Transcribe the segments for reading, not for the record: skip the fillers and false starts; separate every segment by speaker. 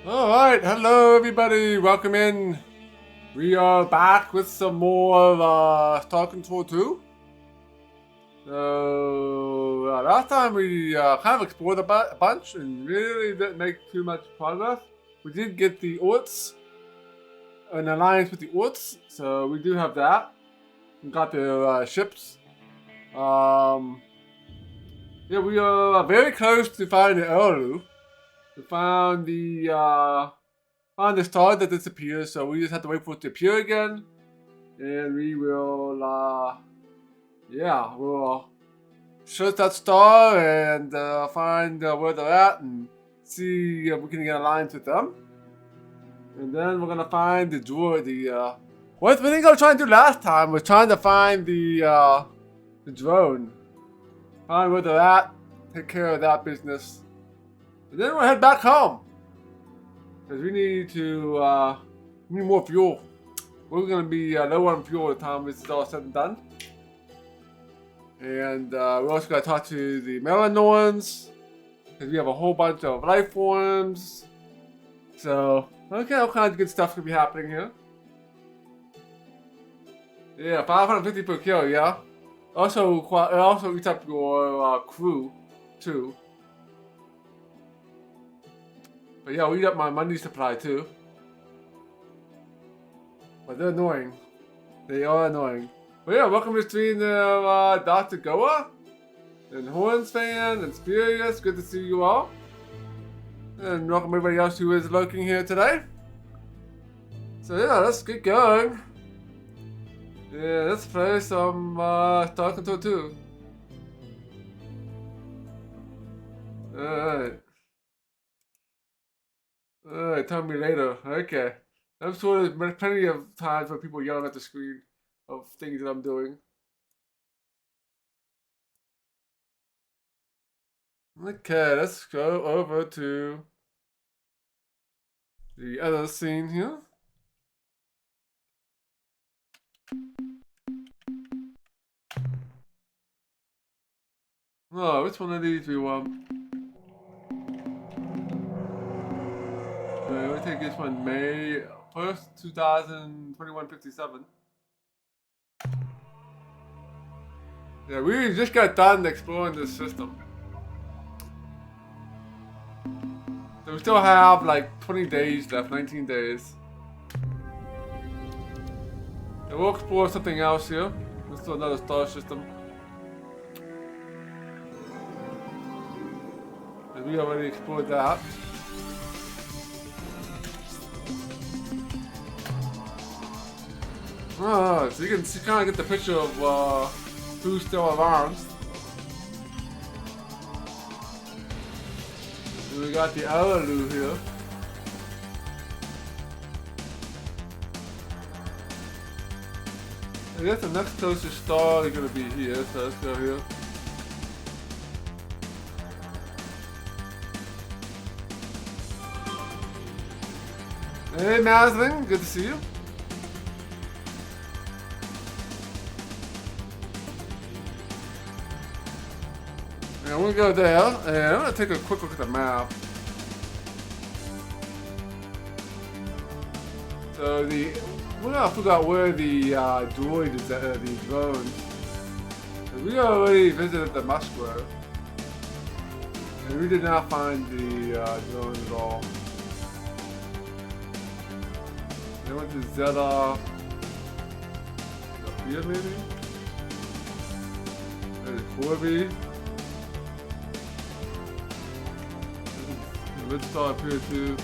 Speaker 1: Alright, hello everybody, welcome in. We are back with some more Star Control 2. So, last time we kind of explored a bunch and really didn't make too much progress. We did get the Orts, an alliance with the Orts, so we do have that. We got the ships. Yeah, we are very close to finding the Elu. We found the star that disappears, so we just have to wait for it to appear again. And we will, we'll search that star and find where they're at and see if we can get alliance with them. And then we're gonna find the droid. What we think I was trying to do last time was trying to find the drone. Find where they're at, take care of that business. And then we'll head back home. Because we need more fuel. We're going to be low on fuel by the time this is all said and done. And we're also going to talk to the Melanorans. Because we have a whole bunch of life forms. So, okay, all kinds of good stuff could be happening here. Yeah, 550 per kill, yeah. Also, it also eats up your crew, too. But yeah, we eat up my money supply, too. But they're annoying. They are annoying. But yeah, welcome to the stream there, Dr. Goa, and Horns fan, and Spurious. Good to see you all. And welcome everybody else who is lurking here today. So yeah, let's get going. Yeah, let's play some Star Control 2. Alright. Alright, tell me later. Okay. I'm sure there's plenty of times where people yelling at the screen of things that I'm doing. Okay, let's go over to the other scene here. Oh, which one of these we want? We'll take this one, May 1st, 2021, 57. Yeah, we just got done exploring this system. So we still have like 20 days left, 19 days. And we'll explore something else here. Let's do another star system. And we already explored that. Oh, so you can kind of get the picture of who's still around. And we got the Alalu here. I guess the next closest star is going to be here, so let's go here. Hey Maslin, good to see you. I'm gonna go there, and I'm gonna take a quick look at the map. So we're gonna figure out where the droid is at, the drones. We already visited the Musgrove, and we did not find the drones at all. They went to Zeta, up here maybe? There's Corby. Red star up here too.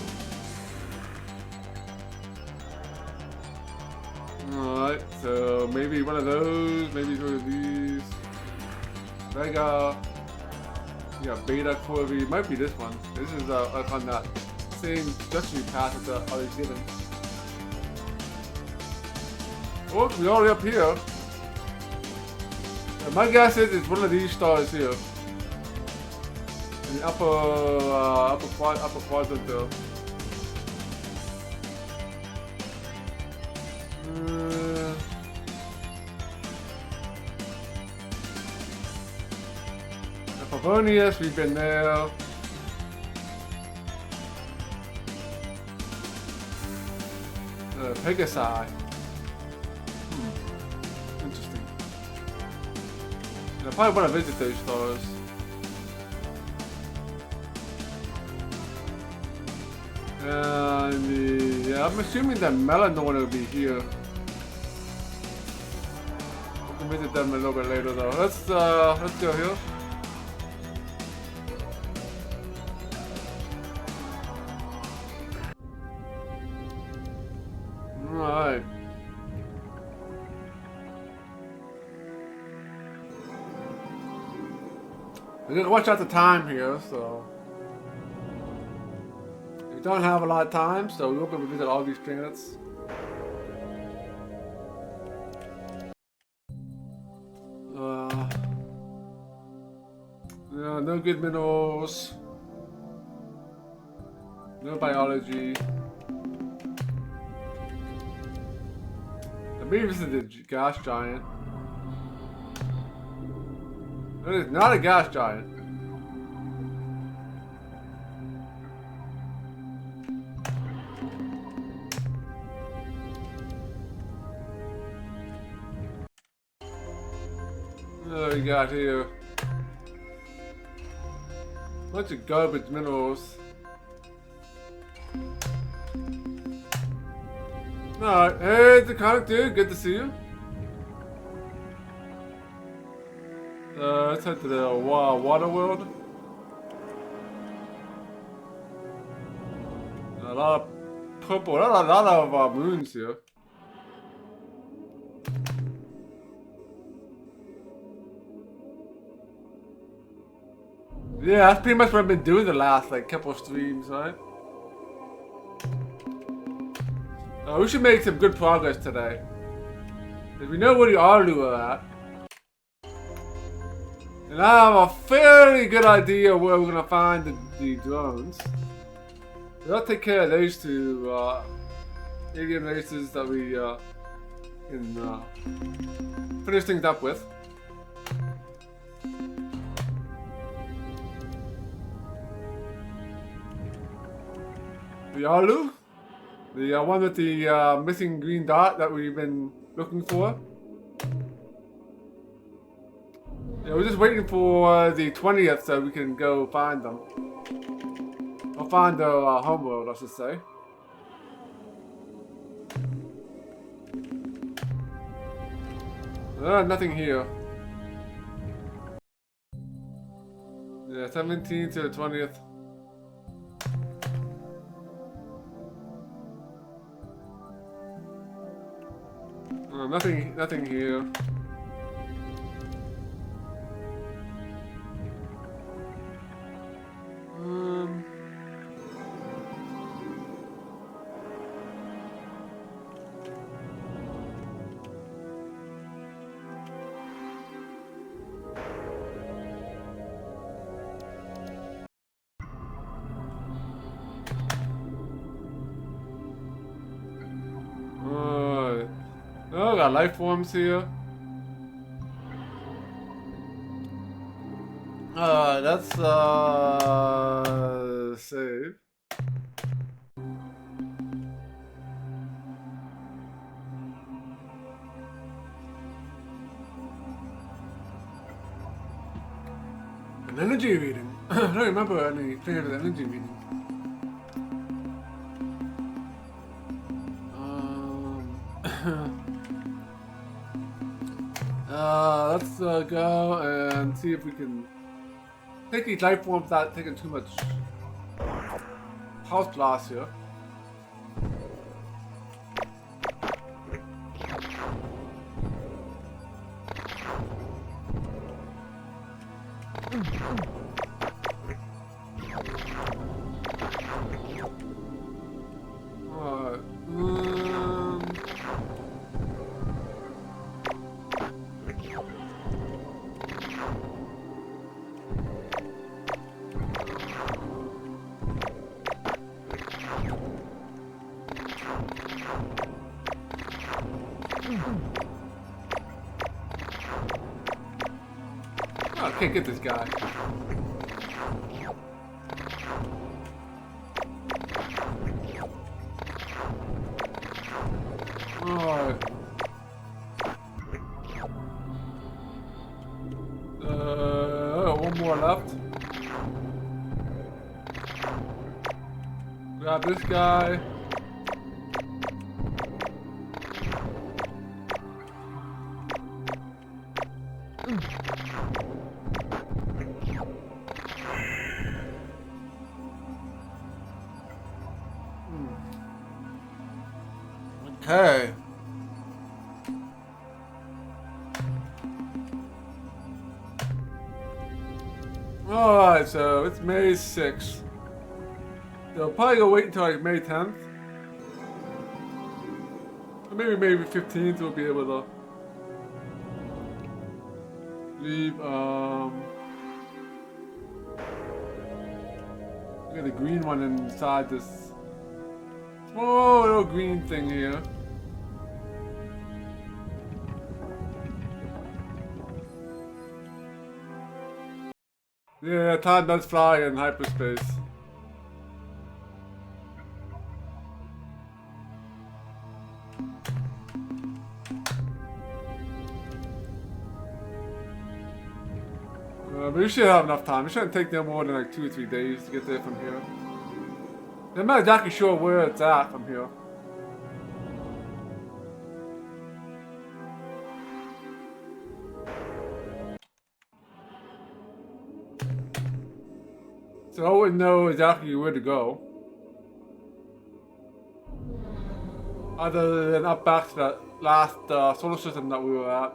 Speaker 1: Alright, so maybe one of those, maybe one of these. Vega. You got Beta Corby, might be this one. This is like on that same destiny path that I was given. Oh, we're already up here. And my guess is it's one of these stars here. In the upper quadrant though. Pavonius, we've been there. Pegasi. Interesting. And I probably want to visit those stars. And yeah, I'm assuming that Melanor will be here. We can visit them a little bit later though. Let's go here. Alright. We gotta watch out the time here, so we don't have a lot of time, so we won't be able to visit all these planets. Yeah, no good minerals. No biology. I believe this is a gas giant. It is not a gas giant. What do we got here? Bunch of garbage minerals. Alright, hey, it's a comic dude, good to see you. Let's head to the water world. A lot of purple, a lot of moons here. Yeah, that's pretty much what I've been doing the last like couple of streams, right? We should make some good progress today. Because we know where the Arlu are at. And I have a fairly good idea where we're gonna find the drones. So I'll take care of those two alien races that we can finish things up with. The Arlu? The one with the missing green dot that we've been looking for. Yeah, we're just waiting for the 20th so we can go find them. Or find their homeworld, I should say. Nothing here. Yeah, 17th to the 20th. Nothing here. Oh, got life forms here. That's save. An energy reading. I don't remember any favorite energy reading. Let's go and see if we can take these life forms without taking too much health loss here. Oh, I can't get this guy. Alright. One more left. Grab this guy. Okay. Alright, so it's May 6th. They'll probably go wait until like May 10th. Or maybe 15th we'll be able to leave, look at the green one inside this small little green thing here. Yeah, time does fly in hyperspace. But we should have enough time. It shouldn't take them more than like 2 or 3 days to get there from here. I'm not exactly sure where it's at from here. So I wouldn't know exactly where to go. Other than up back to that last solar system that we were at.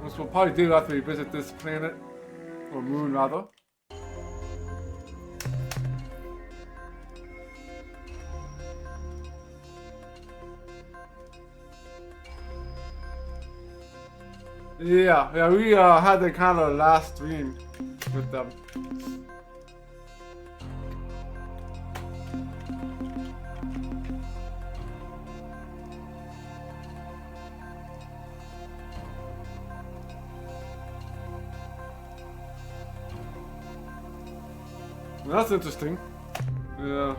Speaker 1: Which we'll probably do after we visit this planet. Or moon rather. Yeah, we had the kind of last dream with them. Well, that's interesting. Yeah.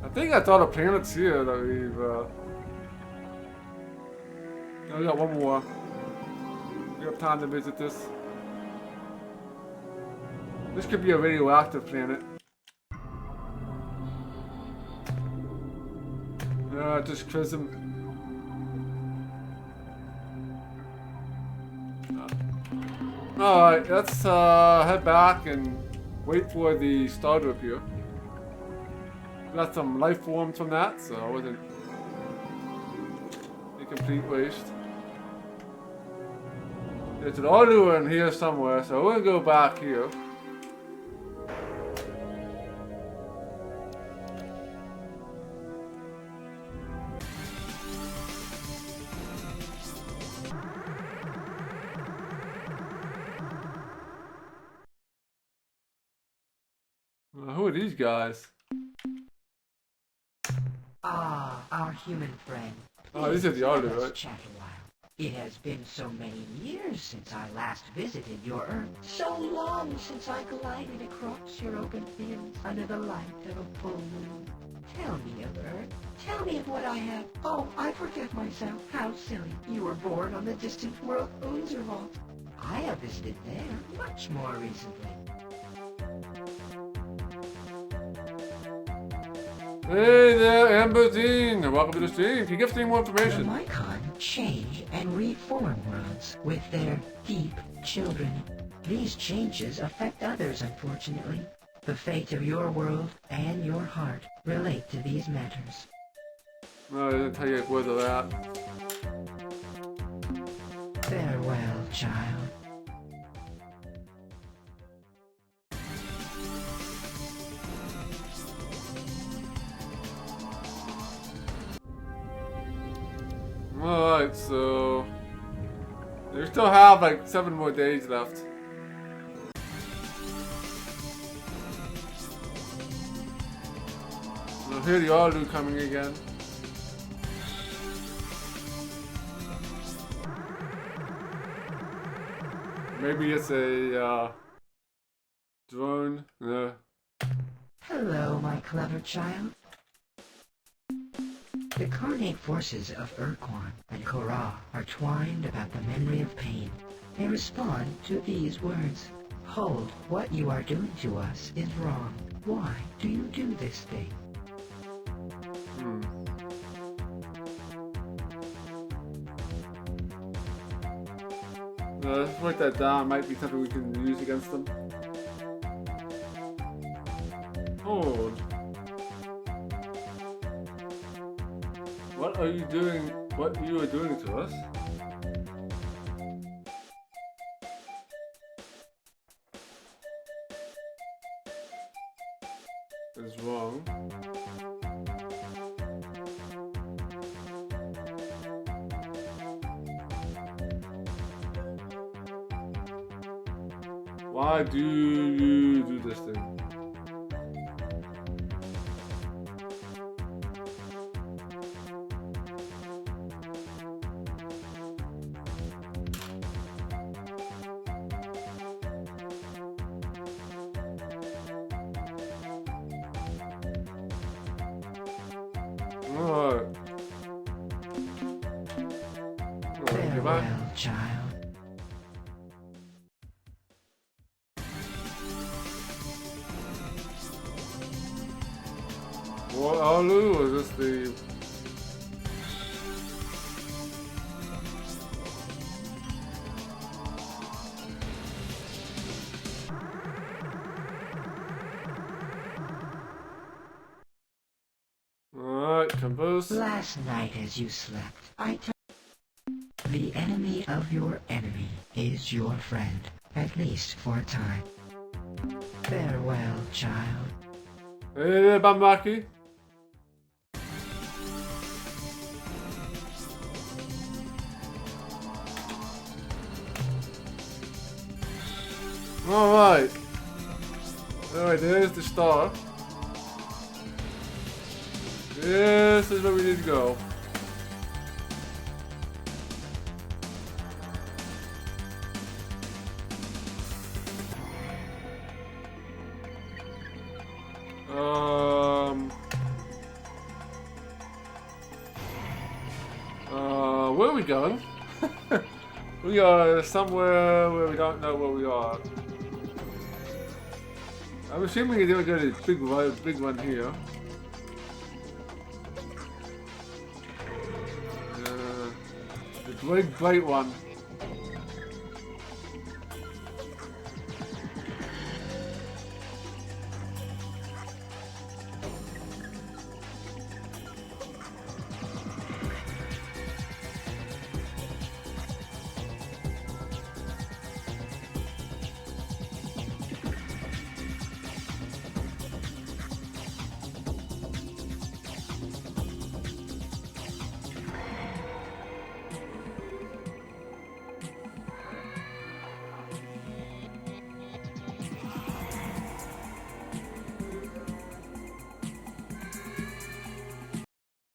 Speaker 1: I think that's all the planets here that we've, we got one more. We have time to visit this. This could be a radioactive planet. Just Chrism. Alright, let's head back and wait for the star to appear. Got some life forms from that, so it wasn't a complete waste. There's an audio in here somewhere, so we're gonna go back here. Who are these guys?
Speaker 2: Ah, our human friend.
Speaker 1: Oh, these are the audio,
Speaker 2: Let's
Speaker 1: right?
Speaker 2: chat a while. It has been so many years since I last visited your Earth. So long since I glided across your open fields under the light of a full moon. Tell me of Earth. Tell me of what I have. Oh, I forget myself. How silly. You were born on the distant world Unzervault. I have visited there much more recently.
Speaker 1: Hey there, Amberzine! Welcome to the stream. Can you give us any more
Speaker 2: The
Speaker 1: information?
Speaker 2: Mycon change and reform worlds with their deep children. These changes affect others, unfortunately. The fate of your world and your heart relate to these matters.
Speaker 1: No, I didn't tell you where they're at.
Speaker 2: Farewell, child.
Speaker 1: Alright, so we still have like 7 more days left. I'll hear the Alu coming again. Maybe it's a Drone. No.
Speaker 2: Hello, my clever child. The carnate forces of Urquan and Korra are twined about the memory of pain. They respond to these words. Hold, what you are doing to us is wrong. Why do you do this thing?
Speaker 1: Let's write that down. Might be something we can use against them. Hold. What are you doing? What you are doing to us? Is wrong. Why do you do this thing? Alright.
Speaker 2: Farewell, child.
Speaker 1: What Alu or is this the Alright, compose.
Speaker 2: Last night as you slept, I told the enemy of your enemy is your friend, at least for a time. Farewell, child.
Speaker 1: Hey there, Bambaki. Alright. Alright, there's the star. This is where we need to go. Where are we going? We are somewhere where we don't know where we are. I'm assuming you're gonna go to the big one here. The great one.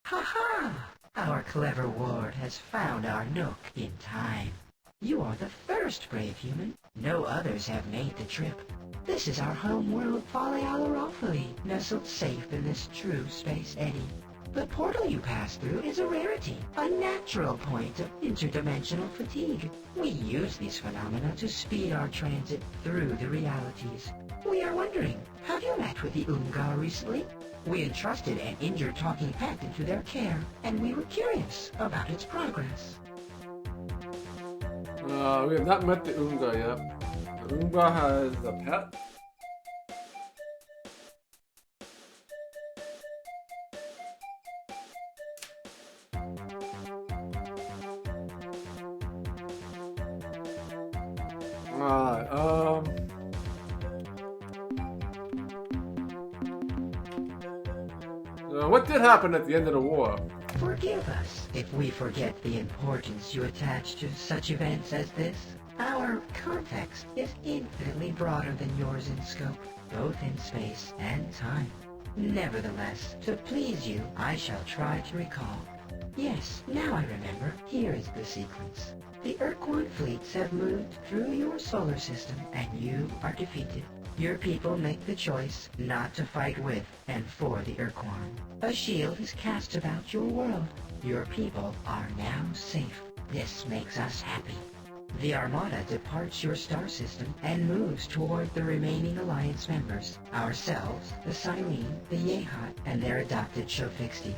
Speaker 2: Ha-ha! Our clever ward has found our nook in time. You are the first brave human. No others have made the trip. This is our home world, Falealarophyli, nestled safe in this true space eddy. The portal you pass through is a rarity, a natural point of interdimensional fatigue. We use these phenomena to speed our transit through the realities. We are wondering, have you met with the Ungar recently? We entrusted an injured talking pet into their care, and we were curious about its progress.
Speaker 1: We have not met the Unga yet. The Unga has a pet. What did happen at the end of the war?
Speaker 2: Forgive us if we forget the importance you attach to such events as this. Our context is infinitely broader than yours in scope, both in space and time. Nevertheless, to please you, I shall try to recall. Yes, now I remember. Here is the sequence. The Urquan fleets have moved through your solar system, and you are defeated. Your people make the choice not to fight with and for the Urquan. A shield is cast about your world. Your people are now safe. This makes us happy. The Armada departs your star system and moves toward the remaining Alliance members. Ourselves, the Cyrene, the Yehat, and their adopted Shofixti.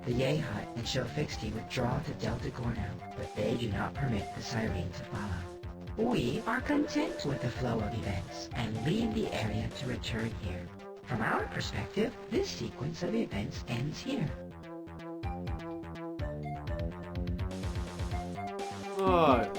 Speaker 2: The Yehat and Shofixti withdraw to Delta Gorno, but they do not permit the Cyrene to follow. We are content with the flow of events and leave the area to return here. From our perspective, this sequence of events ends here.
Speaker 1: Alright.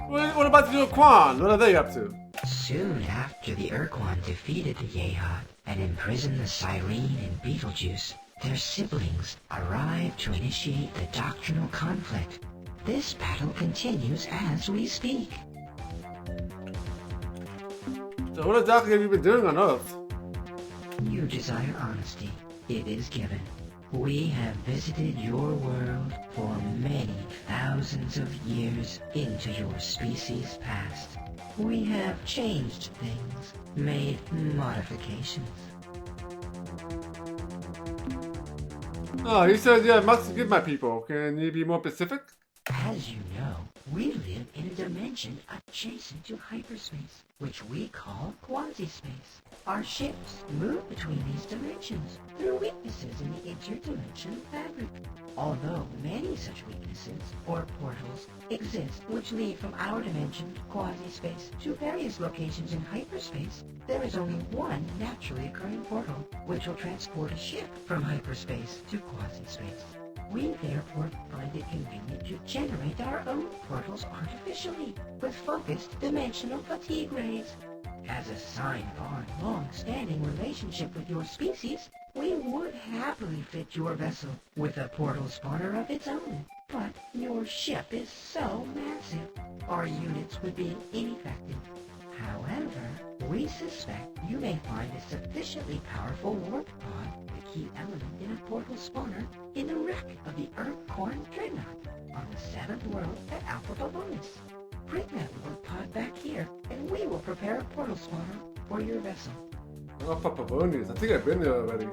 Speaker 1: What about the Urquan? What are they up to?
Speaker 2: Soon after the Urquan defeated the Yehat and imprisoned the Cyrene and Beetlejuice, their siblings arrived to initiate the doctrinal conflict. This battle continues as we speak.
Speaker 1: So what exactly have you been doing on Earth?
Speaker 2: You desire honesty. It is given. We have visited your world for many thousands of years into your species' past. We have changed things, made modifications.
Speaker 1: Oh, he says you have much to give my people. Can you be more specific?
Speaker 2: As you know, we live in a dimension adjacent to hyperspace, which we call quasi-space. Our ships move between these dimensions through weaknesses in the interdimensional fabric. Although many such weaknesses, or portals, exist which lead from our dimension, quasi-space, to various locations in hyperspace, there is only one naturally occurring portal, which will transport a ship from hyperspace to quasi-space. We therefore find it convenient to generate our own portals artificially, with focused dimensional fatigue rays. As a sign of our long-standing relationship with your species, we would happily fit your vessel with a portal spawner of its own. But your ship is so massive, our units would be ineffective. However, we suspect you may find a sufficiently powerful warp pod, the key element in a portal spawner, in the wreck of the Urquan Dreadnought on the 7th world at Alpha Pavonis. Bring that warp pod back here, and we will prepare a portal spawner for your vessel.
Speaker 1: Alpha Pavonis. I think I've been there already.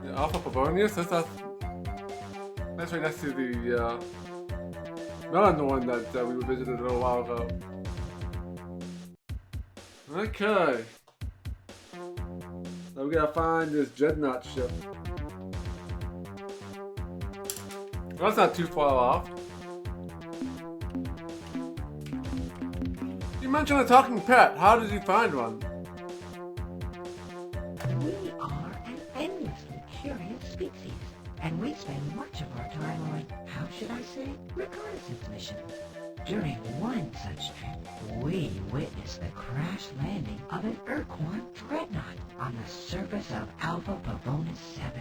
Speaker 1: Yeah, Alpha Pavonis? That's right next to the Melon one that we visited a little while ago. Okay. Now we gotta find this Dreadnought ship. Well, that's not too far off. You mentioned a talking pet. How did you find one?
Speaker 2: We are an endlessly curious species, and we spend much of our time on, how should I say, reconnaissance missions. During one such trip, we witnessed the crash landing of an Urquan Dreadnought on the surface of Alpha Pavonis 7.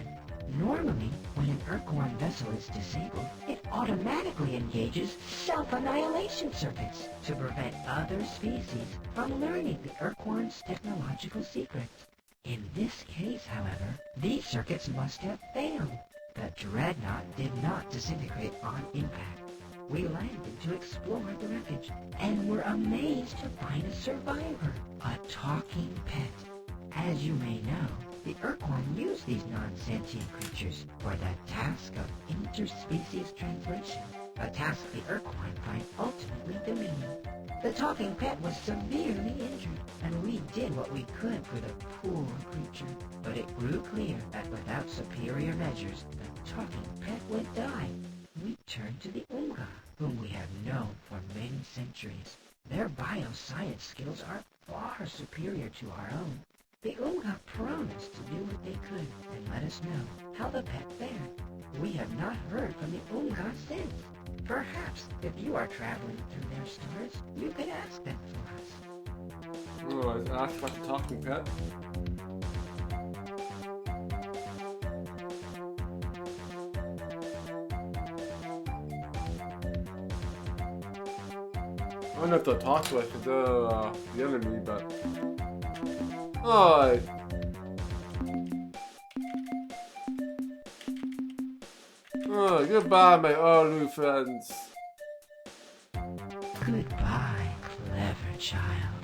Speaker 2: Normally, when an Urquan vessel is disabled, it automatically engages self-annihilation circuits to prevent other species from learning the Urquan's technological secrets. In this case, however, these circuits must have failed. The Dreadnought did not disintegrate on impact. We landed to explore the wreckage, and were amazed to find a survivor, a talking pet. As you may know, the Urquan use these non-sentient creatures for the task of interspecies translation, a task the Urquan find ultimately demeaning. The talking pet was severely injured, and we did what we could for the poor creature. But it grew clear that without superior measures, the talking pet would die. We turned to the Unga, whom we have known for many centuries. Their bioscience skills are far superior to our own. The Unga promised to do what they could and let us know how the pet fared. We have not heard from the Unga since. Perhaps, if you are traveling through their stars, you could ask them for us.
Speaker 1: Oh, I was asked about the talking pet. I don't know if they'll talk to us because they're the enemy, but... Alright. Oh, goodbye, my old friends.
Speaker 2: Goodbye, clever child.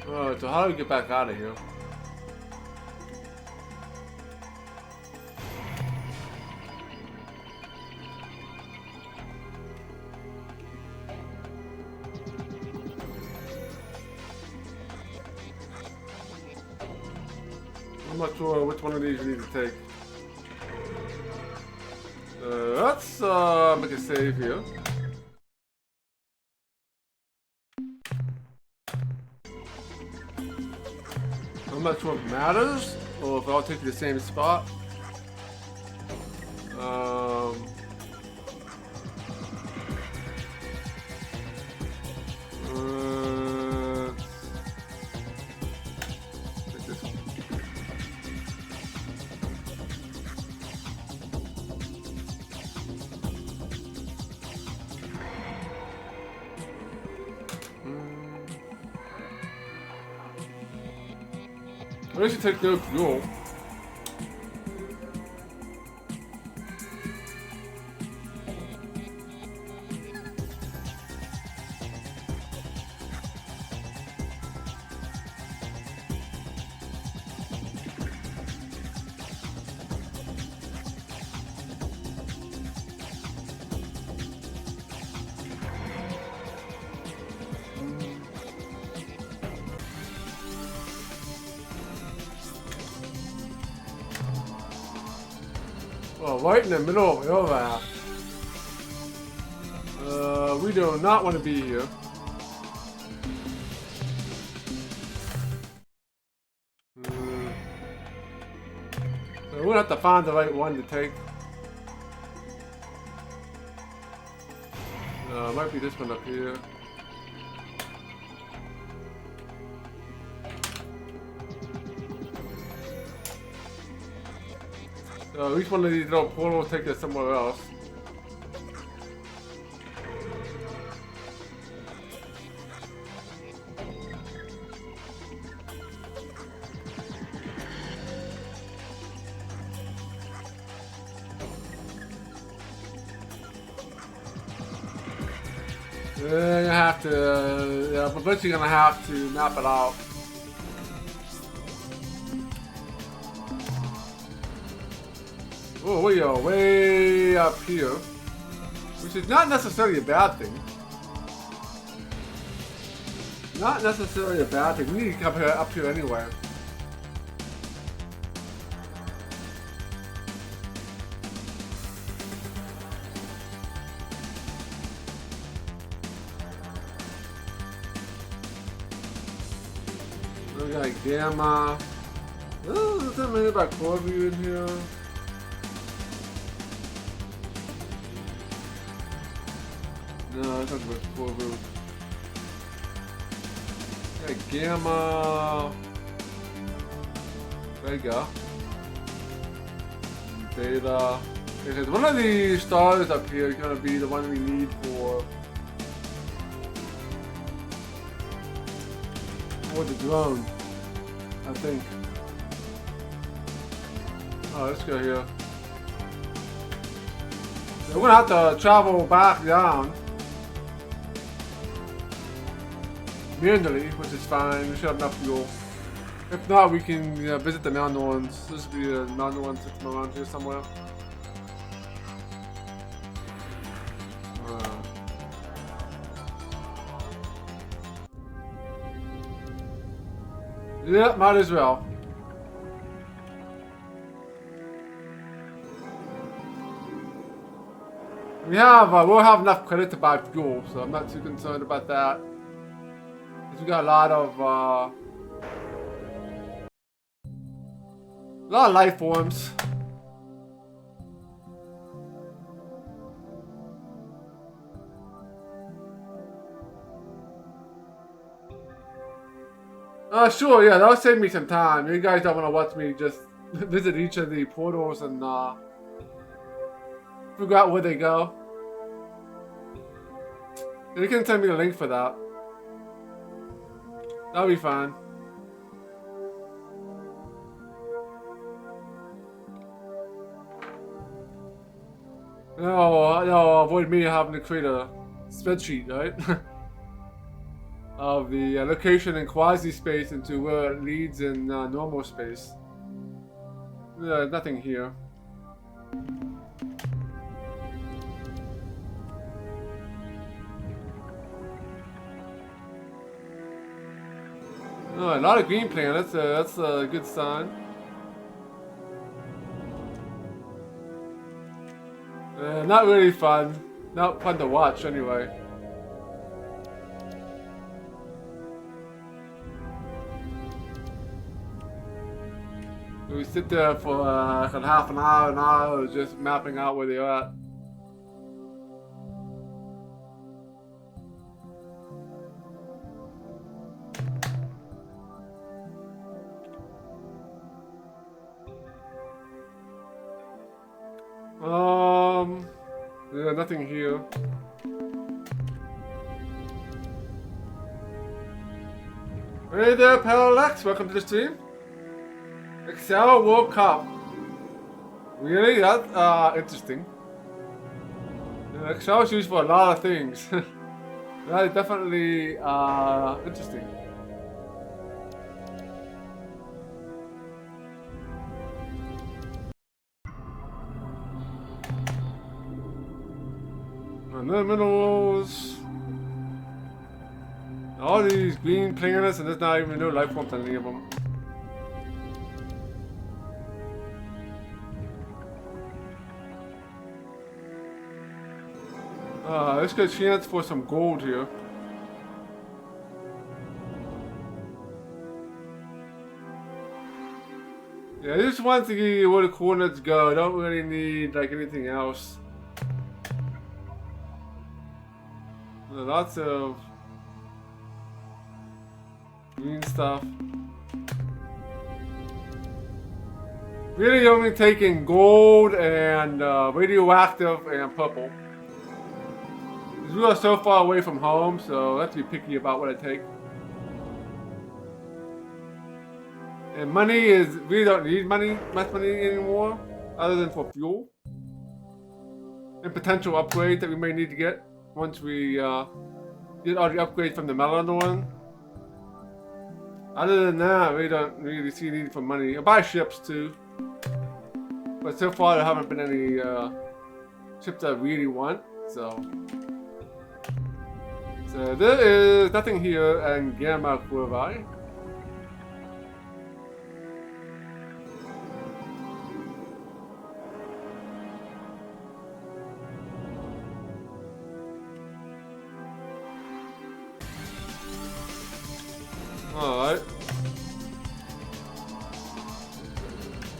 Speaker 1: Oh, so how do we get back out of here? I'm not sure which one of these we need to take. Let's make a save here. I'm not sure if it matters or if I'll take the same spot. Take this one. I should take no fuel. Oh, right in the middle of all that. We do not want to be here. So we're gonna have to find the right one to take. Might be this one up here. Each one of these little portals take us somewhere else. You have to, yeah, but eventually you're gonna have to map it out. Oh, we are way up here, which is not necessarily a bad thing. Not necessarily a bad thing. We need to come here, up here anyway. We got Gamma. Oh, there's not many about Corview in here. No, it's not good. Corview. Got Gamma. Vega. Beta. Because one of these stars up here is going to be the one we need for the drone, I think. Oh, let's go here. So we're gonna have to travel back down manually, which is fine. We should have enough fuel. If not, we can visit the mountain ones. This would be a mountain one sitting around here somewhere. Yeah, might as well. We'll have enough credit to buy fuel, so I'm not too concerned about that. Cause we got a lot of life forms. Sure, yeah, that'll save me some time. You guys don't want to watch me just visit each of the portals and figure out where they go. You can send me a link for that. That'll be fine. No, no, avoid me having to create a spreadsheet, right? Of the location in quasi space into where it leads in normal space. Nothing here. Oh, a lot of green planets. That's a good sign. Not really fun. Not fun to watch, anyway. We sit there for like half an hour, just mapping out where they're at. Yeah, nothing here. Hey there, Parallax. Welcome to the stream. Excel World Cup. Really? That's interesting. Yeah, Excel is used for a lot of things. That is definitely interesting. And then minerals. All these green planets, and there's not even no life forms on any of them. Let's get a chance for some gold here. Yeah, I just want to see where the coordinates go. I don't really need like anything else. Lots of green stuff. Really only taking gold and radioactive and purple. We are so far away from home, so I have to be picky about what I take. And money is, we don't need much money anymore, other than for fuel. And potential upgrades that we may need to get once we get all the upgrades from the Melon one. Other than that, we don't really see need for money. I buy ships too. But so far there haven't been any ships I really want, so. So there is nothing here and Gamma Curvi. Alright.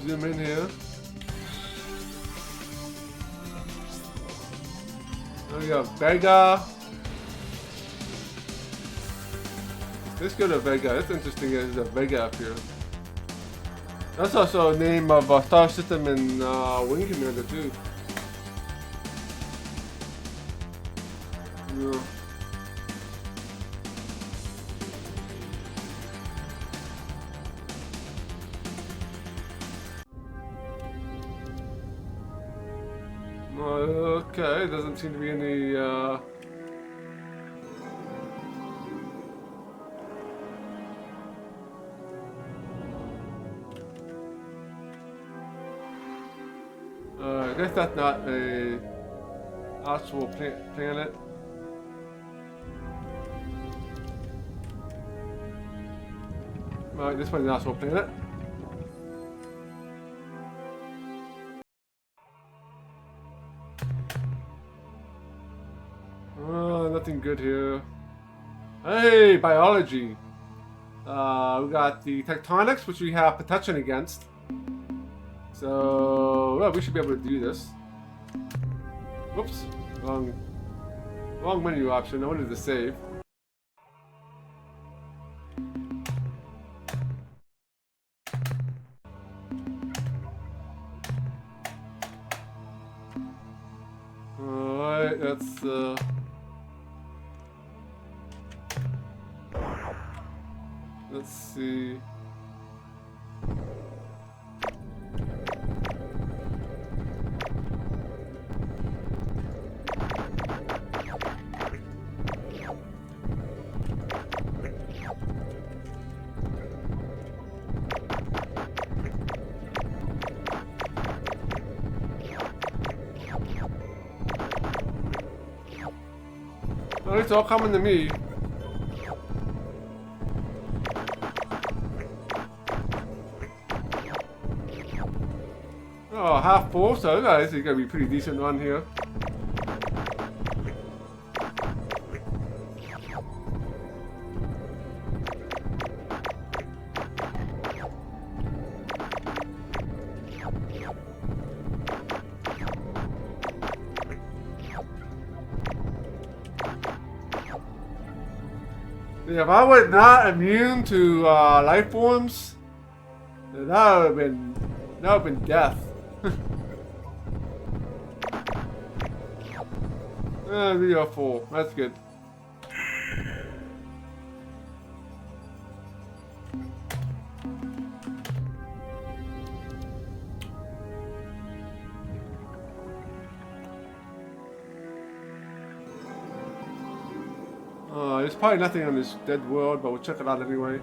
Speaker 1: Zoom in here. Then we have Vega. Let's go to Vega. That's interesting. There's a Vega up here. That's also a name of a star system in Wing Commander too. Yeah. Okay, doesn't seem to be any I guess that's not a actual planet. Right, this one's an actual planet. Nothing good here. Hey, biology. We got the tectonics, which we have protection against. So, well, we should be able to do this. Whoops, wrong menu option. I wanted to save. Alright, that's let's see. it's all coming to me. Oh, half full, so this is gonna be a pretty decent run here. Yeah, if I was not immune to life forms, then that would have been death. We are full. That's good. There's probably nothing on this dead world, but we'll check it out anyway.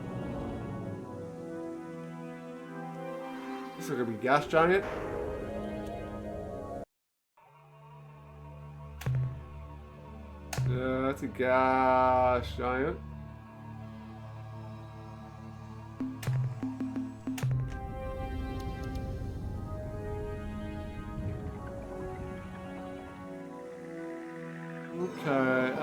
Speaker 1: This is gonna be gas giant. Yeah, that's a gas giant. Okay,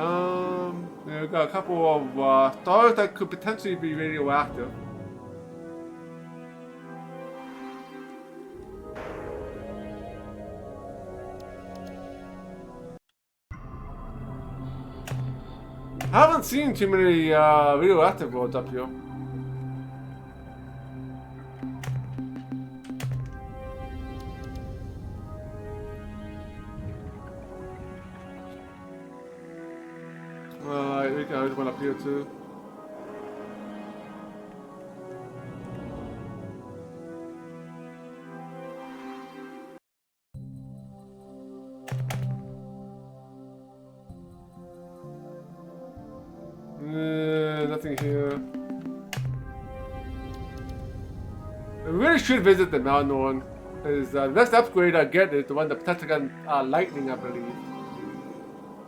Speaker 1: yeah, we've got a couple of stars that could potentially be radioactive. I haven't seen too many radioactive worlds up here. There's one up here too. Nothing here. I really should visit the mountain one. Because the next upgrade I get is the one that protects against lightning, I believe.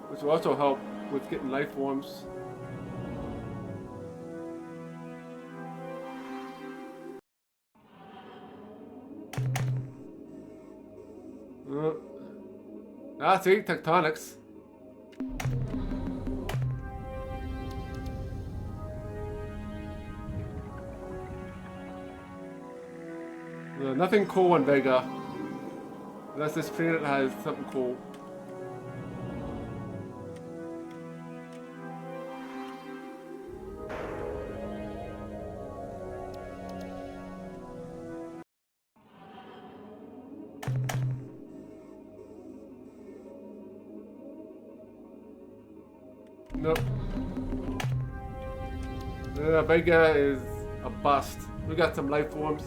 Speaker 1: Which will also help with getting life forms. See, tectonics. Nothing cool on Vega. Unless this planet has something cool. Nope. Vega is a bust. We got some life forms.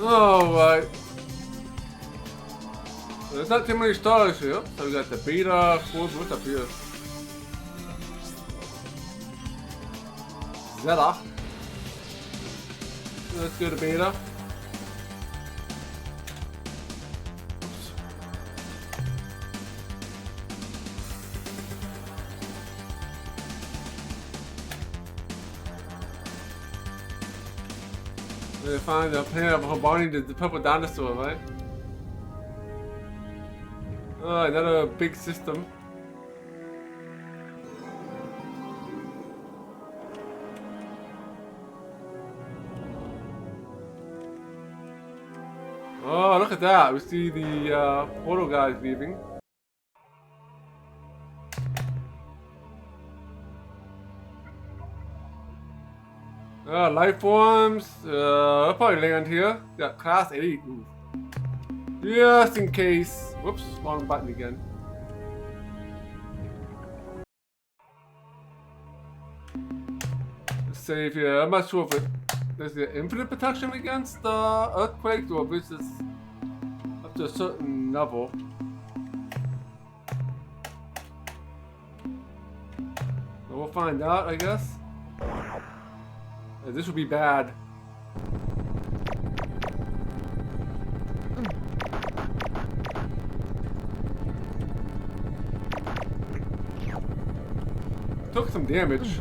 Speaker 1: Alright. There's not too many stars here. So we got the beta, what's up here? Zeta. Let's go to beta. They find a planet of Barney, the purple dinosaur, right? Oh, another big system. Oh, look at that. We see the portal guys leaving. Life forms. I'll probably land here. Got class 8. Ooh. Just in case. Whoops, wrong button again. Let's save here. I'm not sure if there's the infinite protection against earthquakes or if it's just up to a certain level. So we'll find out, I guess. This would be bad. Took some damage.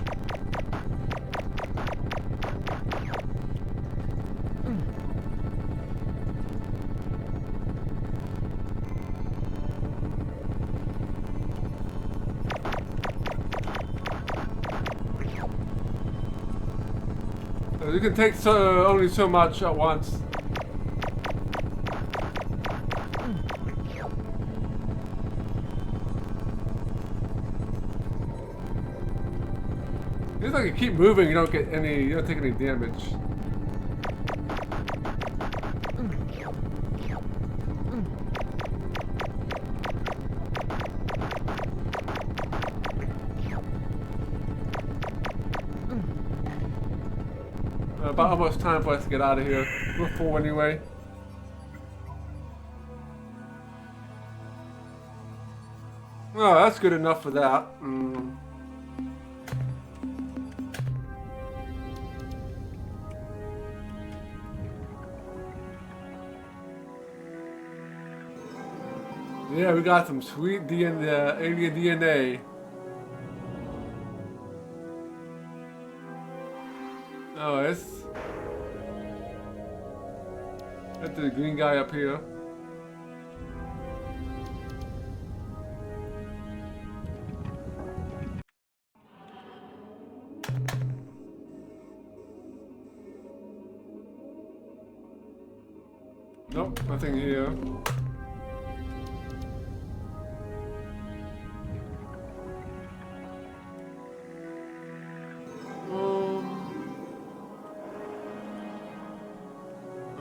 Speaker 1: You can take only so much at once. It's like you keep moving, you don't take any damage. About almost time for us to get out of here. We're full anyway. Oh, that's good enough for that. Yeah, we got some sweet alien DNA. Oh, it's... That's the green guy up here. Nope, nothing here.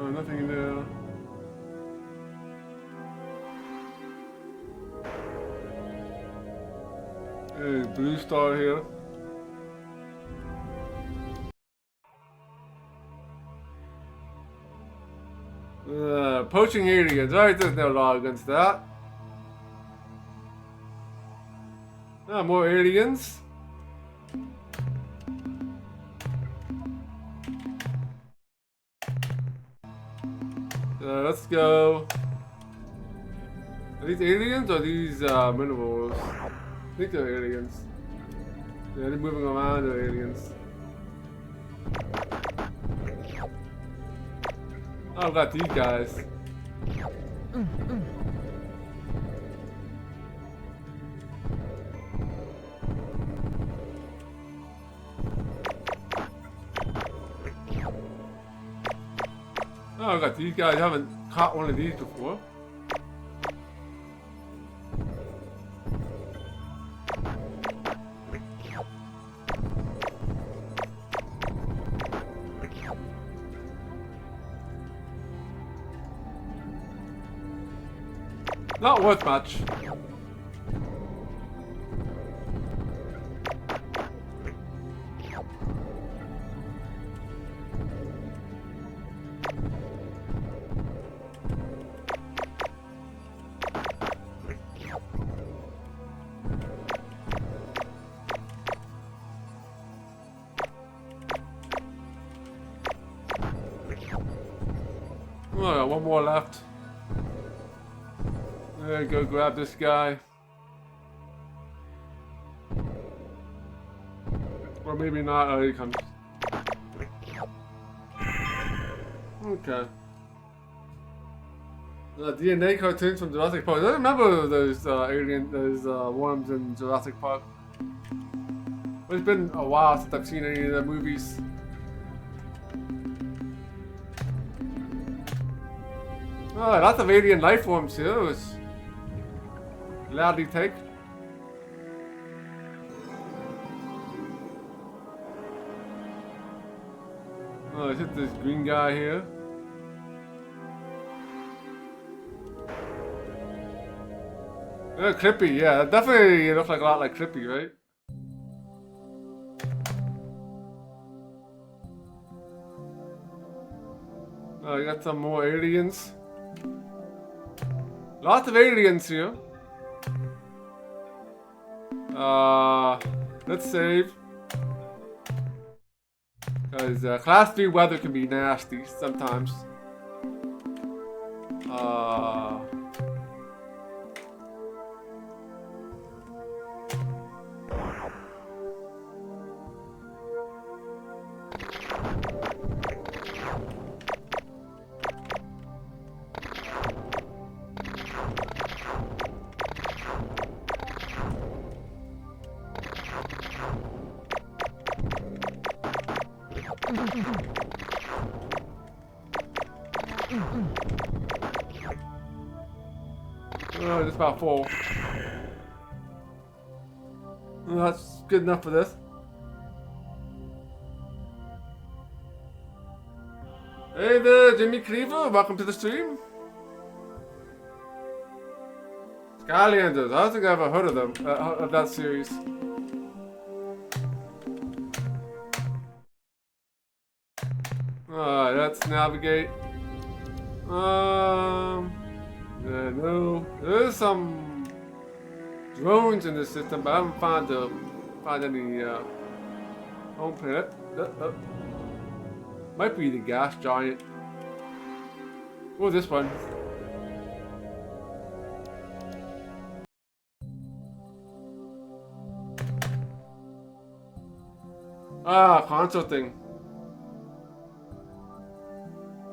Speaker 1: Oh, nothing in there. Hey, blue star here. Poaching aliens. Alright, there's no law against that. Ah, more aliens. Let's go. Are these aliens or are these minerals? I think they're aliens. Yeah, they're moving around, they're aliens. Oh, I've got these guys. Oh, I got these guys. I haven't caught one of these before. Not worth much. Oh, I got one more left. There, go grab this guy. Or maybe not. Oh, he comes. Okay. DNA cartoons from Jurassic Park. I remember those worms in Jurassic Park. But it's been a while since I've seen any of the movies. Oh, lots of alien life forms here. It was loudly take. Oh, let's hit this green guy here. Clippy, yeah, definitely looks like a lot like Clippy, right? Oh, you got some more aliens. Lots of aliens here. Let's save. Because Class 3 weather can be nasty sometimes. Oh, just about full. Well, that's good enough for this. Hey there, Jimmy Cleaver. Welcome to the stream. Skylanders. I don't think I've ever heard of them, of that series. Alright, let's navigate. Yeah, no. There's some drones in this system, but I haven't found any home planet. Might be the gas giant. Or this one. Ah, console thing.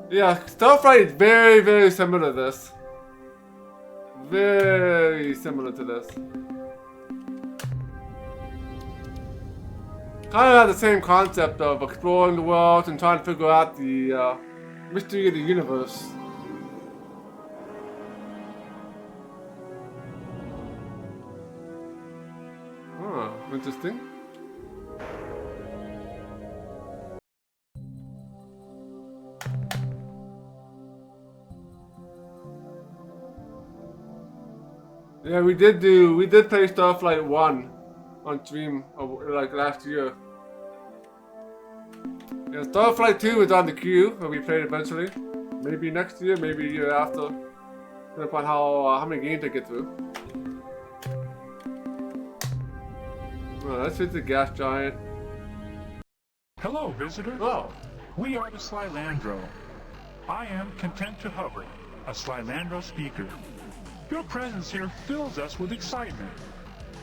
Speaker 1: Yeah, Starflight is very, very similar to this. Very similar to this. Kind of have the same concept of exploring the world and trying to figure out the mystery of the universe. Oh, interesting. Yeah, we did play Starflight 1 on stream like last year. Yeah, Starflight 2 is on the queue where we played eventually. Maybe next year, maybe a year after. Depending upon how many games I get through. Oh, that's just the gas giant.
Speaker 3: Hello, visitor.
Speaker 1: Oh.
Speaker 3: We are the Slylandro. I am content to hover, a Slylandro speaker. Your presence here fills us with excitement.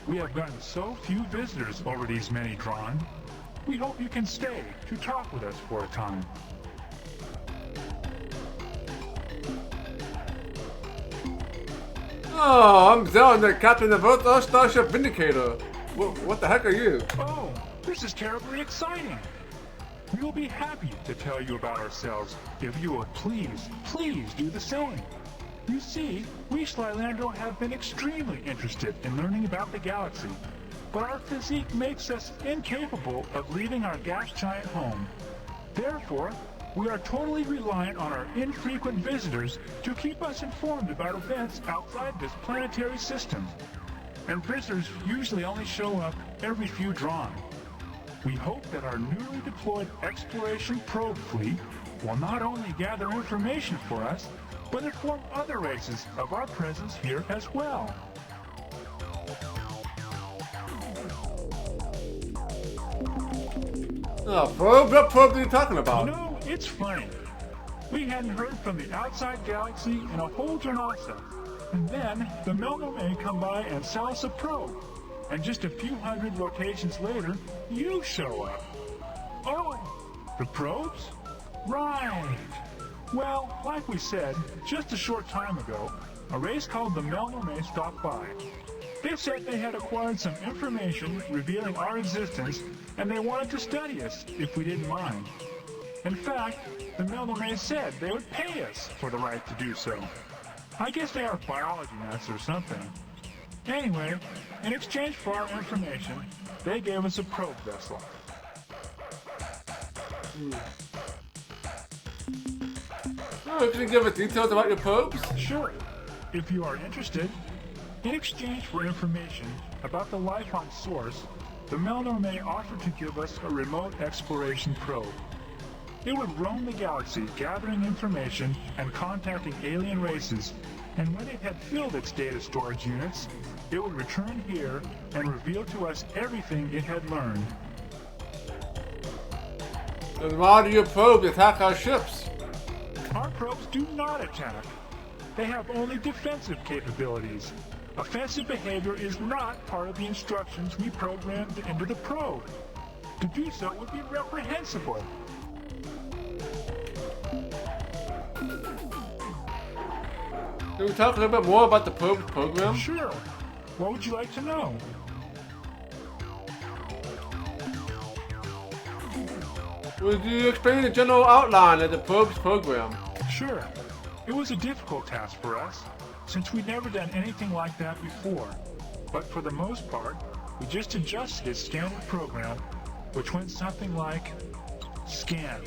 Speaker 3: We have gotten so few visitors over these many drawn. We hope you can stay to talk with us for a time.
Speaker 1: Oh, I'm Zell, the captain of Earth Starship Vindicator. What the heck are you?
Speaker 3: Oh, this is terribly exciting. We will be happy to tell you about ourselves if you will please do the same. You see, we Slylandro have been extremely interested in learning about the galaxy, but our physique makes us incapable of leaving our gas giant home. Therefore, we are totally reliant on our infrequent visitors to keep us informed about events outside this planetary system. And visitors usually only show up every few drawn. We hope that our newly deployed exploration probe fleet will not only gather information for us, but inform other races of our presence here as well.
Speaker 1: Oh, probe? What probe are you talking about?
Speaker 3: You know, it's funny. We hadn't heard from the outside galaxy in a whole Journalista. And then the Melno may come by and sell us a probe. And just a few hundred rotations later, you show up. Oh, the probes? Right. Well, like we said, just a short time ago, a race called the Melno stopped by. They said they had acquired some information revealing our existence, and they wanted to study us, if we didn't mind. In fact, the Melno said they would pay us for the right to do so. I guess they are biology nuts or something. Anyway, in exchange for our information, they gave us a probe vessel.
Speaker 1: Oh, can you give us details about your probes?
Speaker 3: Sure, if you are interested. In exchange for information about the life on Source, the Melno may offer to give us a remote exploration probe. It would roam the galaxy gathering information and contacting alien races, and when it had filled its data storage units, it would return here and reveal to us everything it had learned.
Speaker 1: Then why do your probes attack our ships?
Speaker 3: Our probes do not attack. They have only defensive capabilities. Offensive behavior is not part of the instructions we programmed into the probe. To do so would be reprehensible.
Speaker 1: Can we talk a little bit more about the probe program?
Speaker 3: Sure. What would you like to know?
Speaker 1: Would you explain the general outline of the probe's program?
Speaker 3: Sure. It was a difficult task for us, since we'd never done anything like that before. But for the most part, we just adjusted its standard program, which went something like scan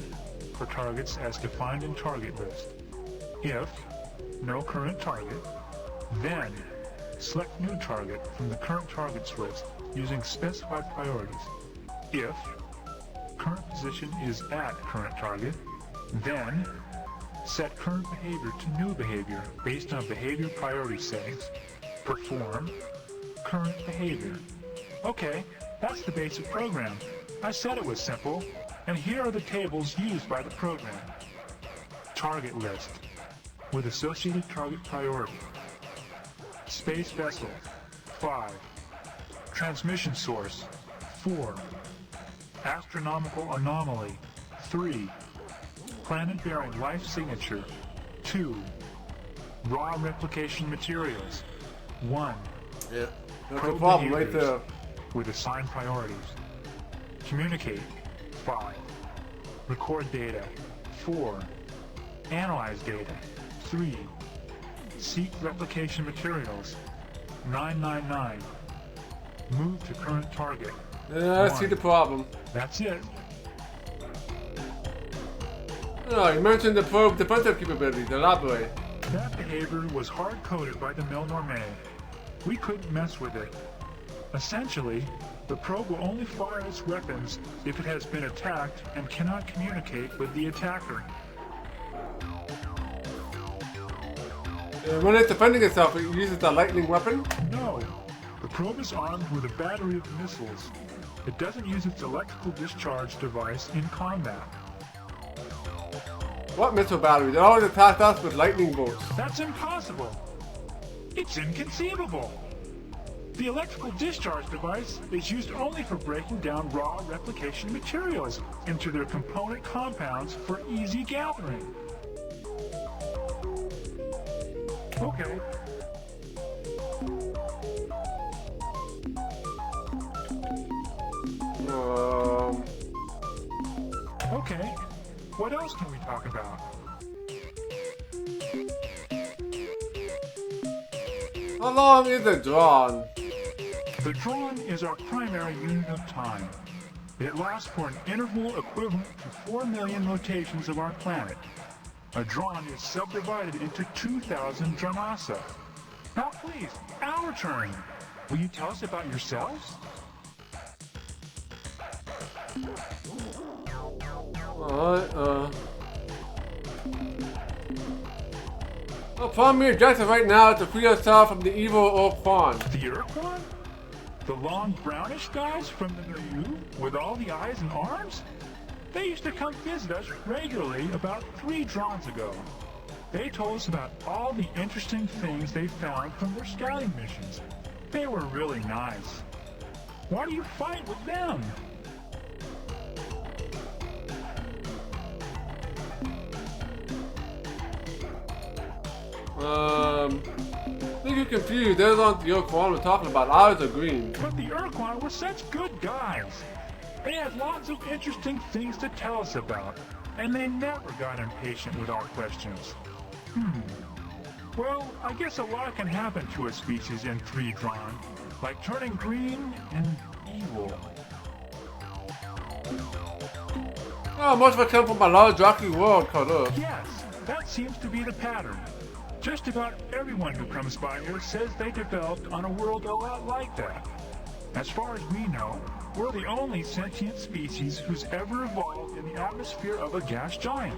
Speaker 3: for targets as defined in target list. If no current target, then select new target from the current targets list using specified priorities. If current position is at current target, then set current behavior to new behavior based on behavior priority settings. Perform current behavior. Okay, that's the basic program. I said it was simple, and here are the tables used by the program. Target list with associated target priority. Space vessel 5. Transmission source 4. Astronomical anomaly 3. Planet-bearing life signature 2. Raw replication materials 1.
Speaker 1: Yeah, that's
Speaker 3: Probe
Speaker 1: a problem right
Speaker 3: behaviors
Speaker 1: there.
Speaker 3: with assigned priorities. Communicate 5. Record data 4. Analyze data 3. Seek replication materials 999. Move to current target.
Speaker 1: Yeah, I see the problem.
Speaker 3: That's it.
Speaker 1: Oh, you mentioned the probe defensive capabilities. Elaborate.
Speaker 3: That behavior was hard-coded by the Milnorme. We couldn't mess with it. Essentially, the probe will only fire its weapons if it has been attacked and cannot communicate with the attacker.
Speaker 1: When it's defending itself, it uses a lightning weapon.
Speaker 3: No, the probe is armed with a battery of missiles. It doesn't use its electrical discharge device in combat.
Speaker 1: What missile battery? They always attack us with lightning bolts.
Speaker 3: That's impossible. It's inconceivable. The electrical discharge device is used only for breaking down raw replication materials into their component compounds for easy gathering. Okay. Okay. What else can we talk about?
Speaker 1: How long is the drawn?
Speaker 3: The drawn is our primary unit of time. It lasts for an interval equivalent to 4 million rotations of our planet. A drawn is subdivided into 2,000 dranasa. Now please, our turn. Will you tell us about yourselves?
Speaker 1: Our primary objective right now is to free ourselves from the evil Orquan.
Speaker 3: The Urquan? The long brownish guys from the milieu with all the eyes and arms? They used to come visit us regularly about 3 drawns ago. They told us about all the interesting things they found from their scouting missions. They were really nice. Why do you fight with them?
Speaker 1: I think you're confused. Those aren't the Orquan we're talking about. Ours are green.
Speaker 3: But the Urquan were such good guys. They had lots of interesting things to tell us about, and they never got impatient with our questions. Well, I guess a lot can happen to a species in 3 drawn, like turning green and evil.
Speaker 1: Oh, most of it come from a large rocky world called Earth.
Speaker 3: Yes, that seems to be the pattern. Just about everyone who comes by here says they developed on a world a lot like that. As far as we know, we're the only sentient species who's ever evolved in the atmosphere of a gas giant.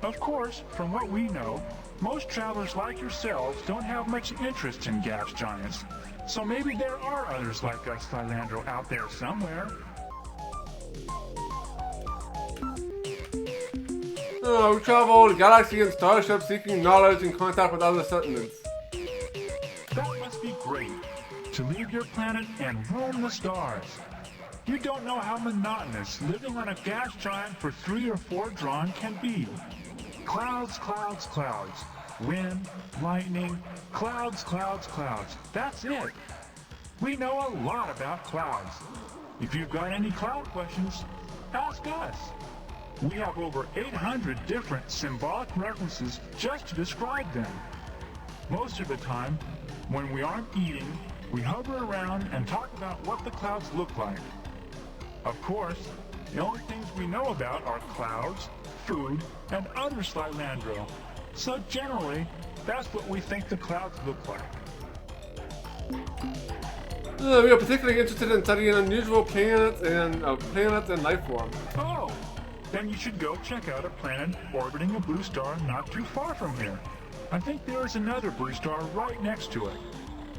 Speaker 3: Of course, from what we know, most travelers like yourselves don't have much interest in gas giants. So maybe there are others like us, Thylandro, out there somewhere.
Speaker 1: We travel the galaxy in starships seeking knowledge and contact with other settlements.
Speaker 3: That must be great, to leave your planet and roam the stars. You don't know how monotonous living on a gas giant for 3 or 4 Drawn can be. Clouds, clouds, clouds. Wind, lightning, clouds, clouds, clouds. That's it. We know a lot about clouds. If you've got any cloud questions, ask us. We have over 800 different symbolic references just to describe them. Most of the time, when we aren't eating, we hover around and talk about what the clouds look like. Of course, the only things we know about are clouds, food, and other slilandro. So generally, that's what we think the clouds look like.
Speaker 1: We are particularly interested in studying unusual planets and life form.
Speaker 3: Oh, then you should go check out a planet orbiting a blue star not too far from here. I think there is another blue star right next to it.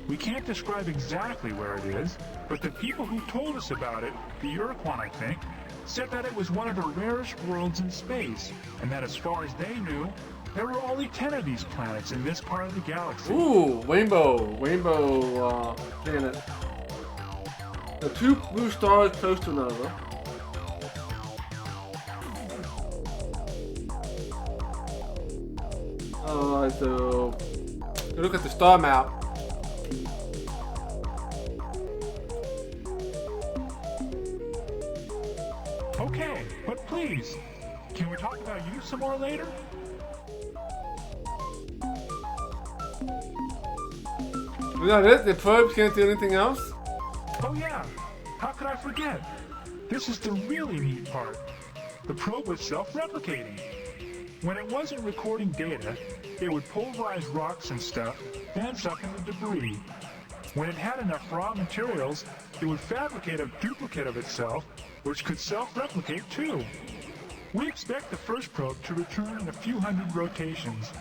Speaker 3: We can't describe exactly where it is, but the people who told us about it, the hercxena I think, said that it was one of the rarest worlds in space, and that as far as they knew, there were only 10 of these planets in this part of the galaxy.
Speaker 1: Ooh, rainbow planet. The 2 blue stars close to another. Alright, so look at the star map.
Speaker 3: Okay, but please, can we talk about you some more later?
Speaker 1: Is that it? The probes can't do anything else?
Speaker 3: Oh yeah, how could I forget? This is the really neat part. The probe was self-replicating. When it wasn't recording data, it would pulverize rocks and stuff, then suck in the debris. When it had enough raw materials, it would fabricate a duplicate of itself, which could self-replicate too. We expect the first probe to return in a few hundred rotations,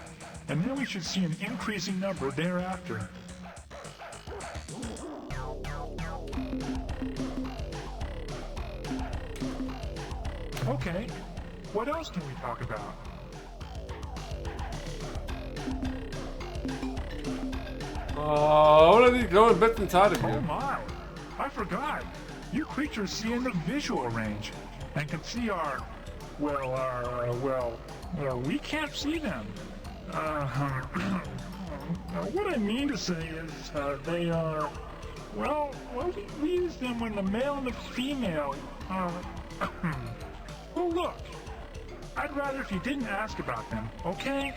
Speaker 3: and then we should see an increasing number thereafter. Okay, what else can we talk about?
Speaker 1: What are these glowing bits inside of
Speaker 3: Oh
Speaker 1: you?
Speaker 3: my, I forgot. You creatures see in the visual range and can see we can't see them. What I mean to say is they are, we use them when the male and the female, well look, I'd rather if you didn't ask about them, okay?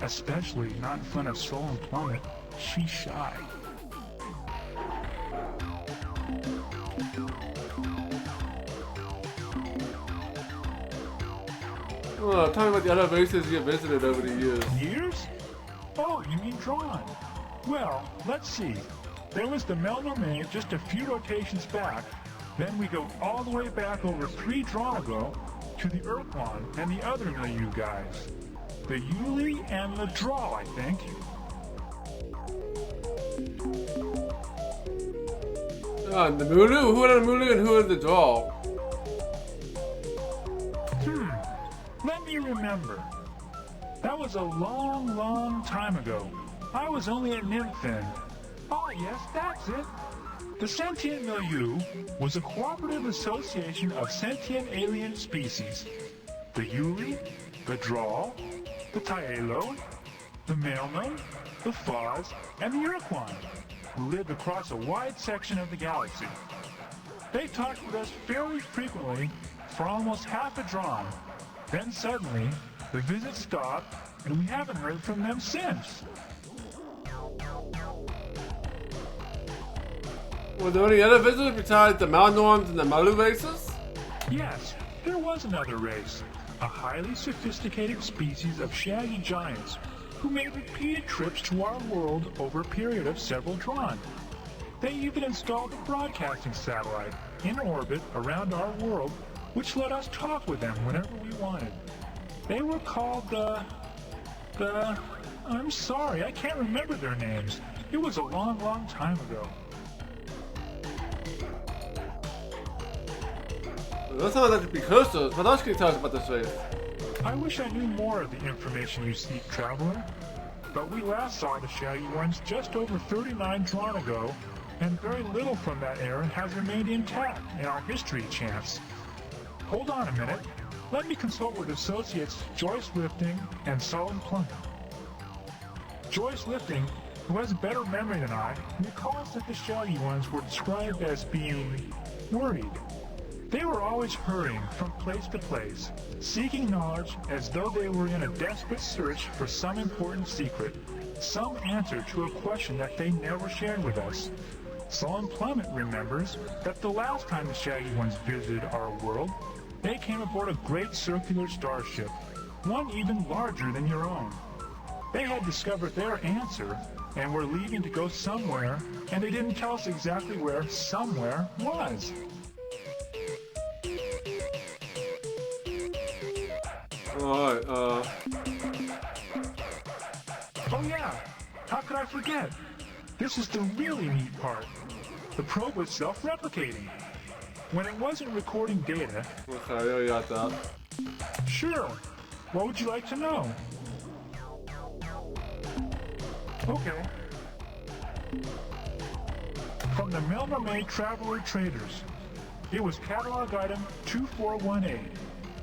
Speaker 3: Especially not in front of Soul and Plummet. She's shy.
Speaker 1: Tell me about the other races you visited over the years.
Speaker 3: Years? Oh, you mean Drawn. Well, let's see. There was the Melnomane just a few rotations back. Then we go all the way back over 3 Drawn ago to the hercxena and the other milieu guys. The Yuli and the Draw, I think.
Speaker 1: The Mulu? Who are the Mulu and who are the Draw?
Speaker 3: Let me remember. That was a long, long time ago. I was only a nymph then. Oh yes, that's it. The sentient milieu was a cooperative association of sentient alien species. The Yuli, the Draw, the Taelo, the Mailman, the Foz, and the hercxena, who lived across a wide section of the galaxy. They talked with us fairly frequently for almost half a Drawn. Then suddenly, the visit stopped, and we haven't heard from them since.
Speaker 1: Were there any other visitors besides the Malnorms and the Malu races?
Speaker 3: Yes, there was another race, a highly sophisticated species of shaggy giants who made repeated trips to our world over a period of several Drawn. They even installed a broadcasting satellite in orbit around our world, which let us talk with them whenever we wanted. They were called I'm sorry, I can't remember their names. It was a long, long time ago.
Speaker 1: That sounds like the precursors. What else can you tell us about this race?
Speaker 3: I wish I knew more of the information you seek, Traveler. But we last saw the Shaggy Ones just over 39 drawn ago, and very little from that era has remained intact in our history chants. Hold on a minute. Let me consult with Associates Joyce Lifting and Solid Plummet. Joyce Lifting, who has a better memory than I, recalls that the Shaggy Ones were described as being worried. They were always hurrying from place to place, seeking knowledge as though they were in a desperate search for some important secret, some answer to a question that they never shared with us. Solid Plummet remembers that the last time the Shaggy Ones visited our world, they came aboard a great circular starship, one even larger than your own. They had discovered their answer and were leaving to go somewhere, and they didn't tell us exactly where somewhere was.
Speaker 1: Alright,
Speaker 3: Oh yeah, how could I forget? This is the really neat part. The probe was self-replicating. When it wasn't recording data...
Speaker 1: okay, I already got that.
Speaker 3: Sure, what would you like to know? Okay. From the Melnorme Traveler Traders. It was catalog item 2418.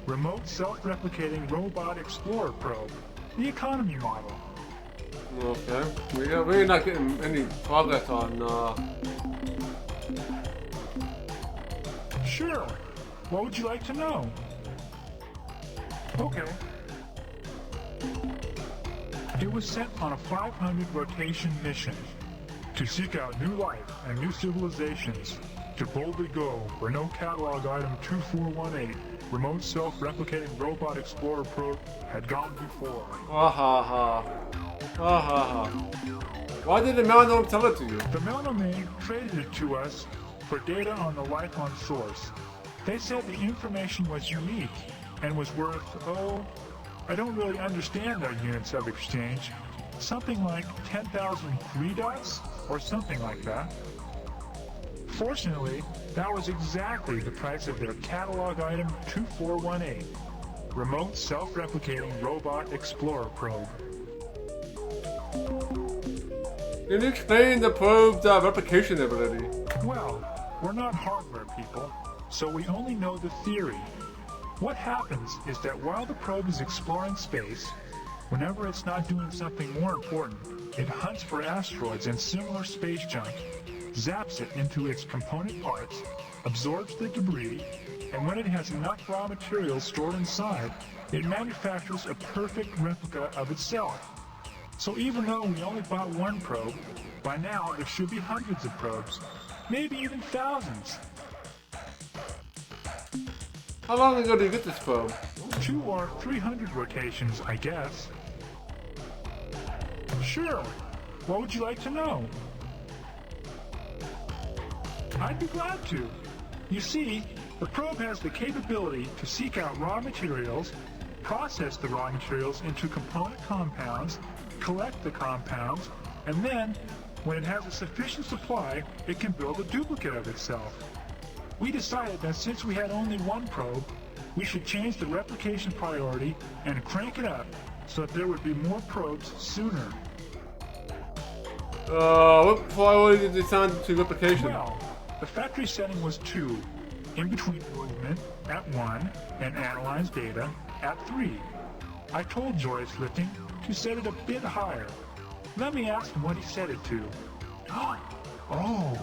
Speaker 3: Remote self-replicating robot explorer probe. The economy model.
Speaker 1: Okay. We're not getting any progress on,
Speaker 3: Sure. What would you like to know? Okay. It was sent on a 500 rotation mission to seek out new life and new civilizations, to boldly go where no catalog item 2418, remote self-replicating robot explorer probe, had gone before.
Speaker 1: ha. Why did the Melnorme tell it to you?
Speaker 3: The Melnorme traded it to us for data on the life on source. They said the information was unique and was worth, I don't really understand their units of exchange. Something like 10,000 dots or something like that. Fortunately, that was exactly the price of their catalog item 2418, Remote Self-Replicating Robot Explorer Probe.
Speaker 1: Can you explain the probe's replication ability?
Speaker 3: Well, we're not hardware people, so we only know the theory. What happens is that while the probe is exploring space, whenever it's not doing something more important, it hunts for asteroids and similar space junk, zaps it into its component parts, absorbs the debris, and when it has enough raw materials stored inside, it manufactures a perfect replica of itself. So even though we only bought one probe, by now there should be hundreds of probes, maybe even thousands.
Speaker 1: How long ago did you get this probe?
Speaker 3: 200 or 300 rotations, I guess. Sure. What would you like to know? I'd be glad to. You see, the probe has the capability to seek out raw materials, process the raw materials into component compounds, collect the compounds, and then, when it has a sufficient supply, it can build a duplicate of itself. We decided that since we had only one probe, we should change the replication priority and crank it up so that there would be more probes sooner.
Speaker 1: What priority did you assign to replication?
Speaker 3: Well, the factory setting was 2, in between movement at 1, and analyze data at 3. I told Joyce Lifting to set it a bit higher. Let me ask him what he set it to. Oh,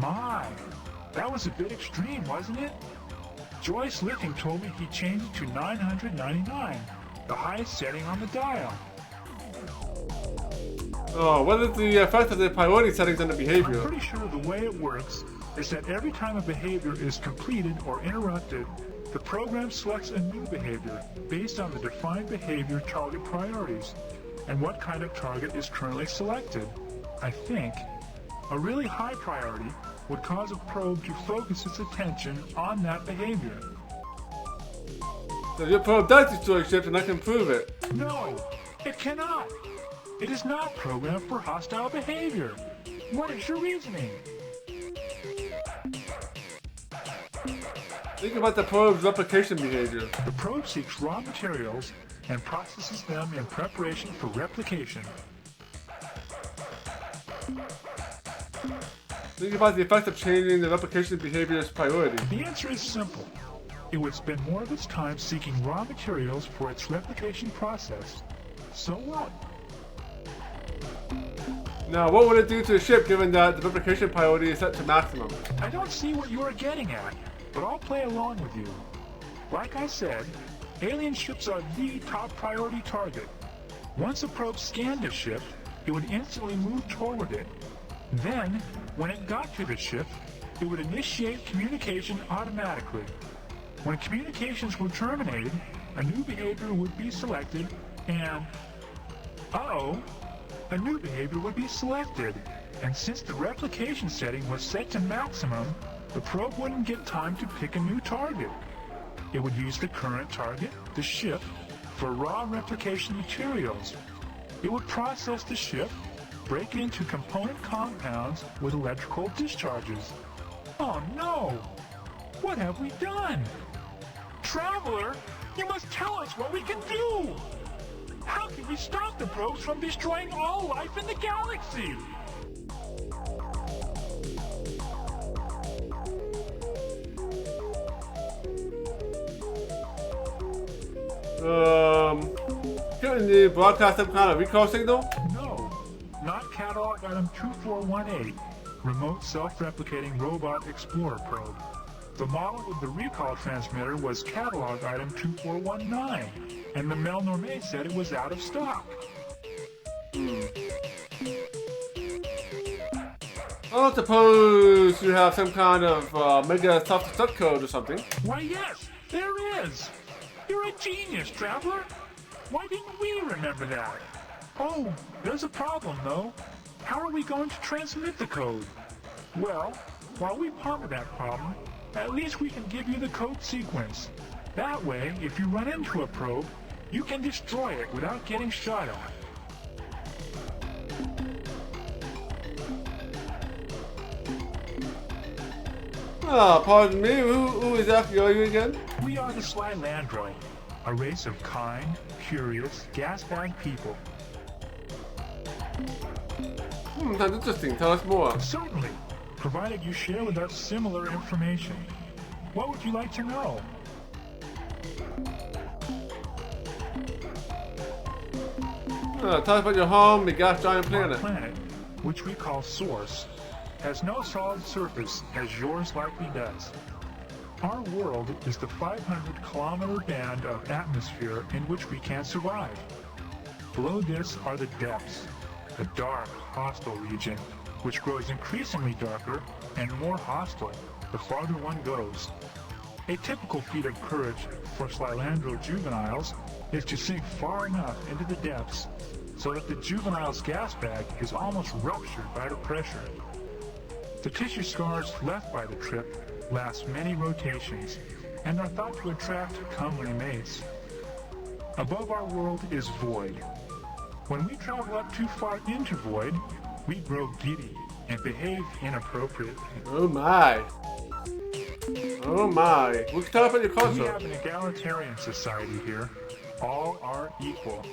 Speaker 3: my. That was a bit extreme, wasn't it? Joyce Lifting told me he changed it to 999, the highest setting on the dial.
Speaker 1: What is the effect of the priority settings on the behavior?
Speaker 3: I'm pretty sure the way it works is that every time a behavior is completed or interrupted, the program selects a new behavior based on the defined behavior target priorities and what kind of target is currently selected. I think a really high priority would cause a probe to focus its attention on that behavior.
Speaker 1: So your probe does destroy ships and I can prove it.
Speaker 3: No, it cannot. It is not programmed for hostile behavior. What is your reasoning?
Speaker 1: Think about the probe's replication behavior.
Speaker 3: The probe seeks raw materials and processes them in preparation for replication.
Speaker 1: Think about the effect of changing the replication behavior's priority.
Speaker 3: The answer is simple. It would spend more of its time seeking raw materials for its replication process. So what?
Speaker 1: Now, what would it do to the ship given that the replication priority is set to maximum?
Speaker 3: I don't see what you are getting at, but I'll play along with you. Like I said, alien ships are the top priority target. Once a probe scanned a ship, it would instantly move toward it. Then, when it got to the ship, it would initiate communication automatically. When communications were terminated, a new behavior would be selected and... a new behavior would be selected. And since the replication setting was set to maximum, the probe wouldn't get time to pick a new target. It would use the current target, the ship, for raw replication materials. It would process the ship, break it into component compounds with electrical discharges. Oh no! What have we done? Traveler, you must tell us what we can do! How can we stop the probes from destroying all life in the galaxy?
Speaker 1: Couldn't they broadcast some kind of recall signal?
Speaker 3: No, not catalog item 2418, remote self-replicating robot explorer probe. The model with the recall transmitter was catalog item 2419, and the Mel Normé said it was out of stock.
Speaker 1: I don't suppose you have some kind of mega self-destruct code or something.
Speaker 3: Why yes, there is! You're a genius, Traveler! Why didn't we remember that? Oh, there's a problem though. How are we going to transmit the code? Well, while we ponder that problem, at least we can give you the code sequence. That way, if you run into a probe, you can destroy it without getting shot at.
Speaker 1: Pardon me, who exactly are you again?
Speaker 3: We are the Slylandroi, a race of kind, curious, gas-bag people.
Speaker 1: Sounds interesting. Tell us more.
Speaker 3: Certainly, provided you share with us similar information. What would you like to know?
Speaker 1: Tell us about your home, the gas giant planet.
Speaker 3: Our planet, which we call Source, has no solid surface as yours likely does. Our world is the 500-kilometer band of atmosphere in which we can survive. Below this are the depths, a dark, hostile region, which grows increasingly darker and more hostile the farther one goes. A typical feat of courage for Slylandro juveniles is to sink far enough into the depths so that the juvenile's gas bag is almost ruptured by the pressure. The tissue scars left by the trip last many rotations and are thought to attract comely mates. Above our world is void. When we travel up too far into void, we grow giddy and behave inappropriately.
Speaker 1: Oh my. Oh my. We can tell about your
Speaker 3: We
Speaker 1: culture.
Speaker 3: have an egalitarian society here. All are equal.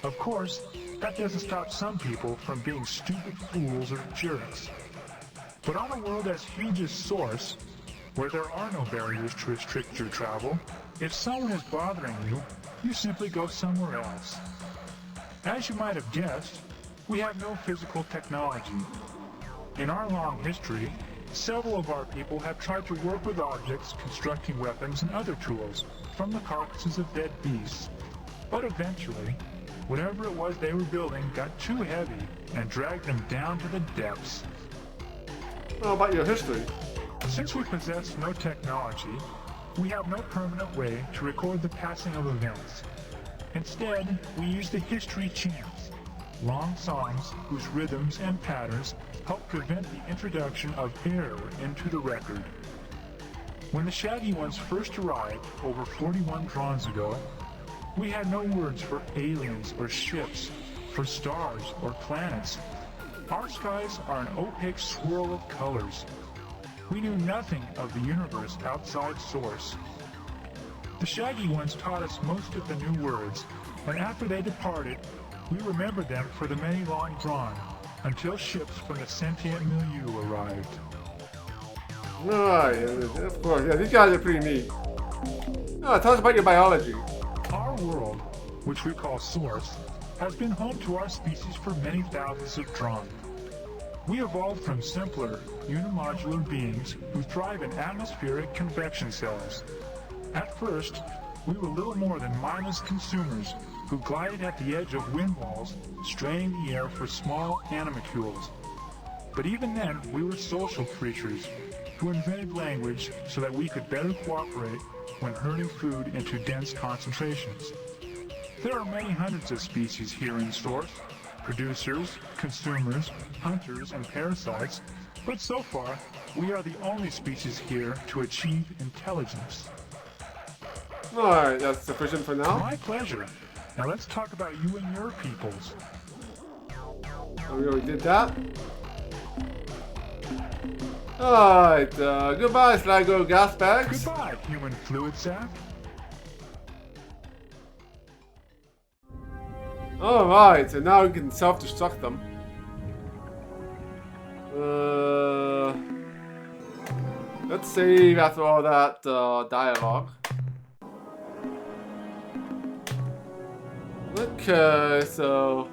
Speaker 3: Of course, that doesn't stop some people from being stupid fools or jerks. But on a world as huge as Source, where there are no barriers to restrict your travel, if someone is bothering you, you simply go somewhere else. As you might have guessed, we have no physical technology. In our long history, several of our people have tried to work with objects, constructing weapons and other tools from the carcasses of dead beasts. But eventually, whatever it was they were building got too heavy and dragged them down to the depths.
Speaker 1: How about your history?
Speaker 3: Since we possess no technology, we have no permanent way to record the passing of events. Instead, we use the history chants, long songs whose rhythms and patterns help prevent the introduction of error into the record. When the Shaggy Ones first arrived over 41 drawns ago, we had no words for aliens or ships, for stars or planets. Our skies are an opaque swirl of colors. We knew nothing of the universe outside Source. The Shaggy ones taught us most of the new words, and after they departed, we remembered them for the many long drawn, until ships from the sentient milieu arrived.
Speaker 1: Alright, of course. Yeah, these guys are pretty neat. Oh, tell us about your biology.
Speaker 3: Our world, which we call Source, has been home to our species for many thousands of drawn. We evolved from simpler, unimodular beings who thrive in atmospheric convection cells. At first, we were little more than mindless consumers who glided at the edge of wind walls, straining the air for small animalcules. But even then, we were social creatures who invented language so that we could better cooperate when herding food into dense concentrations. There are many hundreds of species here in Source, producers, consumers, hunters, and parasites, but so far, we are the only species here to achieve intelligence.
Speaker 1: Alright, that's sufficient for now.
Speaker 3: My pleasure. Now let's talk about you and your peoples.
Speaker 1: Oh, we already did that. Alright, goodbye, Sligo gas bags.
Speaker 3: Goodbye, human fluid sac.
Speaker 1: Alright, so now we can self-destruct them. Let's save after all that dialogue. Okay, so...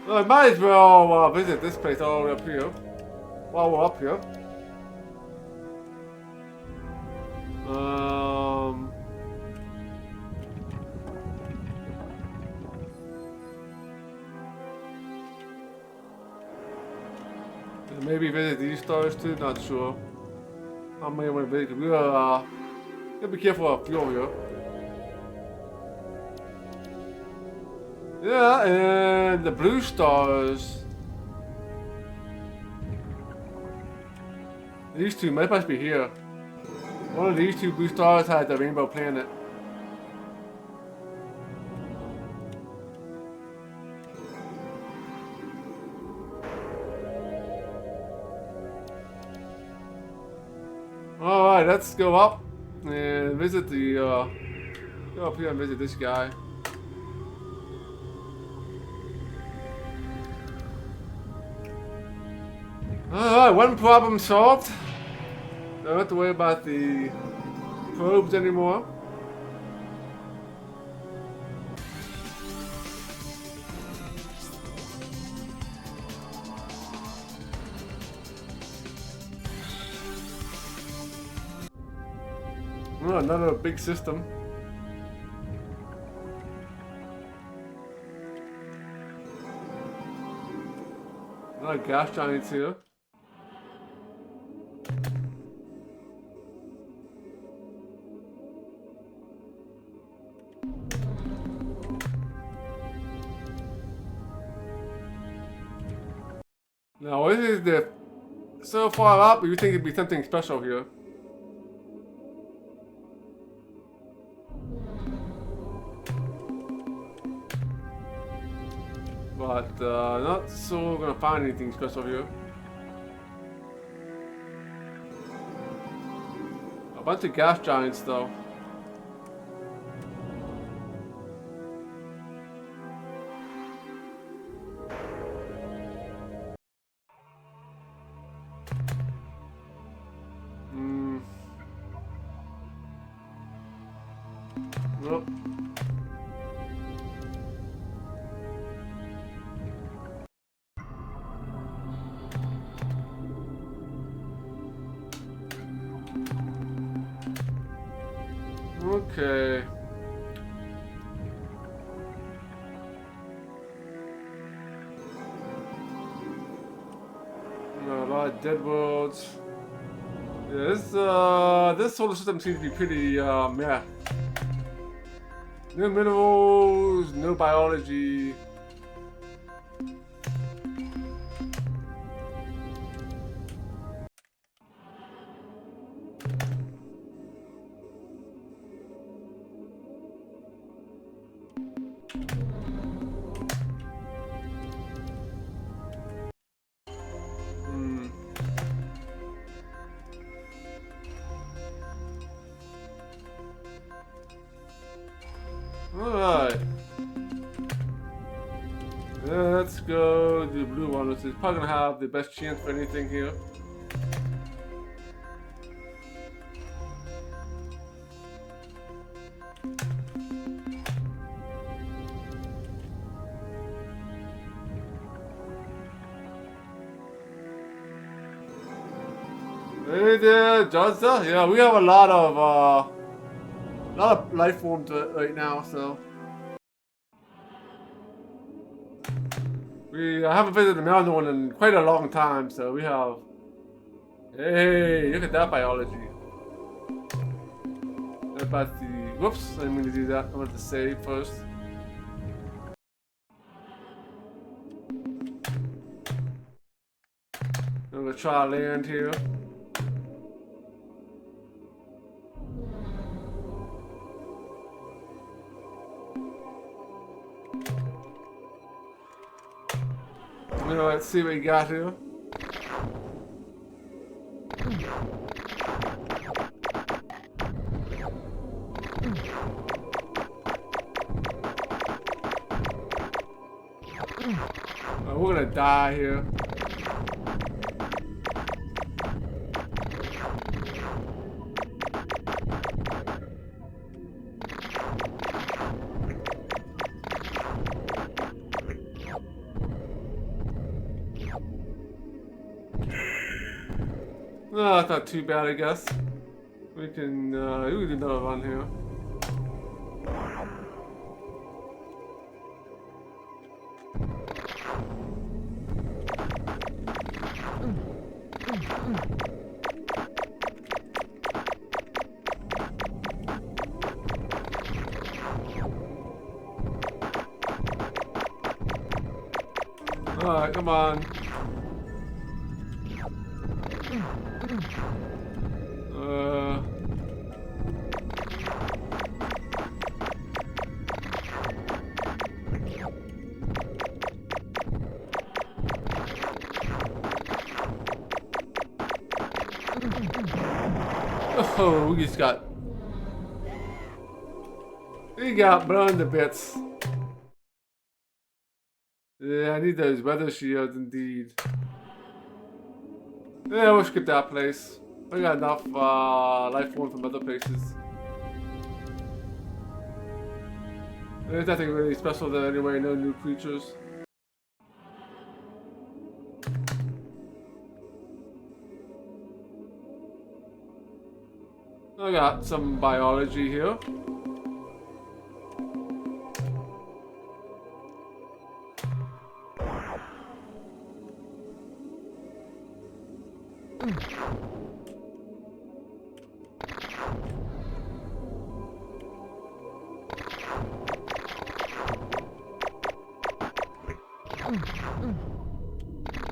Speaker 1: Well, I might as well visit this place all the way up here. While we're up here. Maybe visit these stars too, not sure. How many I want to visit? We're gotta be careful of fuel here. Yeah, and the blue stars. These two must be here. One of these two blue stars had the rainbow planet. Alright, let's go up and visit the, go up here and visit this guy. Alright, one problem solved. Don't have to worry about the probes anymore. Oh, another big system. Another gas giants here. Now, this is the so far up. You think it'd be something special here? But not so gonna find anything special here. A bunch of gas giants though. Nope. Okay. A lot of dead worlds. Yeah, this solar system seems to be pretty meh. No minerals, no biology. Alright. Let's go to the blue one, which is probably gonna have the best chance for anything here. Hey there, Johnson. Yeah, we have a lot of life forms right now, so we haven't visited the mountain one in quite a long time. So we have. Hey, look at that biology. About the whoops, I'm going to do that. I want to save first. I'm gonna try land here. Let's see what we got here. We're gonna die here. No, that's not too bad, I guess. We can do another run here. Alright, come on. Oh, we just got burned to bits. Yeah, I need those weather shields indeed. Yeah, we'll skip that place. We got enough life form from other places. There's nothing really special there anyway, no new creatures. I got some biology here.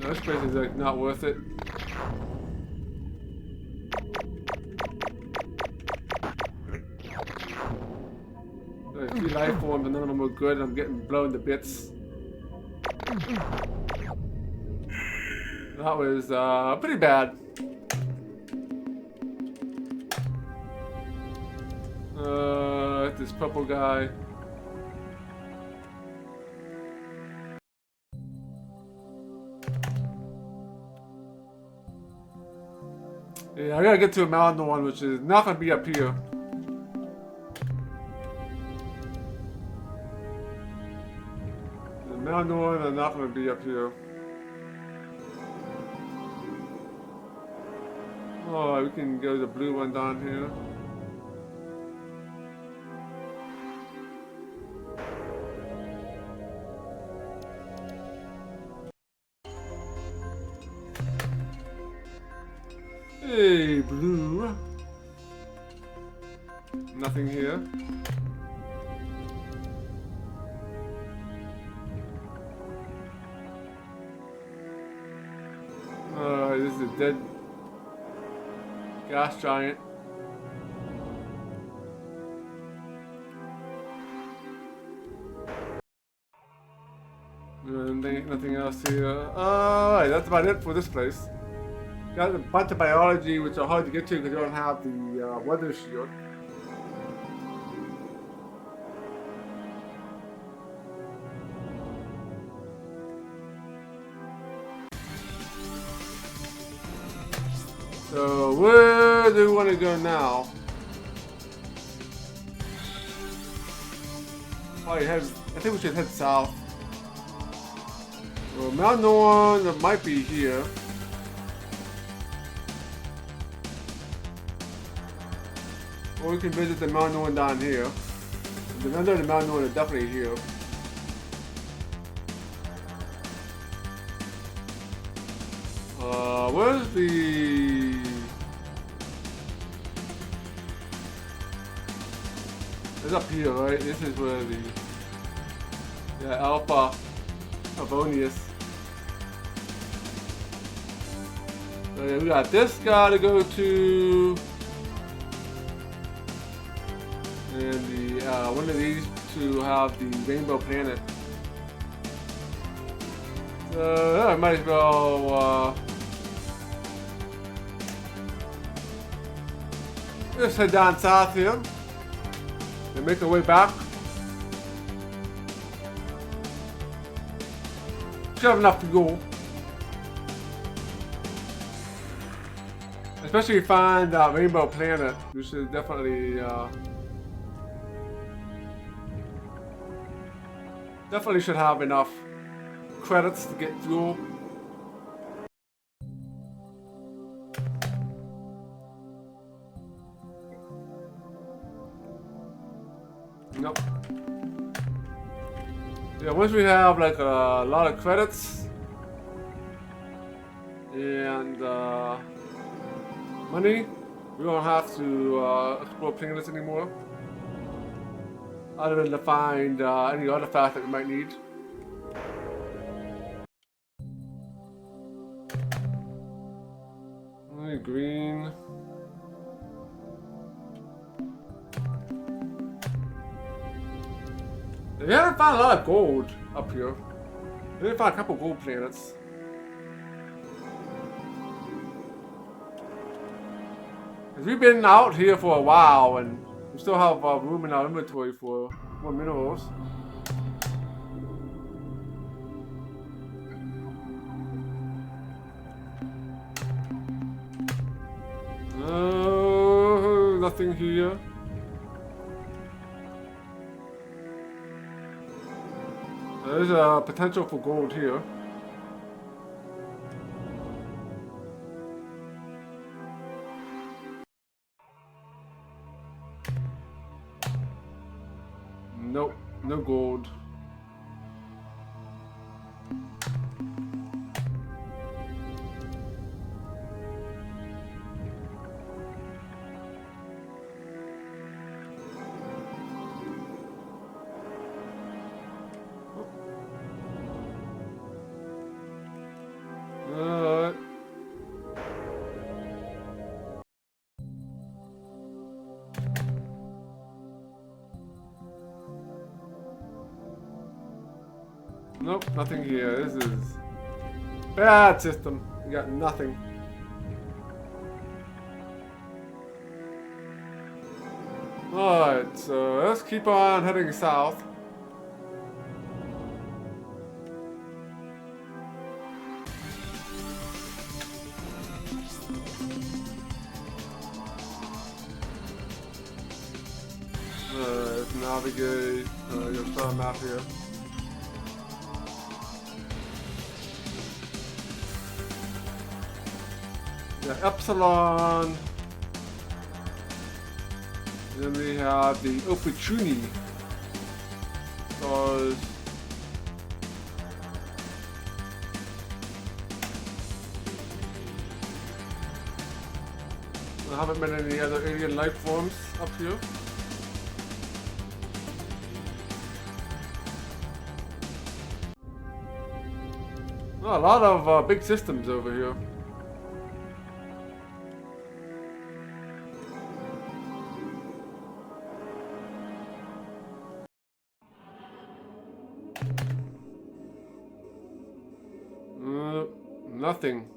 Speaker 1: This place is like not worth it. A few life forms and none of them were good and I'm getting blown to bits. That was pretty bad. This purple guy. Yeah, I gotta get to a mountain one, which is not gonna be up here. The mountain one are not gonna be up here. Oh, we can go to the blue one down here. Hey, blue. Nothing here. This is a dead gas giant. Nothing else here. Alright, that's about it for this place. Got a bunch of biology, which are hard to get to because you don't have the weather shield. So where do we want to go now? Probably head. I think we should head south. Well, Mount Norn might be here. Or we can visit the Mount Norn down here. The under the Mount Norn is definitely here. Where's the... It's up here, right? This is where the... Yeah, Alpha Avonius. So yeah, we got this guy to go to. And the one of these to have the Rainbow Planet. So yeah, I might as well just head down south here and make our way back. Should have enough to go. Especially if we find Rainbow Planet, we should definitely should have enough credits to get through. Nope. Yeah, once we have like a lot of credits and money, we don't have to explore planets anymore. Other than to find any artifact that we might need. Green. They haven't found a lot of gold up here. They did find a couple gold planets. Cause we've been out here for a while and we still have room in our inventory for more minerals. Nothing here. There's a potential for gold here. Nope, no gold. Nope, nothing here. This is bad system. We got nothing. Alright, so let's keep on heading south. Let's navigate your star map here. Yeah, Epsilon. Then we have the opportunity stars. There haven't been any other alien life forms up here. Oh, a lot of big systems over here. Nothing.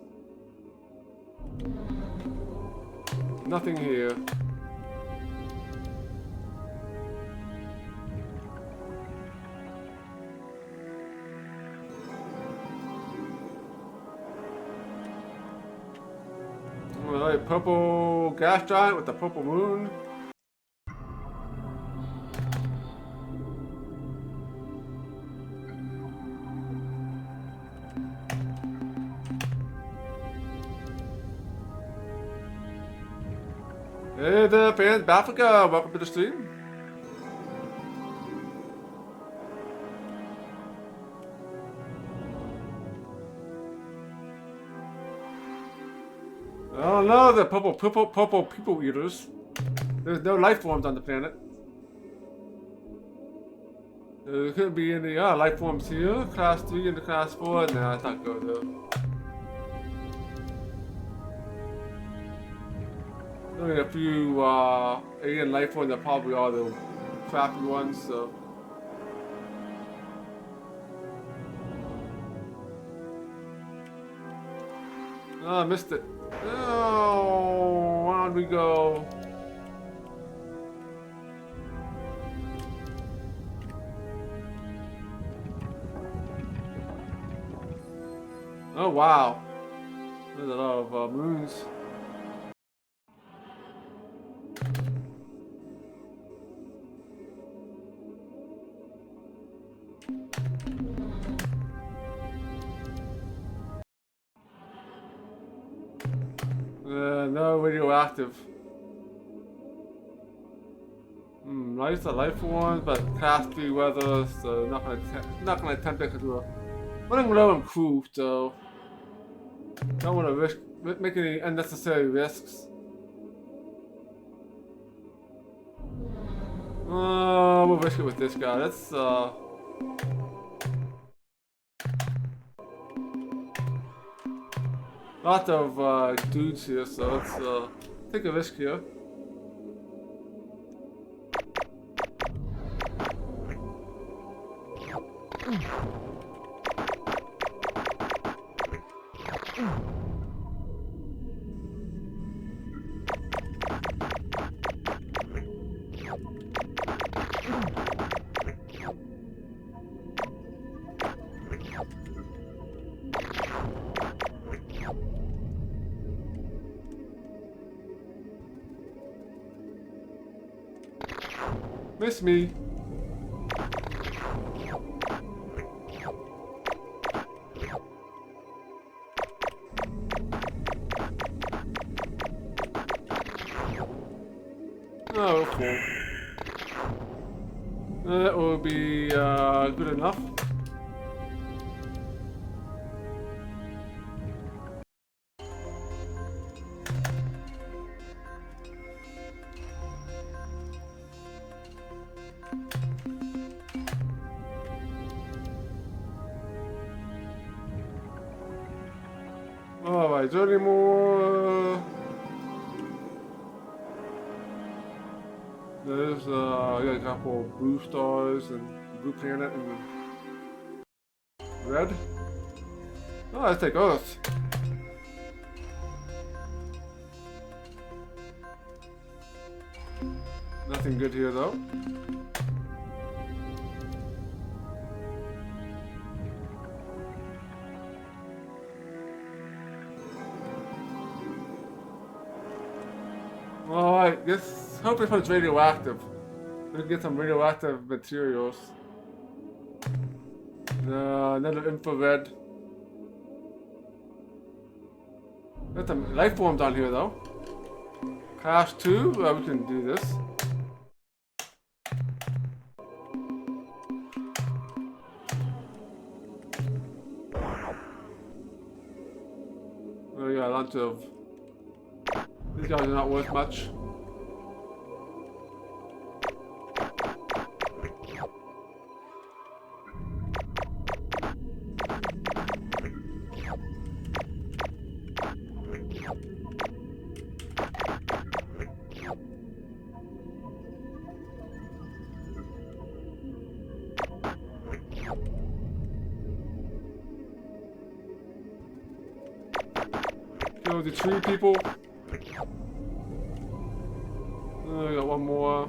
Speaker 1: Nothing here. Well, Alright, purple gas giant with the purple moon. Hey there, fans of Africa! Welcome to the stream. Oh no, the purple people eaters. There's no life forms on the planet. There could be any life forms here. Class 3 and class 4. Nah, it's not good though. Only a few alien life forms that probably are the crappy ones, so. Oh, I missed it. Oh, on we go. Oh, wow. There's a lot of moons. No radioactive. Nice, a life one, but class 3 weather, so not gonna attempt it because we're running low in crew, so don't want to make any unnecessary risks. We'll risk it with this guy. Let's lots of dudes here, so let's take a risk here. Miss me. Oh, cool. That will be good enough. Alright, is there any more? There's a couple of blue stars and blue planet and red. Oh, let's take Earth. Nothing good here though. Alright, this hope this one's radioactive. We can get some radioactive materials. Another infrared. There's some life forms on here though. Class 2, we can do this. Oh yeah, lots of. These guys are not worth much. Kill the tree people. Oh, we got one more.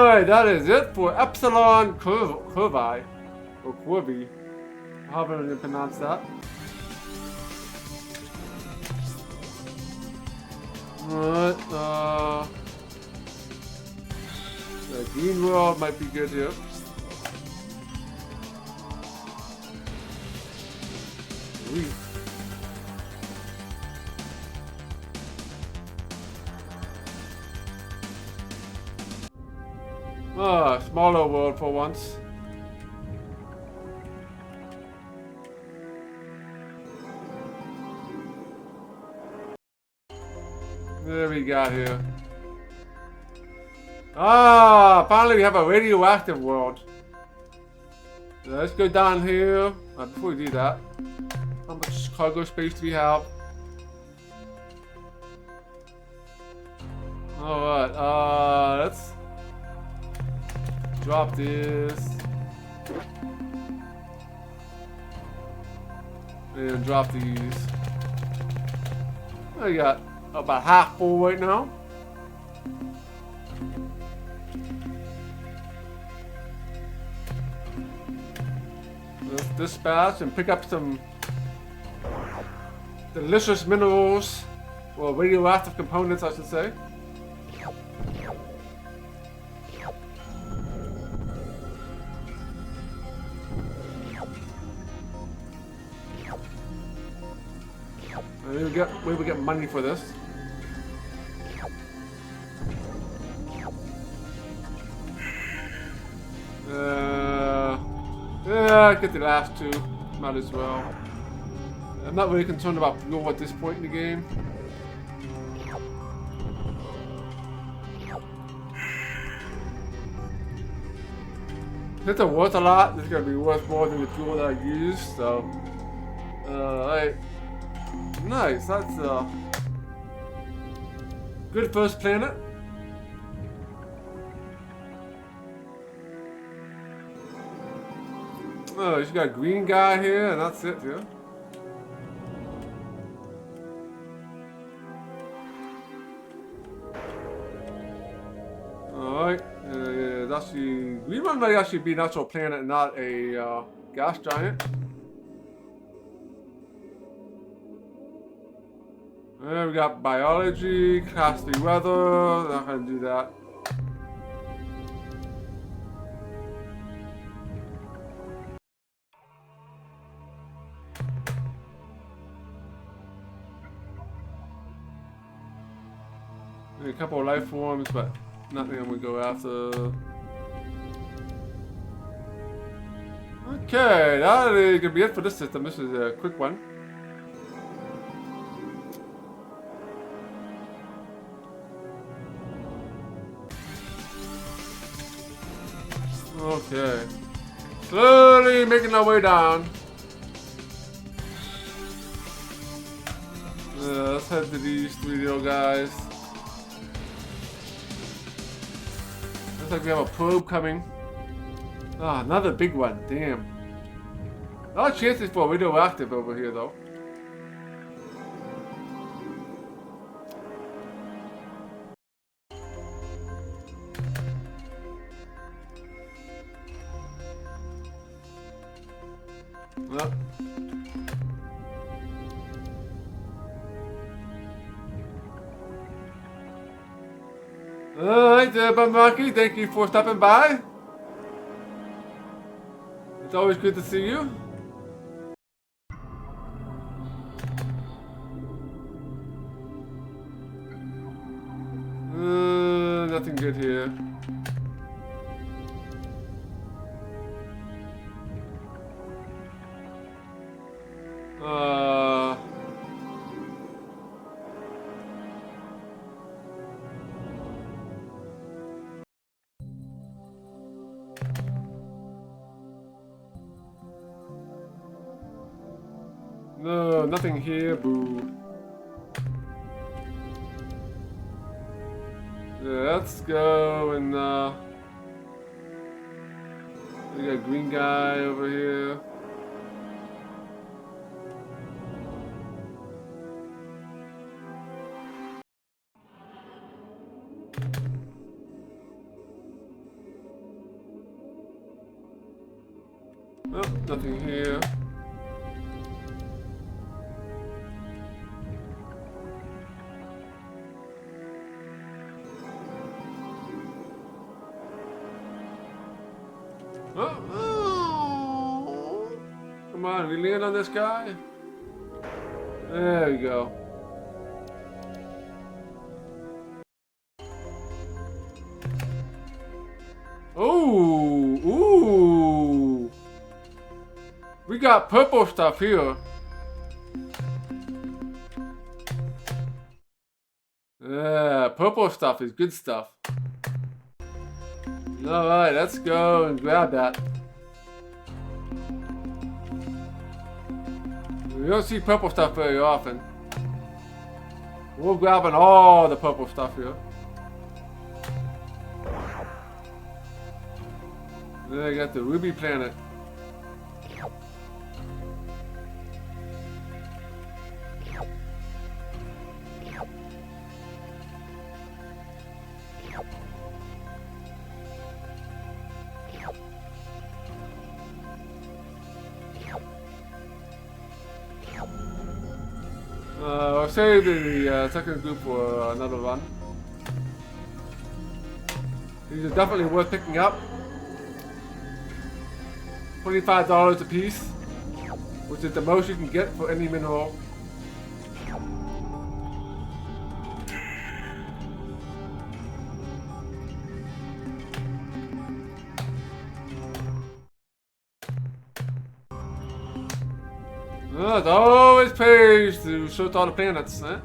Speaker 1: Alright, that is it for Epsilon Curvi. Or Corby. However I'm going to pronounce that. Alright, the green world might be good here. Sweet. Smaller world for once. There we got here. Finally we have a radioactive world. Let's go down here. Before we do that, how much cargo space do we have? Alright, let's drop this. And drop these. I got about half full right now. Let's dispatch and pick up some delicious minerals, or radioactive components, I should say. We will get money for this. Yeah, get the last two. Might as well. I'm not really concerned about fuel at this point in the game. Since they're worth a lot, this is gonna be worth more than the fuel that I use. So, nice. That's good first planet. Oh, you got a green guy here, and that's it, yeah. Alright, that's the green one might actually be an actual planet, not a gas giant. We got biology, costly weather. Not gonna do that. A couple of life forms, but nothing I'm gonna go after. Okay, that is gonna be it for this system. This is a quick one. Okay. Slowly making our way down. Let's head to these three little guys. Looks like we have a probe coming. Ah, another big one. Damn. A lot of chances for radioactive over here, though. Well. Alright, Bumaki, thank you for stopping by. It's always good to see you. Nothing good here. No, nothing here, boo. Yeah, let's go and we got a green guy over here. Oh, nothing here. Oh. Come on, we land on this guy. There we go. Ooh, ooh. We got purple stuff here. Yeah, purple stuff is good stuff. Alright, let's go and grab that. We don't see purple stuff very often. We're grabbing all the purple stuff here. Then I got the ruby planet. I'll save the second group for another run. These are definitely worth picking up. $25 a piece, which is the most you can get for any mineral. It always pays to search all the planets, eh?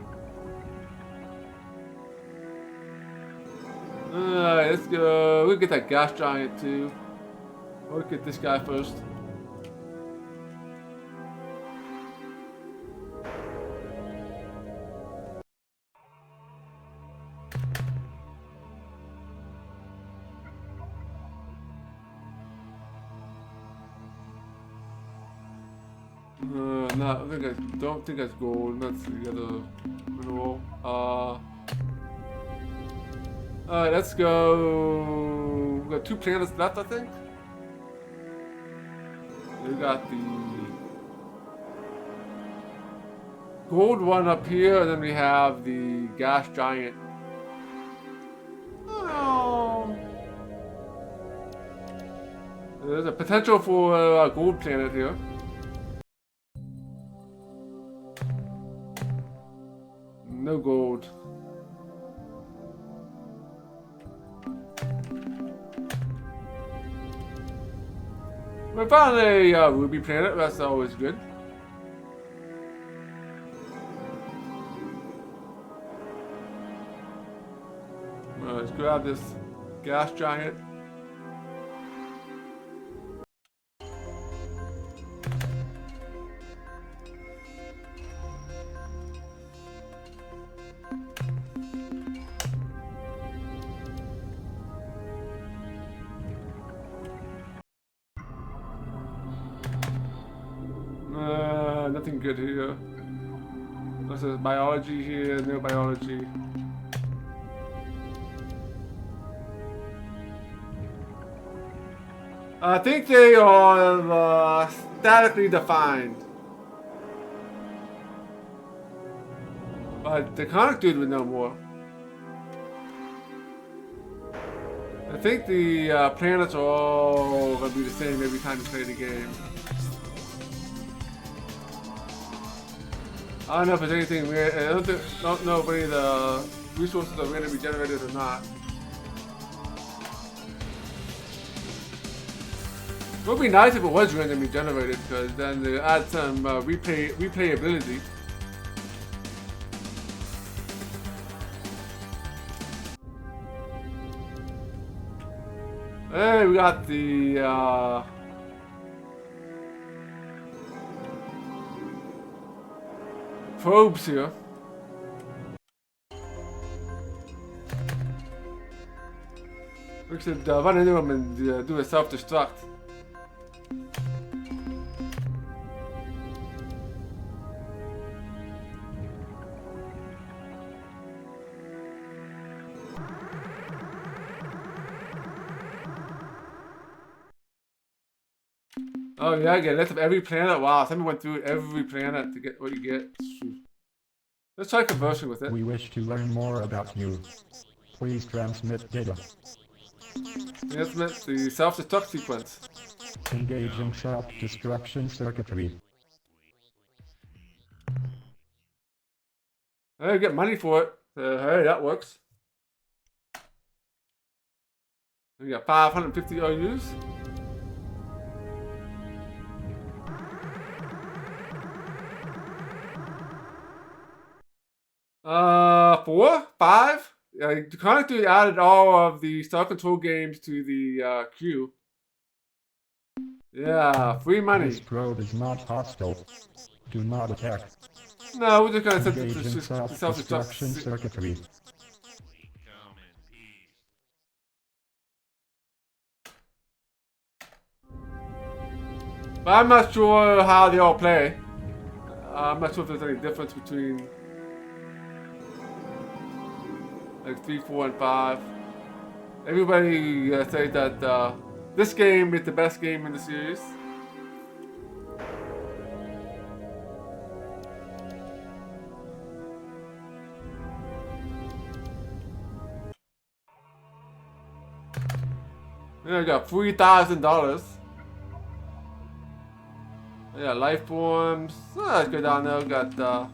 Speaker 1: Alright, let's go. We'll get that gas giant too. We'll get this guy first. No, I don't think that's gold. That's the other mineral. Alright, let's go. We got 2 planets left, I think. We got the gold one up here, and then we have the gas giant. Oh. There's a potential for a gold planet here. No gold. We found a ruby planet. That's always good. Let's grab this gas giant. Nothing good here. This is biology here, no biology. I think they are statically defined. But the comic dude would know more. I think the planets are all going to be the same every time you play the game. I don't know if there's anything weird. I don't know if any of the resources are going to be generated or not. It would be nice if it was randomly generated, because then they add some replayability. Hey, we got the probes here. We should run into them and do a self-destruct. Oh yeah, get a list of every planet. Wow, somebody went through every planet to get what you get. Let's try conversing with it.
Speaker 4: We wish to learn more about you. Please transmit data.
Speaker 1: Transmit the self-destruct sequence.
Speaker 4: Engaging self-destruction circuitry.
Speaker 1: I get money for it. Hey, that works. We got 550 OUs. Four? Five? Chronically added all of the Star Control games to the queue. Yeah, free money.
Speaker 4: This probe is not hostile. Do not attack.
Speaker 1: No, we're just gonna set
Speaker 4: Engaging
Speaker 1: the
Speaker 4: self-destruction
Speaker 1: self-destruct.
Speaker 4: circuitry.
Speaker 1: But I'm not sure how they all play. I'm not sure if there's any difference between like 3, 4, and 5. Everybody says that this game is the best game in the series. Yeah, I got $3,000. Yeah, life forms. Let's go down there. We got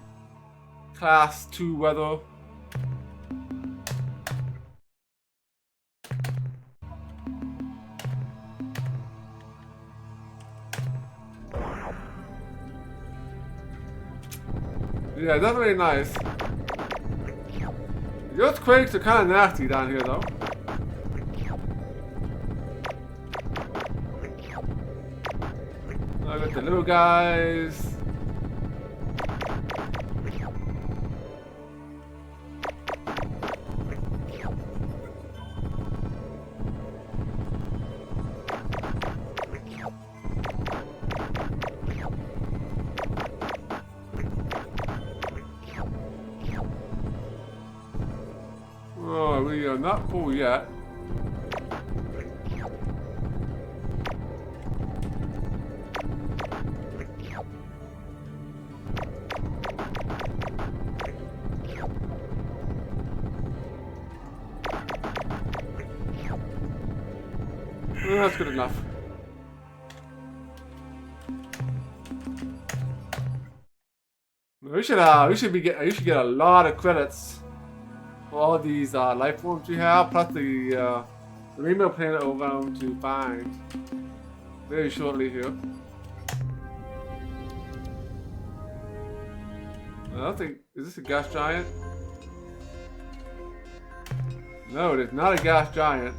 Speaker 1: class 2 weather. Yeah, definitely nice. The earthquakes are kind of nasty down here, though. I got the little guys. Oh, we are not full yet. That's good enough. You should get a lot of credits for all these life forms you have, plus the rainbow planet we're going to find very shortly here. I don't think, is this a gas giant? No, it is not a gas giant.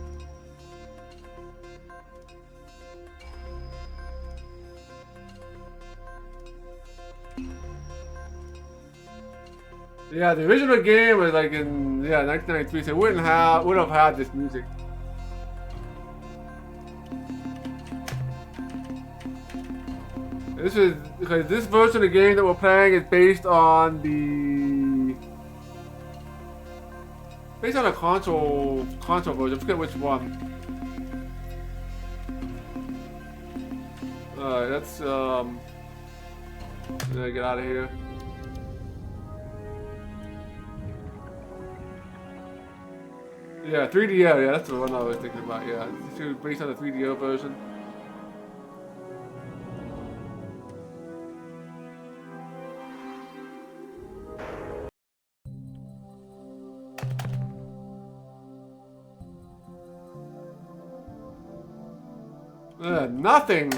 Speaker 1: Yeah, the original game was like in 1993, so it wouldn't have had this music. This is because this version of the game that we're playing is based on a console version. I forget which one. Alright, let's get out of here. Yeah, 3DO, yeah, that's the one I was thinking about, yeah. This is based on the 3DO version. Nothing!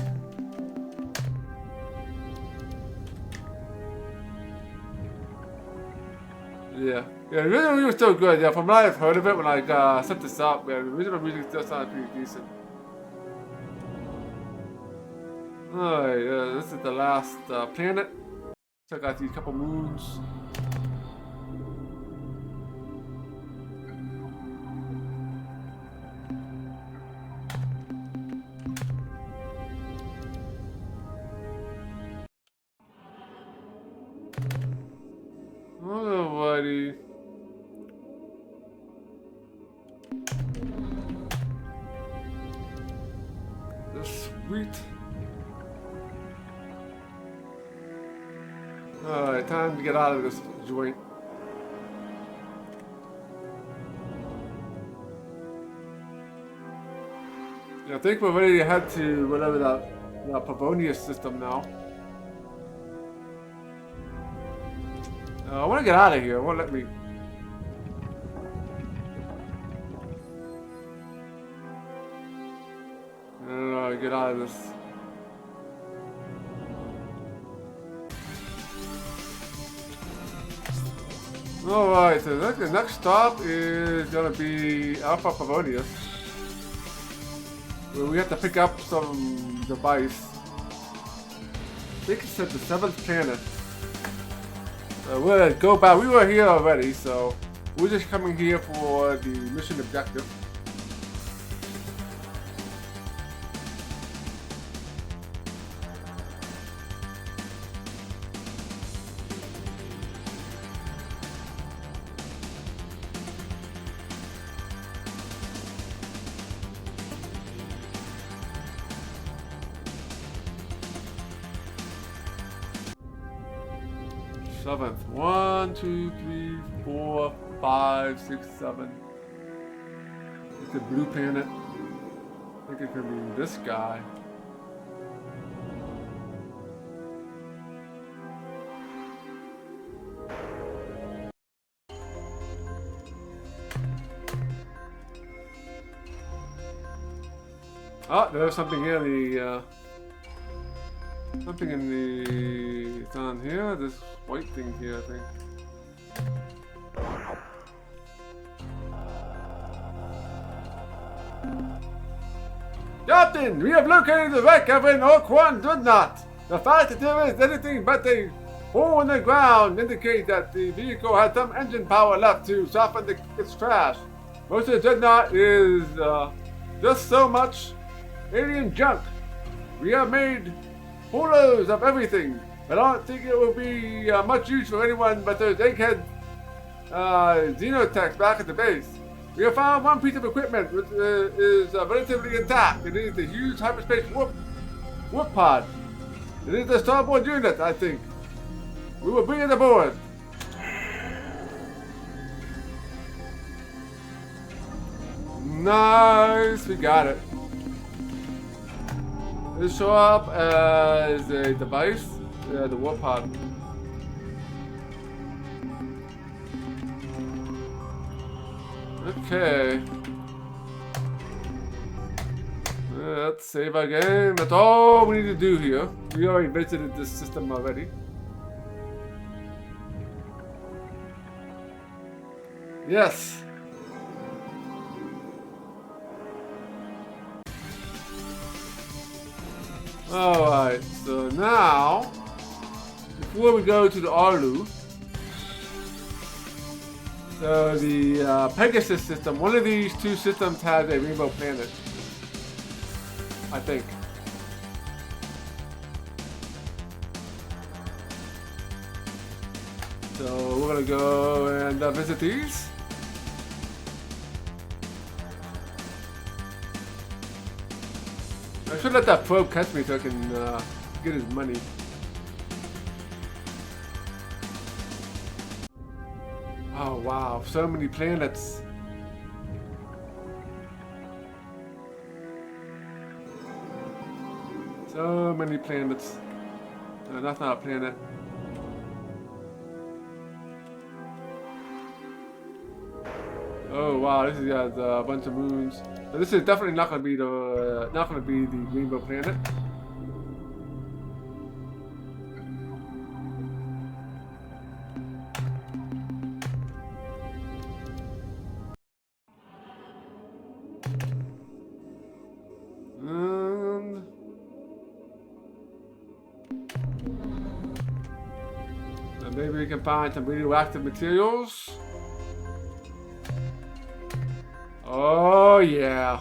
Speaker 1: Yeah. Yeah, the original music was still good. Yeah, from what I've heard of it when I set this up, yeah, the original music still sounded pretty decent. Alright, this is the last planet. Check out these couple moons. Alrighty. Sweet. Alright, time to get out of this joint. Yeah, I think we're ready to head to whatever that Pavonia system now. I want to get out of here. It won't let me. I don't know, get out of this. Alright, so the next stop is gonna be Alpha Pavonia, where we have to pick up some device. I think it's at the 7th planet. We'll go back. We were here already, so we're just coming here for the mission objective. Seventh. 1, 2, 3, 4, 5, 6, 7. It's a blue planet. I think it could be this guy. Oh, there's something here. Something in the... It's on here. This white thing here, I think. Captain, we have located the wreck of an Orc 1 Dreadnought. The fact that there is anything but a hole in the ground indicates that the vehicle had some engine power left to soften its crash. Most of the Dreadnought is just so much alien junk. We have made polos of everything. I don't think it will be much use for anyone but those egghead xenotechs back at the base. We have found one piece of equipment which is relatively intact. It is the huge hyperspace warp pod. It is the starboard unit, I think. We will bring it aboard. Nice, we got it. It'll show up as a device, the warp pod. Okay. Let's save our game. That's all we need to do here. We already visited this system already. Yes. Alright, so now, before we go to the Arlu, so the Pegasus system, one of these two systems has a rainbow planet, I think. So we're gonna go and visit these. I should let that probe catch me so I can get his money. Oh wow, so many planets. So many planets. No, that's not a planet. Oh wow, this has got a bunch of moons. So this is definitely not gonna be the rainbow planet. And maybe we can find some radioactive materials. Oh yeah.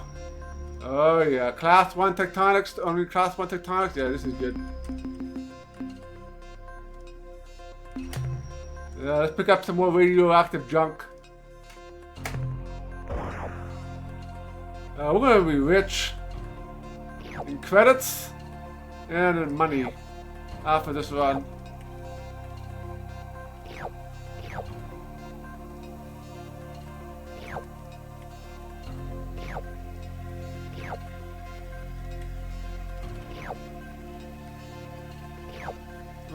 Speaker 1: Oh yeah. Class 1 tectonics, only class 1 tectonics. Yeah, this is good. Yeah, let's pick up some more radioactive junk. We're gonna be rich in credits and in money after this run.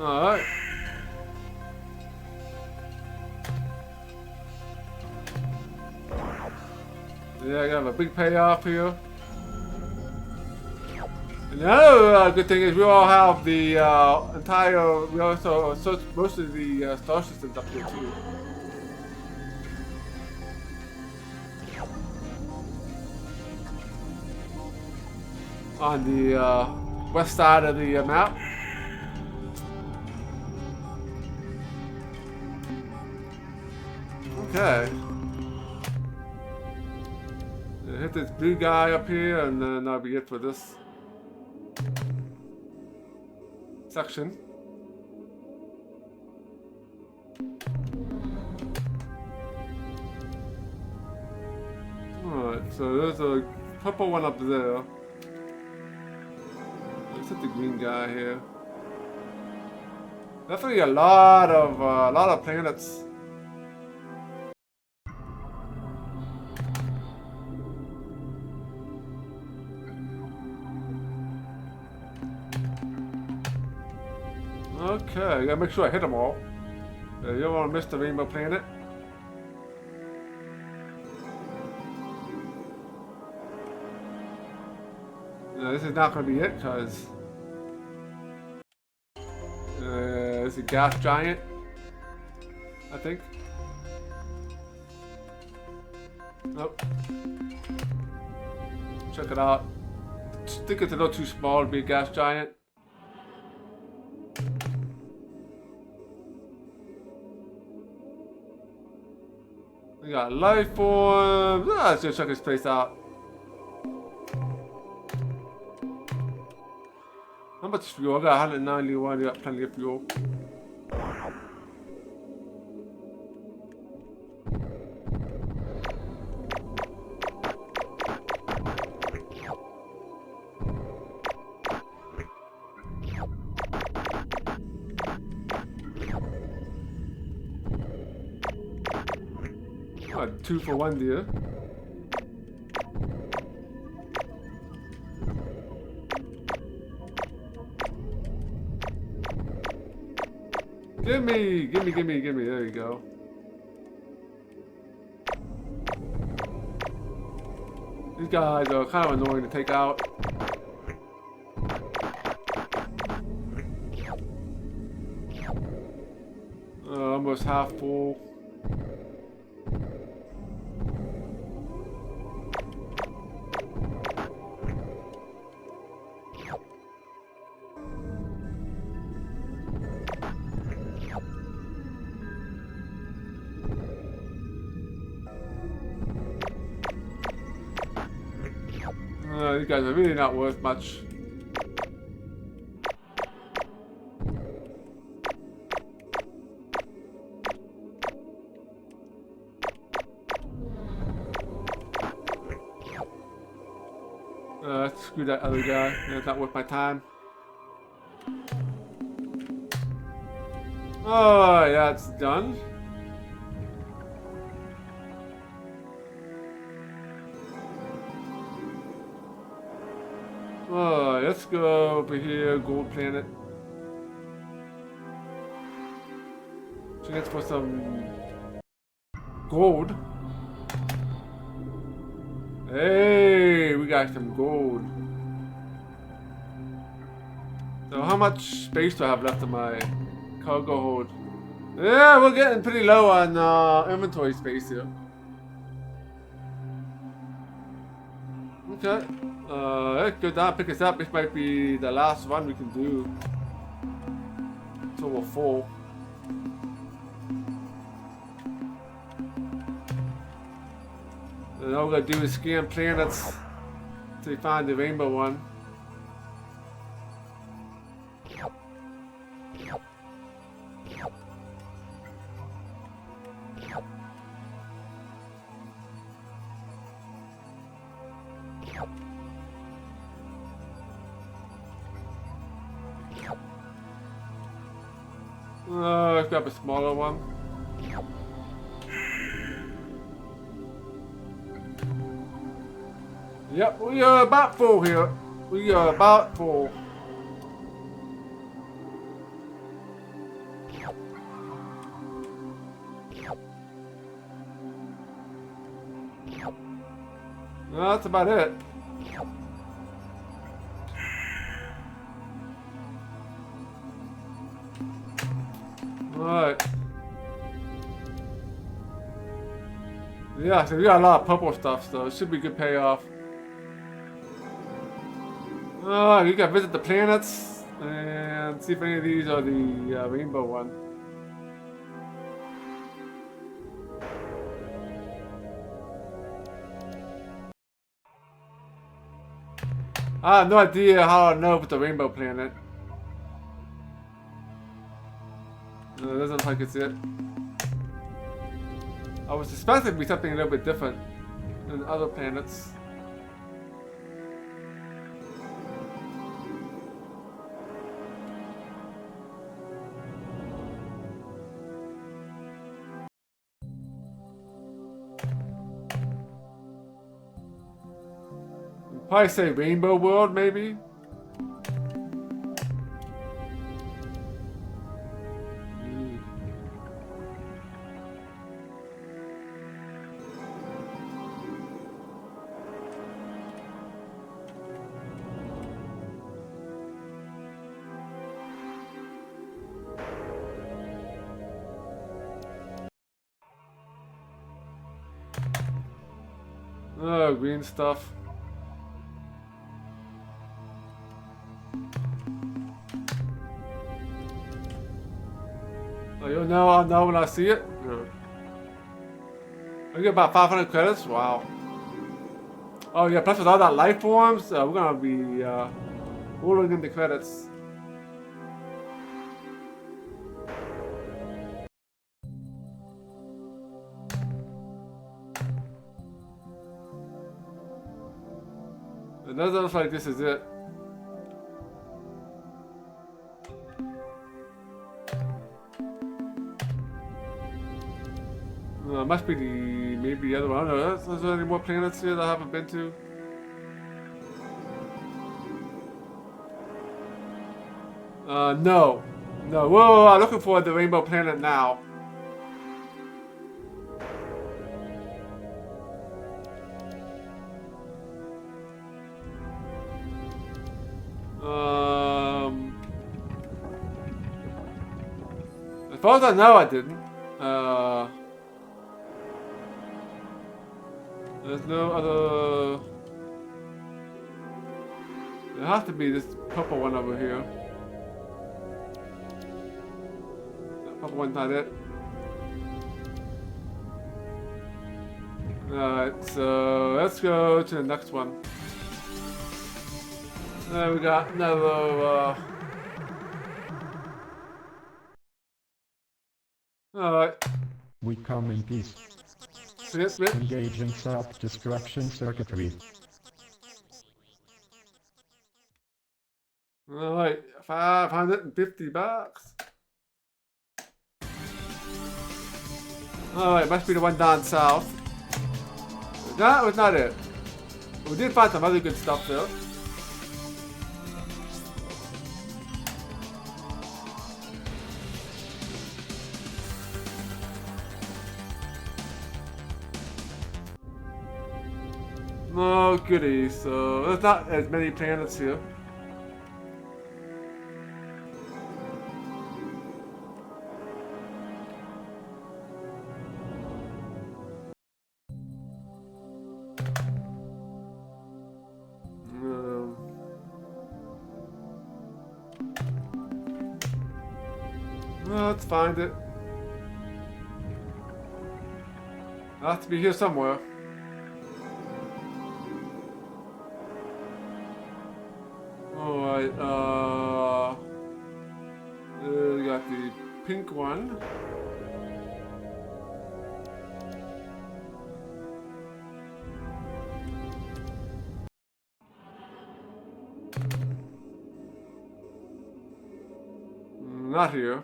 Speaker 1: Alright. Yeah, I have a big payoff here. And the other good thing is we all have the we also search most of the star systems up here too. On the west side of the map. Okay. Hit this blue guy up here, and then that'll be it for this section. Alright, so there's a purple one up there. Let's hit the green guy here. Definitely a lot of planets. Okay, I gotta make sure I hit them all. You don't want to miss the rainbow planet. No, this is not gonna be it, cause it's a gas giant, I think. Nope. Check it out. I think it's a little too small to be a gas giant. We got life forms. Let's just check this place out. How much fuel? I got 191. You got plenty of fuel. Oh, 2 for 1 deal. Gimme! There you go. These guys are kind of annoying to take out. Almost half full. These guys are really not worth much. Screw that other guy. It's not worth my time. Oh, yeah, it's done. Oh, let's go over here, gold planet. Chance for some gold. Hey, we got some gold. So how much space do I have left in my cargo hold? Yeah, we're getting pretty low on inventory space here. Okay. Let's go down, pick us up. This might be the last one we can do until we're full. And all we're gonna do is scan planets until we find the rainbow one. Let's grab a smaller one. Yep, we are about full here. We are about full. Well, that's about it. Alright. Yeah, so we got a lot of purple stuff, so it should be good payoff. Alright, we gotta visit the planets and see if any of these are the rainbow one. I have no idea how I know if it's a rainbow planet. No, it doesn't look like it's it. I was expecting it to be something a little bit different than other planets. I'd probably say Rainbow World, maybe. Oh, green stuff. Oh, you'll know, I'll know when I see it? Good. I get about 500 credits? Wow. Oh yeah, plus with all that life forms, we're gonna be rolling in the credits. It doesn't look like this is it. Must be maybe the other one. I don't know. Is there any more planets here that I haven't been to? No. No. We're looking for the rainbow planet now. As far as I know, I didn't. There's no other. There has to be this purple one over here. That purple one's not it. Alright, so let's go to the next one. There we got another. Alright.
Speaker 4: We come in peace. Engage in self-destruction circuitry.
Speaker 1: Alright, $550. Alright, must be the one down south. That was not it. We did find some other good stuff though. Oh goody, so there's not as many planets here. Let's find it. It has to be here somewhere. Alright, we got the pink one. Not here.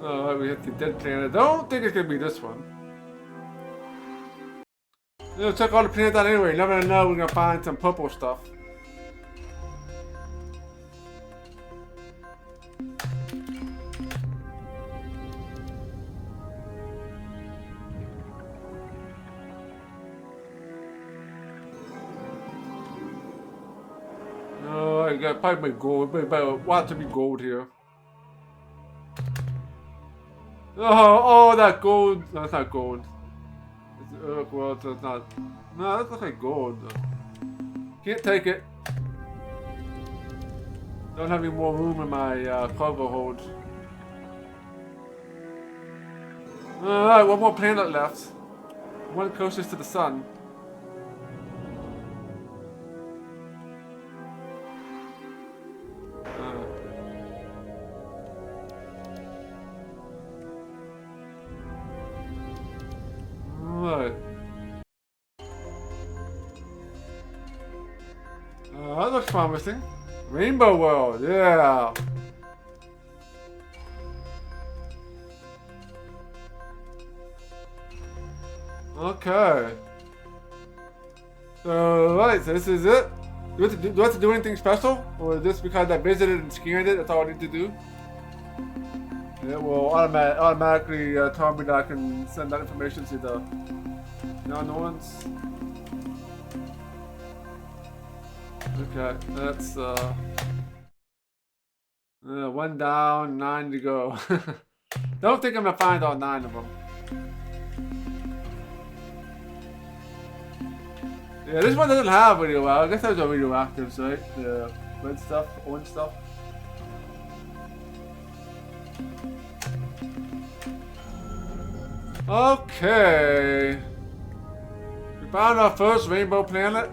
Speaker 1: Alright, we hit the dead planet. I don't think it's gonna be this one. We'll check all the planets out anyway. You never know, we're gonna find some purple stuff. No, I got probably my gold. But watch it be gold here. Oh, that gold. No, that's not gold. It's well, so it's not. No, that looks like gold. Can't take it. Don't have any more room in my cargo hold. Alright, one more planet left. One closest to the sun. Alright. That looks promising. Rainbow World, yeah. Okay. So, right, so this is it. Do I have to do anything special? Or is this because I visited and scanned it? That's all I need to do? It will automatically tell me that I can send that information to the non-ones. Okay, that's one down, 9 to go. Don't think I'm gonna find all 9 of them. Yeah, this one doesn't have radioactive. I guess those are radioactives, right? The red stuff, orange stuff. Okay. We found our first rainbow planet.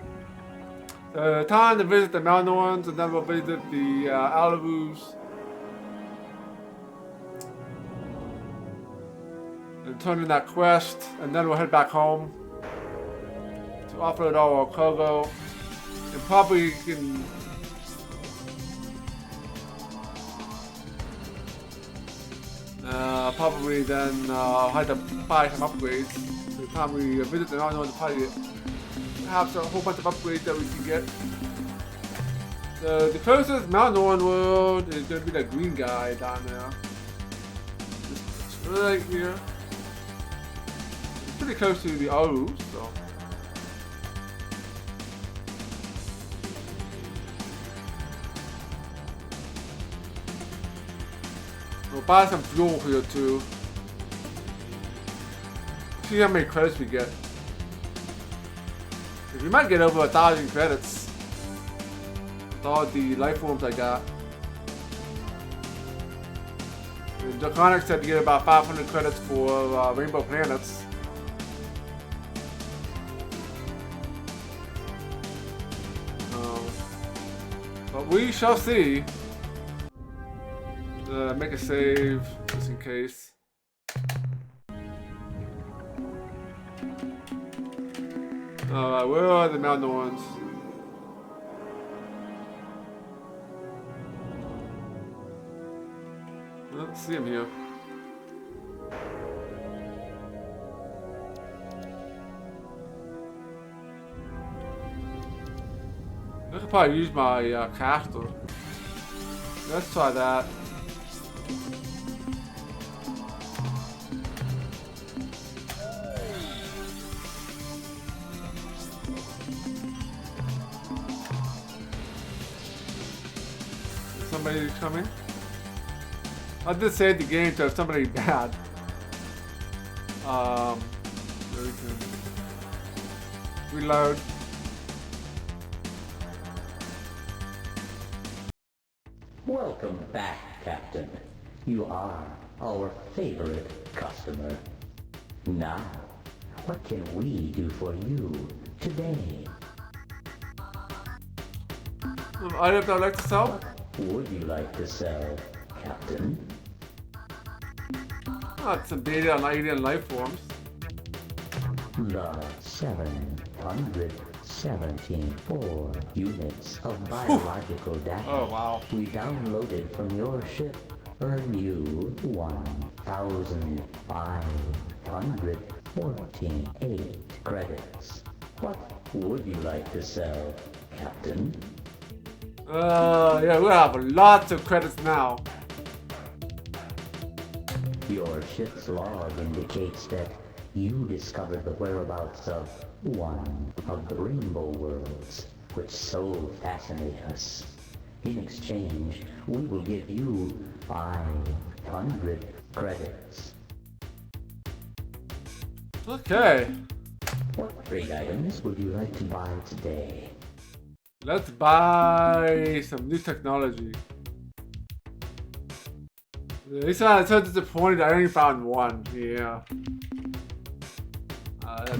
Speaker 1: Time to visit the Melnorns, and then we'll visit the Alarus. And turn in that quest, and then we'll head back home to offload all our cargo. And probably can. Probably then I'll have to buy some upgrades. So the time we visit the Melnorns, we'll probably have a whole bunch of upgrades that we can get. So the closest Melnorn world is going to be that green guy down there. It's right here. It's pretty close to the Alarus, so. We'll buy some fuel here too. See how many credits we get. We might get over 1,000 credits with all the life forms I got. And Draconic said to get about 500 credits for Rainbow Planets. But we shall see. Make a save just in case. Alright, where are the Melnorns? Let's see him here. I could probably use my caster. Let's try that. Somebody coming? I did save the game to have somebody bad. There we can reload.
Speaker 5: Welcome back, Captain. You are our favorite customer. Now, what can we do for you today?
Speaker 1: Items I'd like to sell?
Speaker 5: Would you like to sell, Captain?
Speaker 1: Some data on alien life forms.
Speaker 5: The 774 units of biological data
Speaker 1: Oh, wow.
Speaker 5: we downloaded from your ship earn you 1,548 credits. What would you like to sell, Captain?
Speaker 1: Yeah, we have lots of credits now.
Speaker 5: Your ship's log indicates that you discovered the whereabouts of one of the rainbow worlds, which so fascinate us. In exchange, we will give you 500 credits.
Speaker 1: Okay,
Speaker 5: What trade items would you like to buy today?
Speaker 1: let's buy some new technology. He's so disappointed I only found one. Yeah.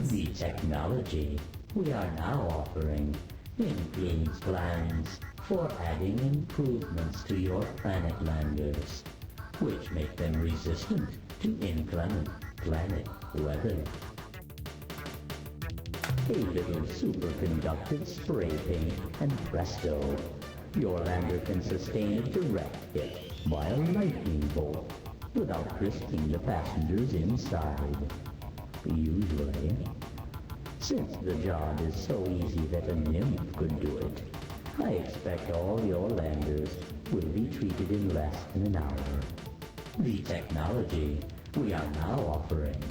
Speaker 5: The technology we are now offering includes plans for adding improvements to your planet landers, which make them resistant to inclement planet weather. A little superconductive spray paint and presto, your lander can sustain a direct hit by a lightning bolt without risking the passengers inside. Usually. Since the job is so easy that a nymph could do it, I expect all your landers will be treated in less than an hour. The technology we are now offering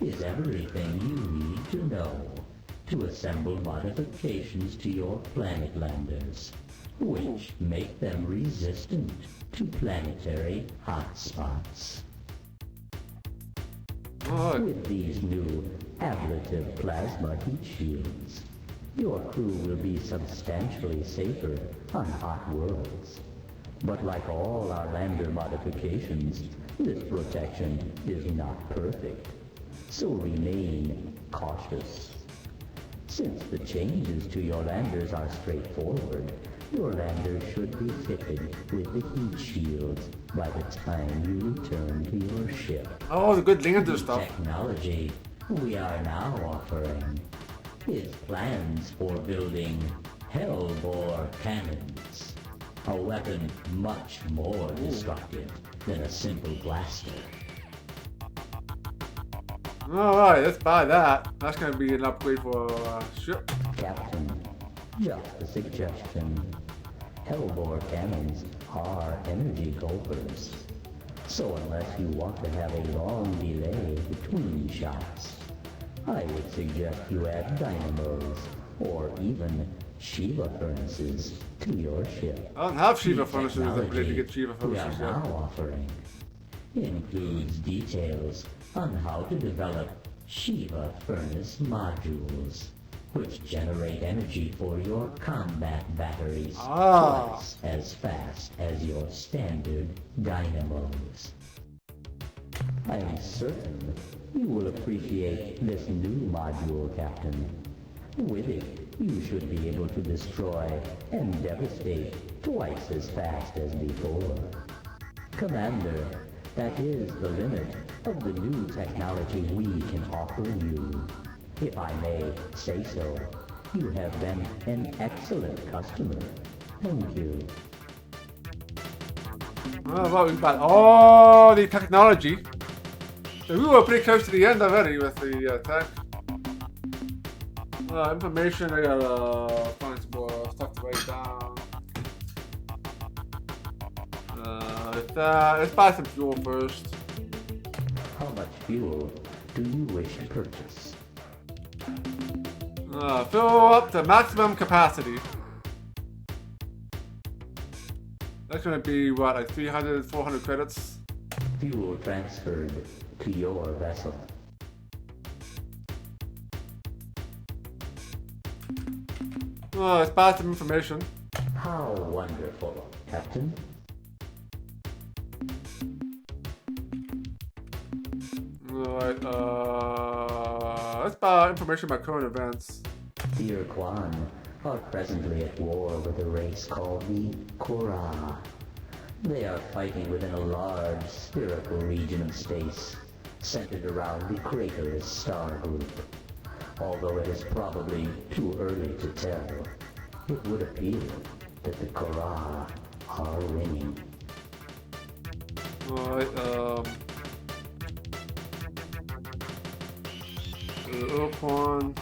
Speaker 5: is everything you need to know to assemble modifications to your planet landers, which make them resistant to planetary hotspots. With these new ablative plasma heat shields, your crew will be substantially safer on hot worlds. But like all our lander modifications, this protection is not perfect, so remain cautious. Since the changes to your landers are straightforward, your landers should be fitted with the heat shields by the time you return to your ship.
Speaker 1: Oh, the good lander stuff.
Speaker 5: Technology we are now offering is plans for building Hellbore cannons, a weapon much more destructive than a simple blaster.
Speaker 1: Alright, let's buy that. That's gonna be an upgrade for ship.
Speaker 5: Captain, just a suggestion. Hellbore cannons are energy gulpers. So unless you want to have a long delay between shots, I would suggest you add dynamos or even Shiva furnaces to your ship.
Speaker 1: I don't have Shiva
Speaker 5: The
Speaker 1: furnaces. I'm ready to get Shiva
Speaker 5: we are
Speaker 1: furnaces
Speaker 5: now
Speaker 1: yet.
Speaker 5: offering includes details on how to develop Shiva furnace modules, which generate energy for your combat batteries twice as fast as your standard dynamos. I am certain you will appreciate this new module, Captain. With it, you should be able to destroy and devastate twice as fast as before. Commander, that is the limit of the new technology we can offer you. If I may say so, you have been an excellent customer. Thank you.
Speaker 1: Well, we got all the technology. So we were pretty close to the end already with the tech. Information, I gotta find some more stuff to write down. Let's buy some fuel first.
Speaker 5: How much fuel do you wish to purchase?
Speaker 1: Fill up to maximum capacity. That's gonna be what, like 300, 400 credits?
Speaker 5: Fuel transferred to your vessel.
Speaker 1: Let's buy some information.
Speaker 5: How wonderful, Captain.
Speaker 1: Alright, let's buy information about current events.
Speaker 5: The Urquan are presently at war with a race called the Korra. They are fighting within a large spherical region of space, centered around the Crater's star group. Although it is probably too early to tell, it would appear that the Korra are winning.
Speaker 1: Alright, Urquan.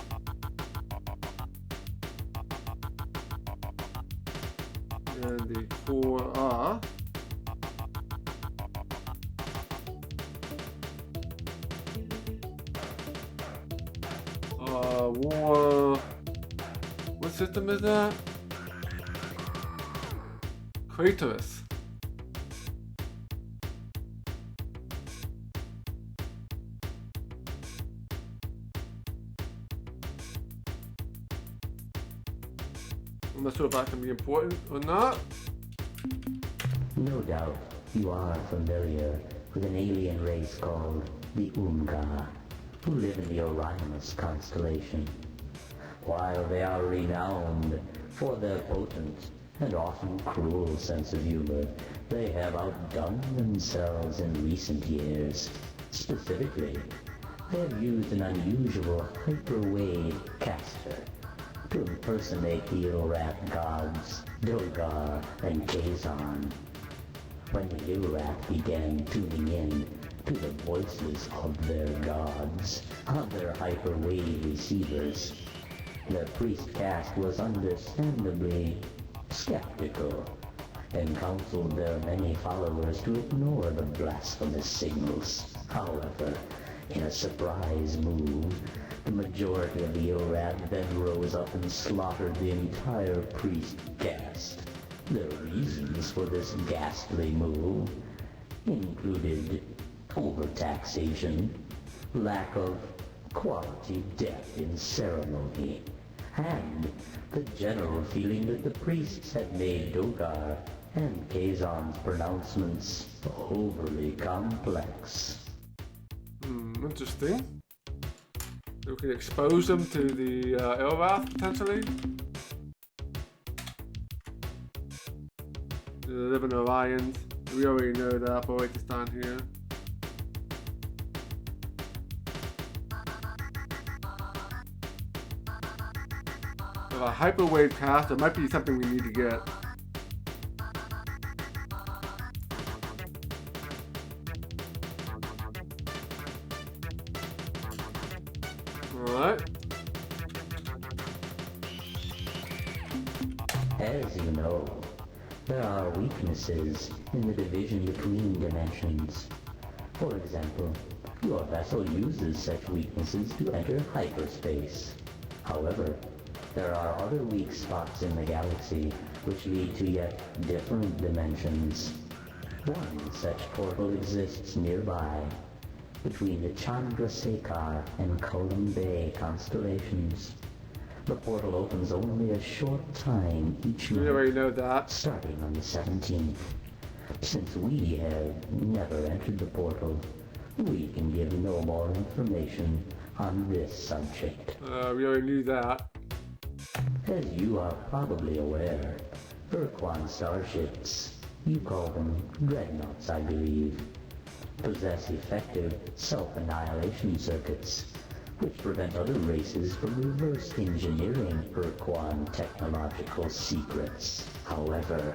Speaker 1: What system is that? Kratos. I'm not sure if that can be important or not.
Speaker 5: No doubt you are familiar with an alien race called the Umga, who live in the Orionus constellation. While they are renowned for their potent and often cruel sense of humor, they have outdone themselves in recent years. Specifically, they have used an unusual hyperwave caster to impersonate the Ilrat gods Dogar and Kazon. When the Ilrat began tuning in to the voices of their gods on their hyperwave receivers, the priest caste was understandably skeptical and counseled their many followers to ignore the blasphemous signals. However, in a surprise move, the majority of the Ilrat then rose up and slaughtered the entire priest caste. The reasons for this ghastly move included overtaxation, lack of quality depth in ceremony, and the general feeling that the priests had made Dogar and Kazon's pronouncements overly complex.
Speaker 1: Interesting. We can expose them to the Elrath, potentially. They live in Orion. We already know that, but wait this down here. A hyperwave cast, that might be something we need to get. Alright.
Speaker 5: As you know, there are weaknesses in the division between dimensions. For example, your vessel uses such weaknesses to enter hyperspace. However, there are other weak spots in the galaxy which lead to yet different dimensions. One such portal exists nearby, between the Chandrasekhar and Colum Bay constellations. The portal opens only a short time each
Speaker 1: We
Speaker 5: month,
Speaker 1: already know that.
Speaker 5: starting on the 17th. Since we have never entered the portal, we can give no more information on this subject.
Speaker 1: We already knew that.
Speaker 5: As you are probably aware, Urquan starships, you call them dreadnoughts, I believe, possess effective self-annihilation circuits, which prevent other races from reverse engineering Urquan technological secrets. However,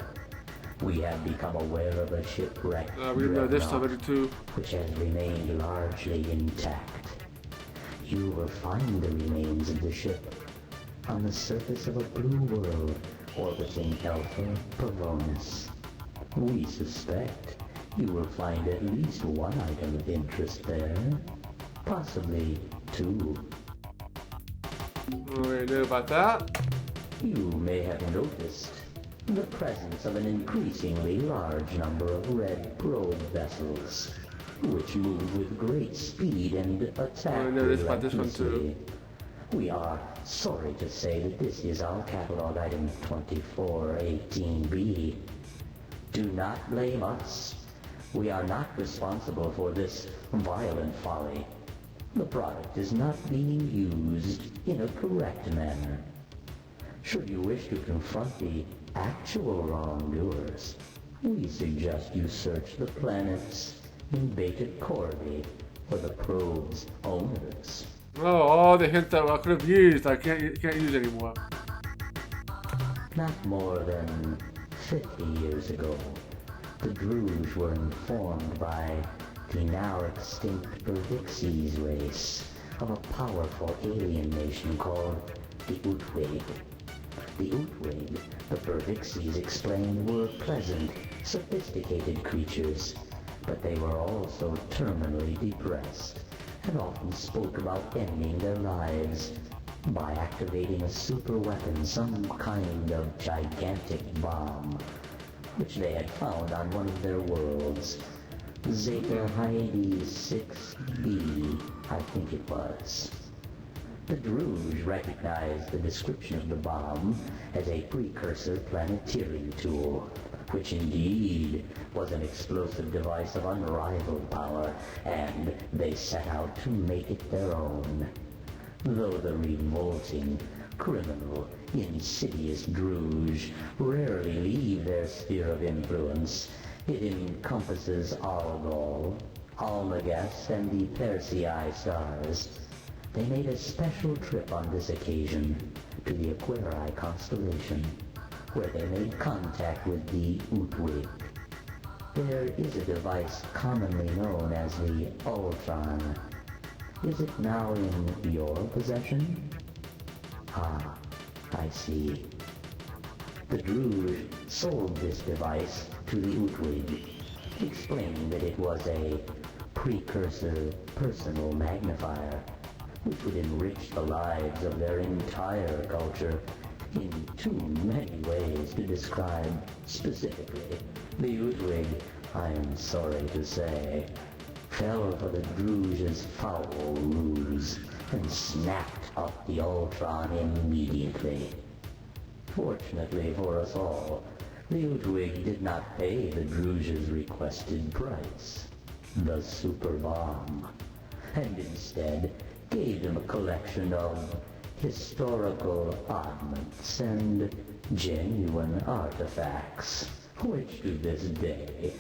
Speaker 5: we have become aware of a shipwrecked
Speaker 1: We know this
Speaker 5: dreadnought,
Speaker 1: already too.
Speaker 5: which has remained largely intact. You will find the remains of the ship on the surface of a blue world orbiting Alpha Pavonis. We suspect you will find at least one item of interest there, possibly two.
Speaker 1: We already know about that.
Speaker 5: You may have noticed the presence of an increasingly large number of red probe vessels, which move with great speed and attack
Speaker 1: I know this about this one too.
Speaker 5: relentlessly. We are sorry to say that this is our catalog item 2418B. Do not blame us. We are not responsible for this violent folly. The product is not being used in a correct manner. Should you wish to confront the actual wrongdoers, we suggest you search the planets in Beta Corvi for the probe's owners.
Speaker 1: Oh, all the hints that I could have used, I can't use anymore.
Speaker 5: Not more than 50 years ago, the Druge were informed by the now extinct Bervixies race of a powerful alien nation called the Utwig. The Utwig, the Bervixies explained, were pleasant, sophisticated creatures, but they were also terminally depressed and often spoke about ending their lives. by activating a super weapon, some kind of gigantic bomb, which they had found on one of their worlds. Zeta Heidi 6B, I think it was. The Druge recognized the description of the bomb as a precursor planetary tool, which indeed was an explosive device of unrivaled power, and they set out to make it their own. Though the revolting, criminal, insidious Druge rarely leave their sphere of influence, it encompasses Algol, Almagest, and the Persei stars. They made a special trip on this occasion to the Aquarii constellation, where they made contact with the Utwig. There is a device commonly known as the Ultron. Is it now in your possession? Ah, I see. The Druge sold this device to the Utwig, explaining that it was a precursor personal magnifier, which would enrich the lives of their entire culture in too many ways to describe specifically. The Utwig, I am sorry to say, fell for the Druge's foul ruse and snapped up the Ultron immediately. Fortunately for us all, the Utwig did not pay the Druge's requested price, the super bomb, and instead gave him a collection of historical oddments and genuine artifacts, which to this day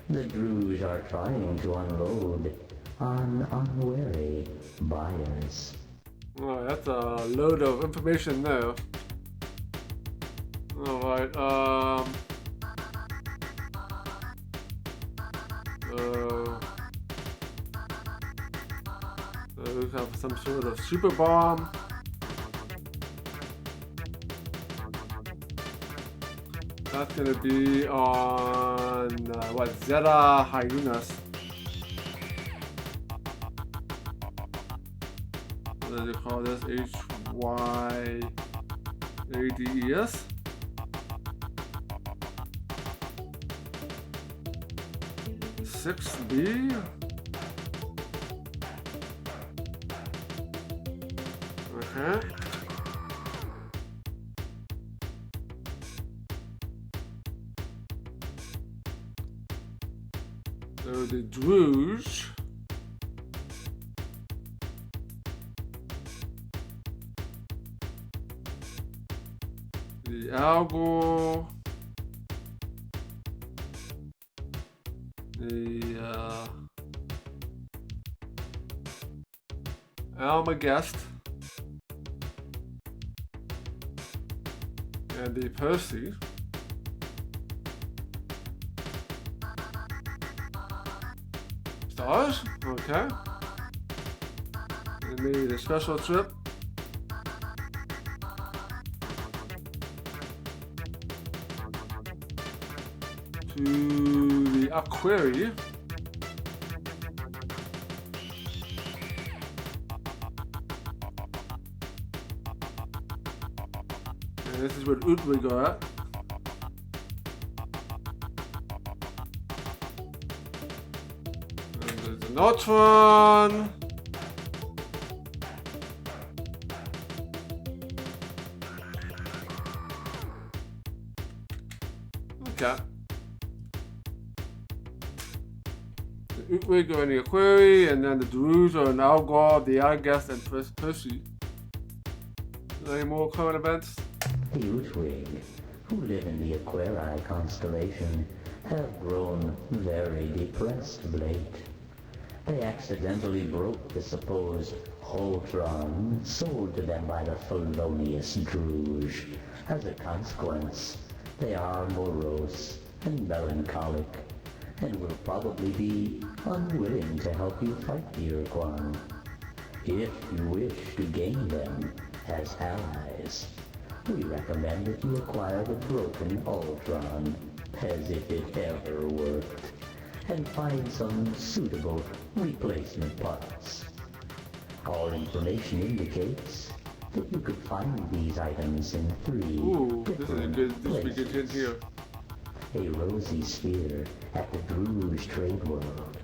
Speaker 5: the Druge are trying to unload on unwary buyers.
Speaker 1: Oh, that's a load of information there. Alright, we have some sort of super bomb. That's gonna be on Zeta Hyenas. What do they call this? HYADES? Six B. Okay. So the Druge. The Algol. The Almagest. And the Persei. Stars? Okay. And made a special trip. To the Aquarii. And this is where Utwig are at. And there's an Ultron. Okay. The Utwig are in the Aquarii, and then the Druge are in Algol, the Algest, and Persei. Any more current events?
Speaker 5: The Utwig, who live in the Aquarii constellation, have grown very depressed of late. They accidentally broke the supposed Ultron sold to them by the felonious Druge. As a consequence, they are morose and melancholic, and will probably be unwilling to help you fight the Urquan. If you wish to gain them as allies, we recommend that you acquire the broken Ultron, as if it ever worked, and find some suitable replacement parts. All information indicates that you could find these items in 3
Speaker 1: Ooh, this is a
Speaker 5: different
Speaker 1: good, this would be good hint
Speaker 5: places.
Speaker 1: here.
Speaker 5: A rosy sphere at the Druge trade world.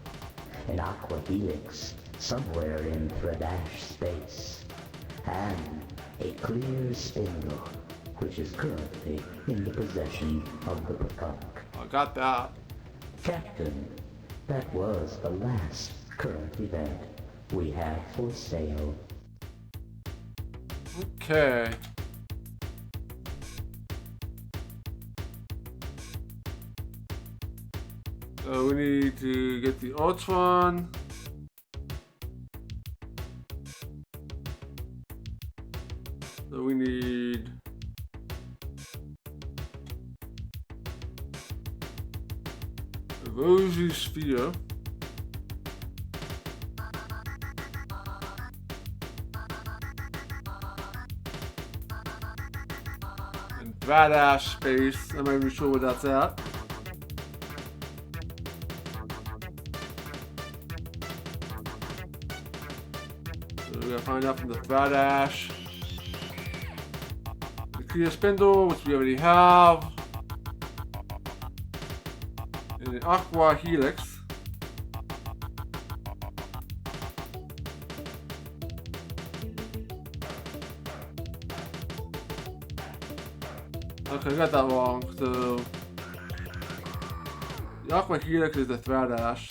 Speaker 5: An aqua helix somewhere in Thredash space. And a clear spindle, which is currently in the possession of the Pekunk.
Speaker 1: I got that.
Speaker 5: Captain, that was the last current event we have for sale.
Speaker 1: Okay. So we need to get the Ultron. So we need the Rosy Sphere. And Badass Space. I'm not even sure where that's at. So we gotta find out from the Badass. The Clear Spindle, which we already have. And the Aqua Helix. Okay, I got that wrong. So the Aqua Helix is the Thread Ash.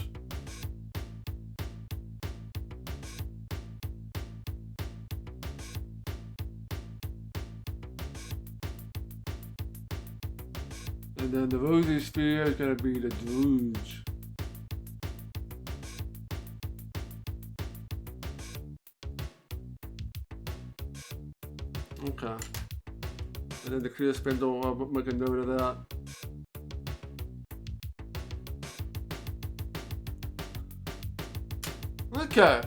Speaker 1: And then the Rosy Sphere is gonna be the Druge. Okay. And then the Clear Spindle, I'll make a note of that. Okay.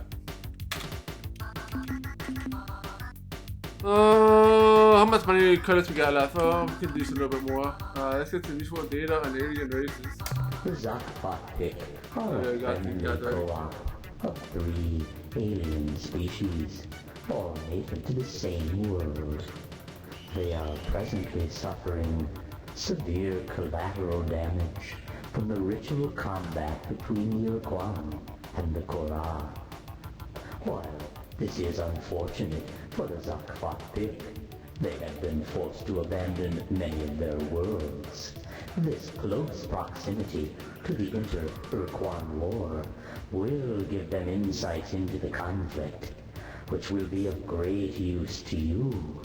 Speaker 1: How much money credits we got left? Oh, we can do some a little bit more. Let's get some useful data on alien races.
Speaker 5: The Zakfatik are
Speaker 1: Yeah,
Speaker 5: a
Speaker 1: got
Speaker 5: friendly
Speaker 1: that.
Speaker 5: co-op of 3 alien species, all native to the same world. They are presently suffering severe collateral damage from the ritual combat between the Urquan and the Korah. While this is unfortunate for the Zakfatik, they have been forced to abandon many of their worlds. This close proximity to the inter-Urquan war will give them insights into the conflict, which will be of great use to you.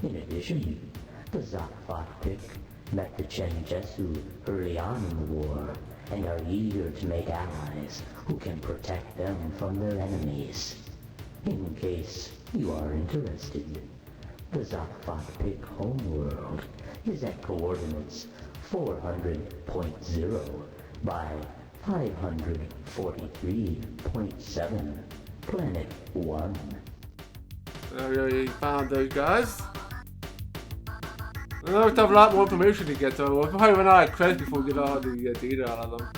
Speaker 5: In addition, the Zakfatik met the Chenjesu early on in the war and are eager to make allies who can protect them from their enemies. In case you are interested, the Zakfatik homeworld is at coordinates 400.0 by 543.7, Planet 1.
Speaker 1: I already found those guys. I know we have a lot more information to get, so we'll probably run out of credits before we get all the data out of them.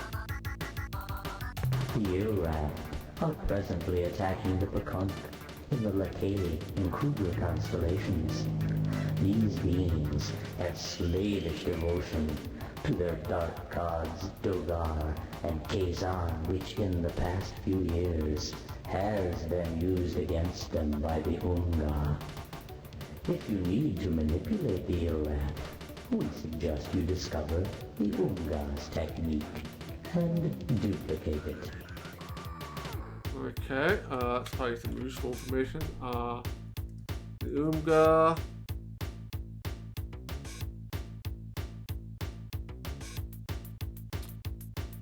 Speaker 5: The Iraq are presently attacking the Pekunk in the Lakeli and Kruger constellations. These beings have slavish devotion to their dark gods Dogar and Kazan, which in the past few years has been used against them by the Unga. If you need to manipulate the Iraq, we suggest you discover the Unga's technique and duplicate it.
Speaker 1: Okay, that's probably some useful information. The Umga.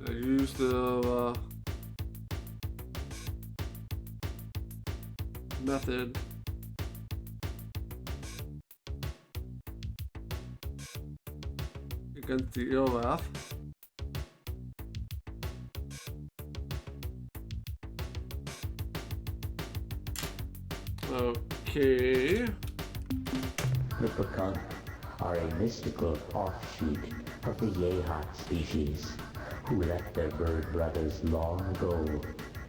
Speaker 1: I use the method. Against the Ilrath. Okay.
Speaker 5: The Pekunk are a mystical offshoot of the Yehat species, who left their bird brothers long ago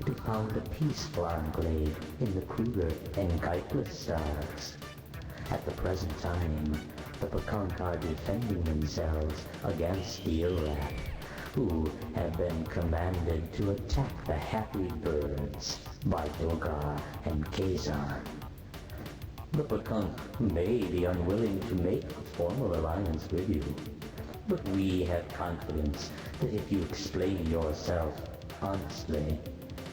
Speaker 5: to found a peaceful enclave in the cooler and guideless stars. At the present time, the Pekant are defending themselves against the Irat, who have been commanded to attack the happy birds by Dogar and Kazan. The Pekant may be unwilling to make a formal alliance with you, but we have confidence that if you explain yourself honestly,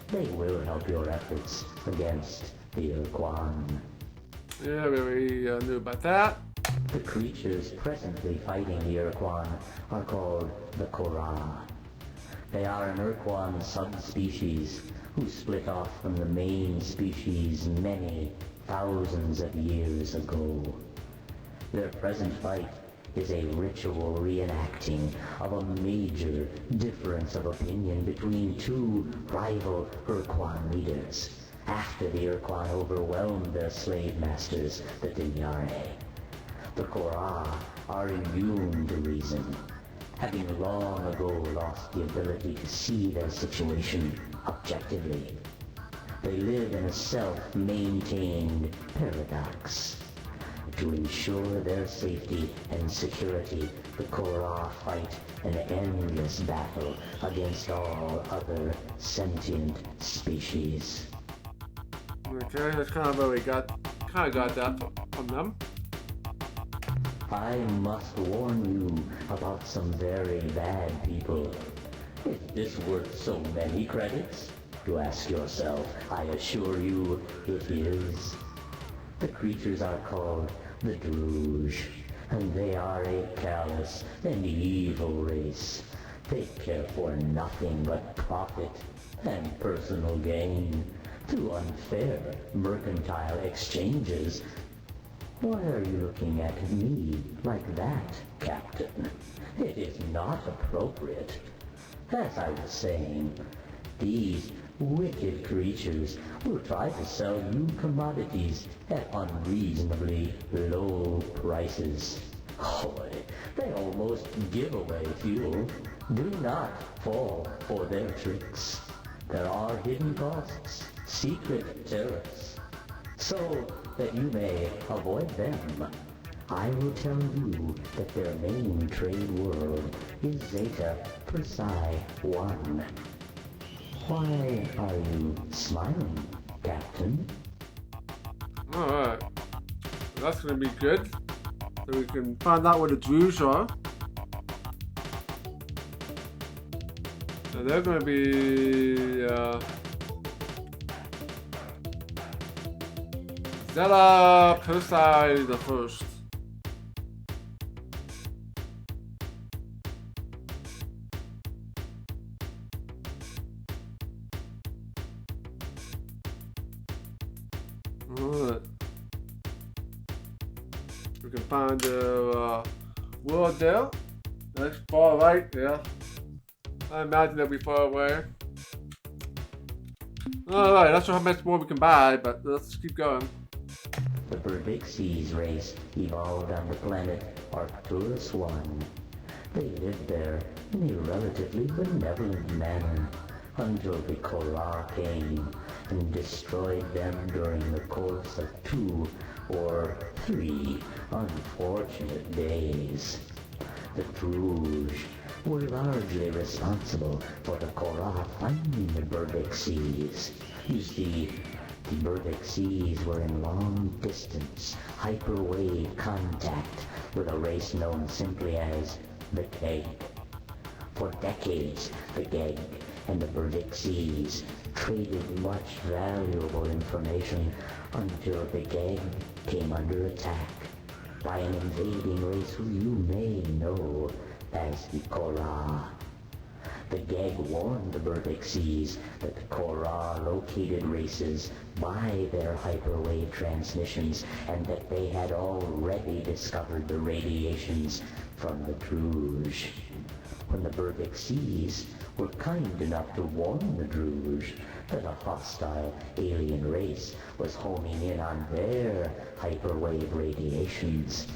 Speaker 5: they will help your efforts against the Irquan.
Speaker 1: Yeah, we already knew about that.
Speaker 5: The creatures presently fighting the Irquan are called the Korra. They are an Irquan subspecies who split off from the main species many thousands of years ago. Their present fight is a ritual reenacting of a major difference of opinion between two rival Irquan leaders after the Irquan overwhelmed their slave masters, the Dinyare. The Korra are immune to reason, having long ago lost the ability to see their situation objectively. They live in a self-maintained paradox. To ensure their safety and security, the Korra fight an endless battle against all other sentient species.
Speaker 1: Okay, that's kind of where we got that from them.
Speaker 5: I must warn you about some very bad people. Is this worth so many credits? You ask yourself. I assure you it is. The creatures are called the Druge, and they are a callous and evil race. They care for nothing but profit and personal gain through unfair mercantile exchanges. Why are you looking at me like that, Captain? It is not appropriate. As I was saying, these wicked creatures will try to sell you commodities at unreasonably low prices. Boy, they almost give away fuel. Do not fall for their tricks. There are hidden costs, secret tariffs. So that you may avoid them, I will tell you that their main trade world is Zeta Persei 1. Why are you smiling, Captain?
Speaker 1: Alright. That's gonna be good. So we can find out where the Druge are. So they're gonna be Zeta Persei the first. Alright. We can find the world there. That's far right there. I imagine they'll be far away. Alright, not sure how much more we can buy, but let's keep going.
Speaker 5: The Berbixies race evolved on the planet Arcturus 1. They lived there in a relatively benevolent manner until the Korra came and destroyed them during the course of 2 or 3 unfortunate days. The Druge were largely responsible for the Korra finding the Berbixies. You see, the Berbixies were in long-distance, hyperwave contact with a race known simply as the Keg. For decades, the Keg and the Berbixies traded much valuable information until the Keg came under attack by an invading race who you may know as the Korra. The Geg warned the Berbixies that the Korra located races by their hyperwave transmissions and that they had already discovered the radiations from the Druge. When the Berbixies were kind enough to warn the Druge that a hostile alien race was homing in on their hyperwave radiations,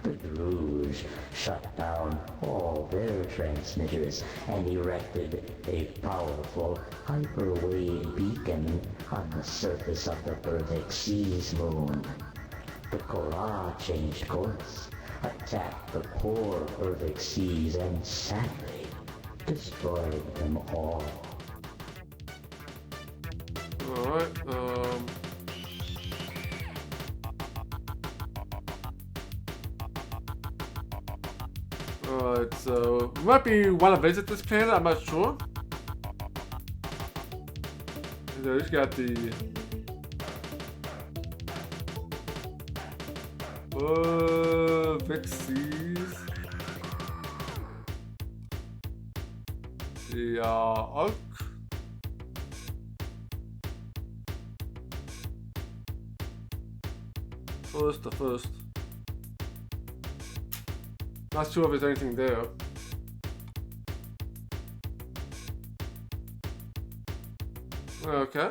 Speaker 5: The Druge shut down all their transmitters and erected a powerful hyperwave beacon on the surface of the hercxena's moon. The Korra changed course, attacked the poor hercxenas, and sadly destroyed them all.
Speaker 1: Alright, Alright, so we might be want to visit this planet, I'm not sure. So he's got the Vixies. The Arc. The first. Not sure if there's anything there. Okay.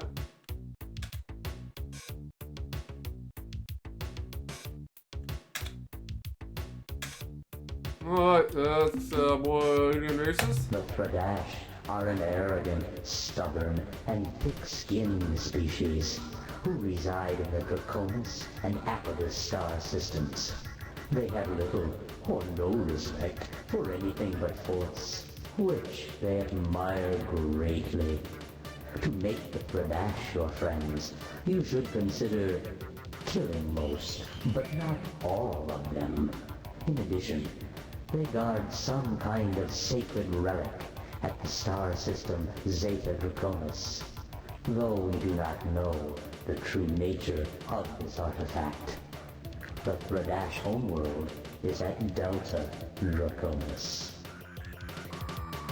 Speaker 1: Alright, that's more alien races.
Speaker 5: The Pradash are an arrogant, stubborn, and thick-skinned species who reside in the Draconis and Apodus star systems. They have little or no respect for anything but force, which they admire greatly. To make the Pradash your friends, you should consider killing most, but not all of them. In addition, they guard some kind of sacred relic at the star system Zeta Draconis, though we do not know the true nature of this artifact. The Pradash homeworld is at Delta Draconis.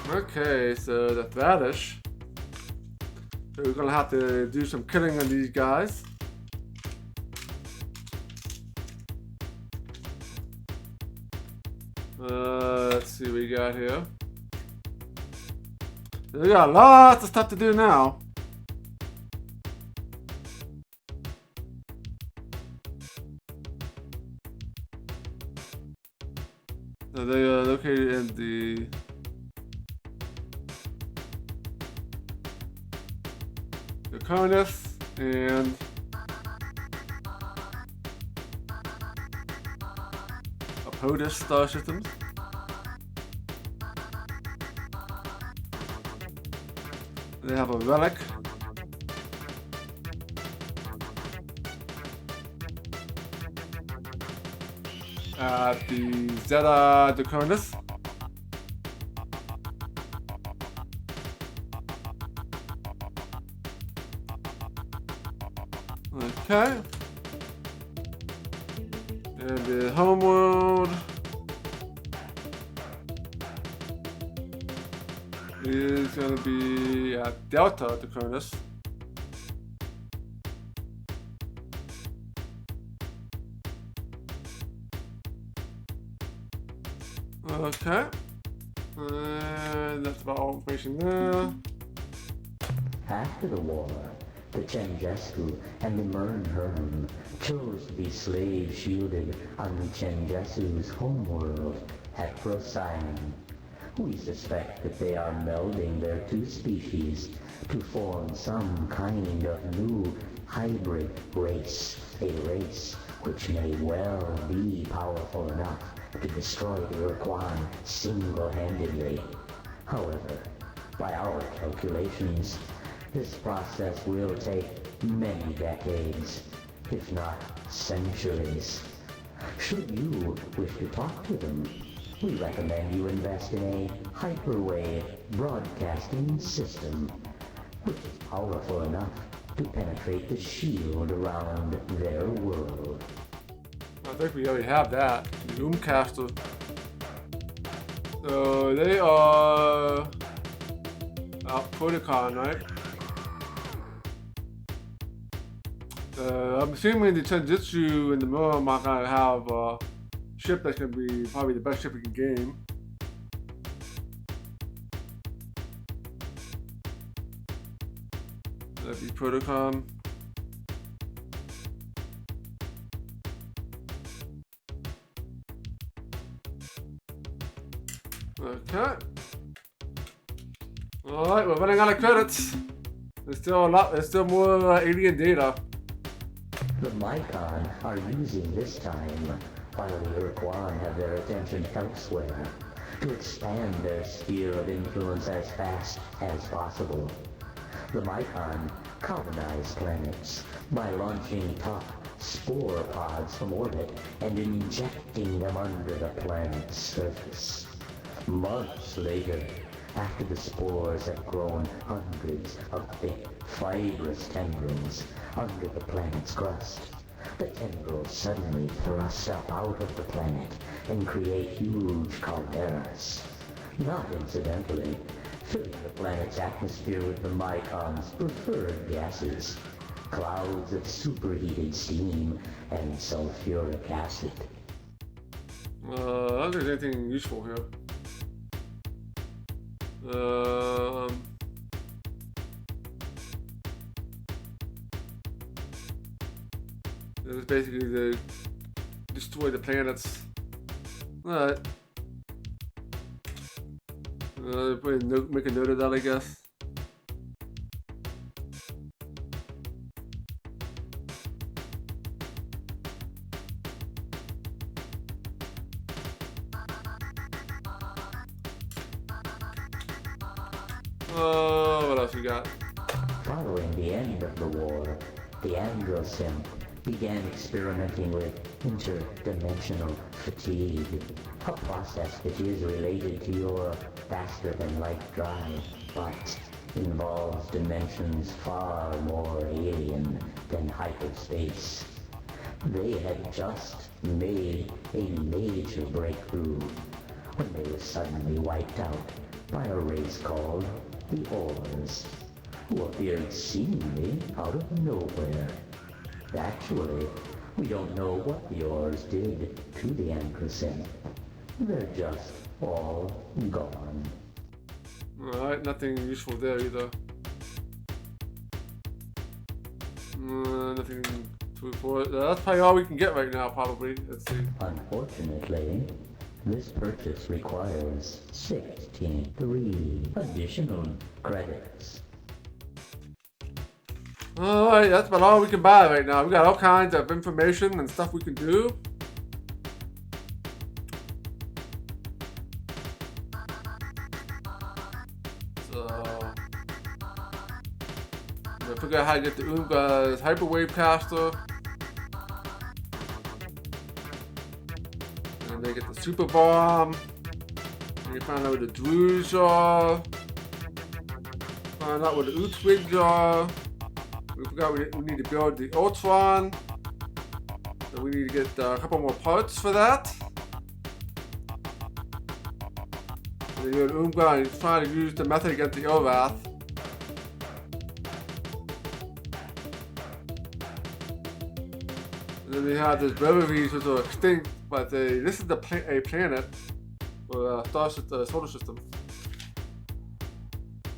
Speaker 1: Okay, so the Pradash. So we're gonna have to do some killing on these guys. Let's see what we got here. We got lots of stuff to do now. So they are located in the Draconis and Apodus star systems. They have a relic. At the Zeta Draconis. Okay. And the homeworld is going to be at Delta Draconis. Okay. And that's about all information there.
Speaker 5: After the war, the Chenjesku and the Mernherm chose to be slave-shielded on the Chenjesu's homeworld at Procyon. We suspect that they are melding their two species to form some kind of new hybrid race, a race which may well be powerful enough to destroy the Urquan single-handedly. However, by our calculations, this process will take many decades, if not centuries. Should you wish to talk to them, we recommend you invest in a hyperwave broadcasting system, which is powerful enough to penetrate the shield around their world.
Speaker 1: I think we already have that. Zoomcaster. So they are Protocon, right? I'm assuming the Chenjutsu and the Murm are gonna have a ship that's gonna be probably the best ship we can game. That'd be Protocon. Okay. Alright, we're running out of credits. There's still a lot, there's still more alien data.
Speaker 5: The Mycon are using this time, while the Urquan have their attention elsewhere, to expand their sphere of influence as fast as possible. The Mycon colonize planets by launching top spore pods from orbit and injecting them under the planet's surface. Months later, after the spores have grown hundreds of thick, fibrous tendrils under the planet's crust, the tendrils suddenly thrust up out of the planet and create huge calderas. Not incidentally, filling the planet's atmosphere with the Mycon's preferred gases, clouds of superheated steam and sulfuric acid.
Speaker 1: I don't think there's anything useful here. It was basically to destroy the planets. Alright. Make a note of that, I guess. What else we got?
Speaker 5: Following the end of the war, the Androsim began experimenting with interdimensional fatigue, a process that is related to your faster-than-light drive, but involves dimensions far more alien than hyperspace. They had just made a major breakthrough when they were suddenly wiped out by a race called the Ors, who appeared seemingly out of nowhere. Actually, we don't know what the Ors did to the Androsim. They're just all gone.
Speaker 1: Alright, nothing useful there either. Nothing to report. That's probably all we can get right now, probably. Let's see.
Speaker 5: Unfortunately, this purchase requires 63 additional credits.
Speaker 1: Alright, that's about all we can buy right now. We got all kinds of information and stuff we can do. So, I figure out how to get the Oomga's hyperwave caster. And they get the super bomb. And you find out where the Druze are. Find out where the Utwigs are. We forgot we need to build the Ultron. So we need to get a couple more parts for that. And then you go to Oomga and he's trying to use the method against the Elrath. And then we have this Reveries which are extinct, but this is a planet for the solar system.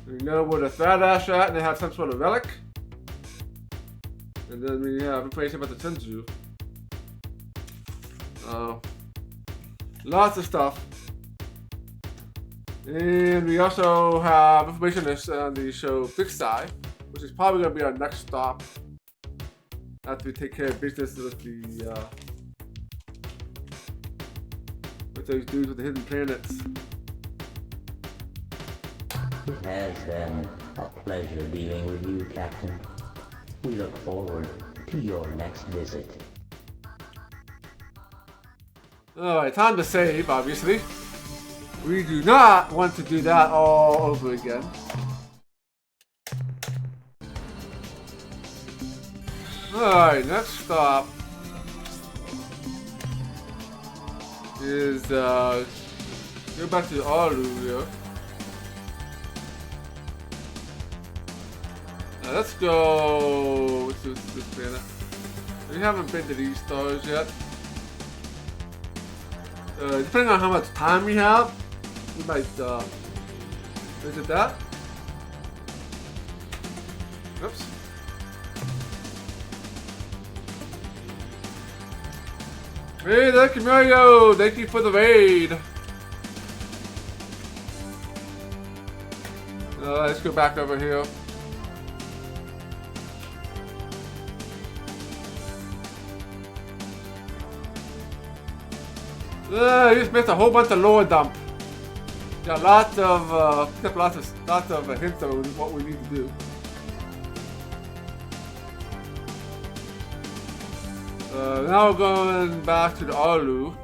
Speaker 1: We know where the Thadash are at, and they have some sort of relic. And then we have information about the Tenzu. Lots of stuff. And we also have information on the show Fixed Eye, which is probably going to be our next stop after we take care of business with the with those dudes with the hidden planets.
Speaker 5: It has been a pleasure dealing with you, Captain. We look forward to your next visit.
Speaker 1: Alright, time to save, obviously. We do not want to do that all over again. Alright, next stop is go back to Alu here. Let's go to this planet. We haven't been to these stars yet. Depending on how much time we have, we might visit that. Oops. Hey there, Camillo! Thank you for the raid. Let's go back over here. You just missed a whole bunch of lower dump. Got lots of hints of what we need to do. Now we're going back to the Arlu.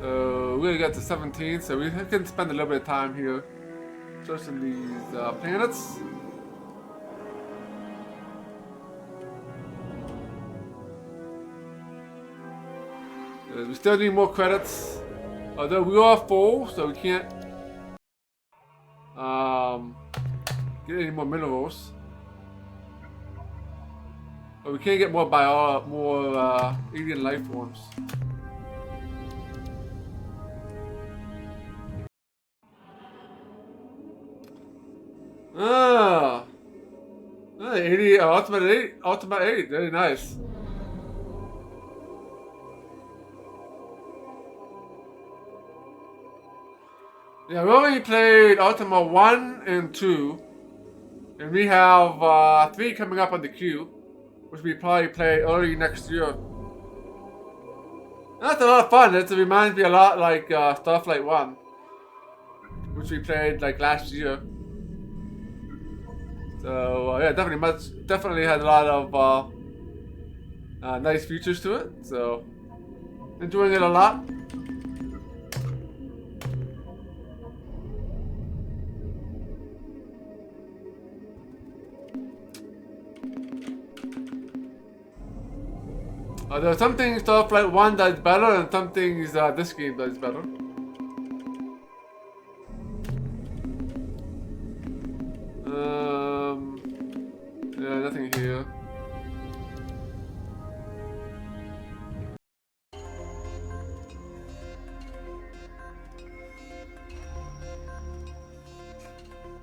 Speaker 1: We're gonna get to 17, so we can spend a little bit of time here searching these planets. We still need more credits. Although we are full, so we can't get any more minerals. But we can get more alien life forms. Ah, 80 ultimate 8, very nice. Yeah, we only played Ultima 1 and 2, and we have 3 coming up on the queue, which we probably play early next year. And that's a lot of fun. It reminds me a lot like Starflight 1, which we played like last year. So yeah, definitely has a lot of nice features to it. So enjoying it a lot. There are some things Starflight 1 does better, and some things this game does better. Yeah, nothing here.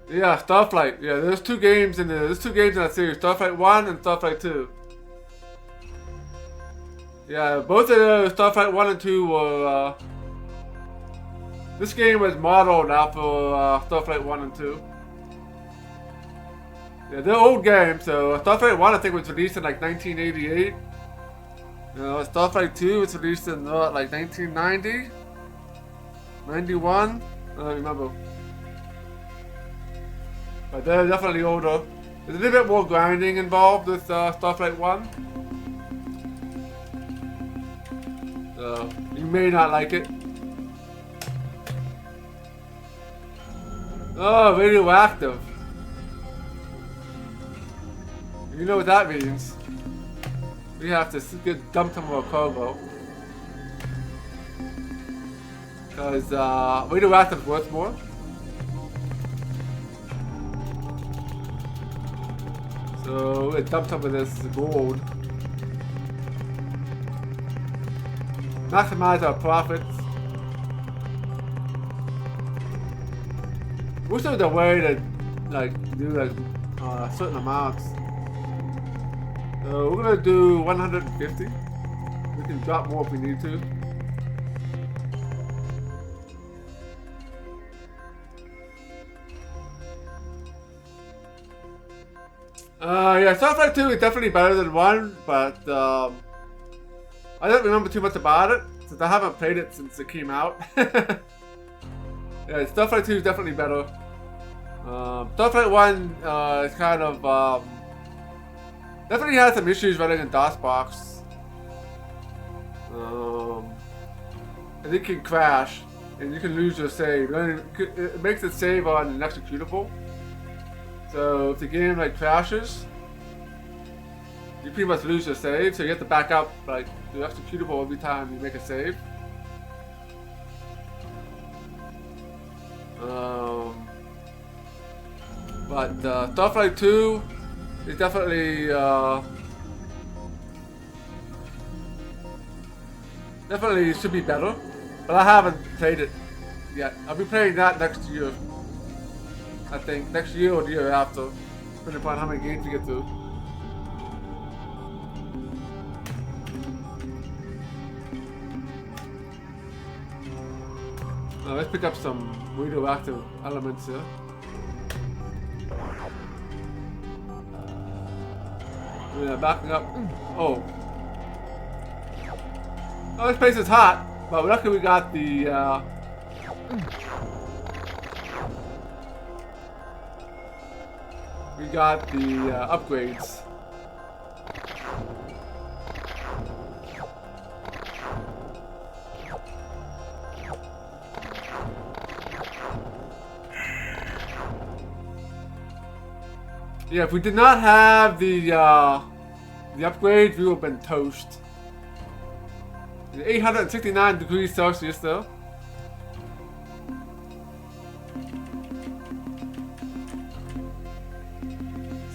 Speaker 1: Yeah, Starflight. Yeah, there's 2 games in there. There's 2 games in that series: Starflight 1 and Starflight 2. Yeah, both of the Starflight 1 and 2 were, this game was modeled after Starflight 1 and 2. Yeah, they're old games, so Starflight 1 I think was released in like 1988. You know, Starflight 2 was released in like 1990? 91? I don't remember. But they're definitely older. There's a little bit more grinding involved with Starflight 1. So, you may not like it. Oh, radioactive. You know what that means. We have to get dumped on more cargo. Because radioactive is worth more. So we dumped some of this gold. Maximize our profits. Wish there was a way to like do like certain amounts. So we're gonna do 150. We can drop more if we need to. Yeah, Starflight 2 is definitely better than 1, but I don't remember too much about it, since I haven't played it since it came out. Yeah, Starflight 2 is definitely better. Starflight 1 is kind of, definitely has some issues running in DOSBox. And it can crash, and you can lose your save. It makes it save on an executable. So if the game like crashes, you pretty much lose your save, so you have to back up like the executable every time you make a save. But Starflight 2 is definitely definitely should be better, but I haven't played it yet. I'll be playing that next year. I think next year or the year after, depending upon how many games we get through. Let's pick up some radioactive elements here. Yeah, backing up. Oh. Oh, this place is hot, but luckily we got the upgrades. Yeah, if we did not have the upgrades, we would have been toast. 869 degrees Celsius though.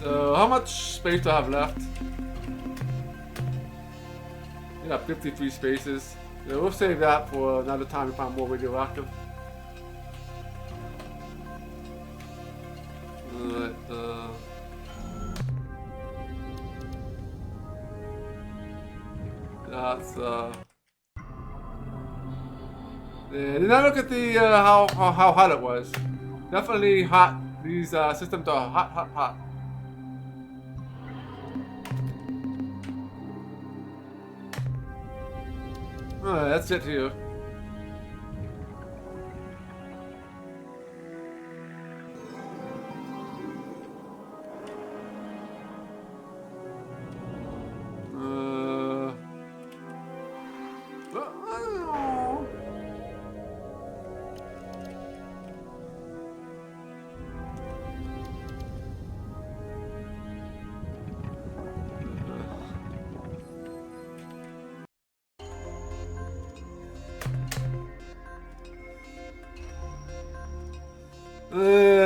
Speaker 1: So how much space do I have left? I got 53 spaces. Yeah, we'll save that for another time to find more radioactive. Alright, that's yeah, did I look at the how hot it was? Definitely hot. These systems are hot. Alright, that's it here.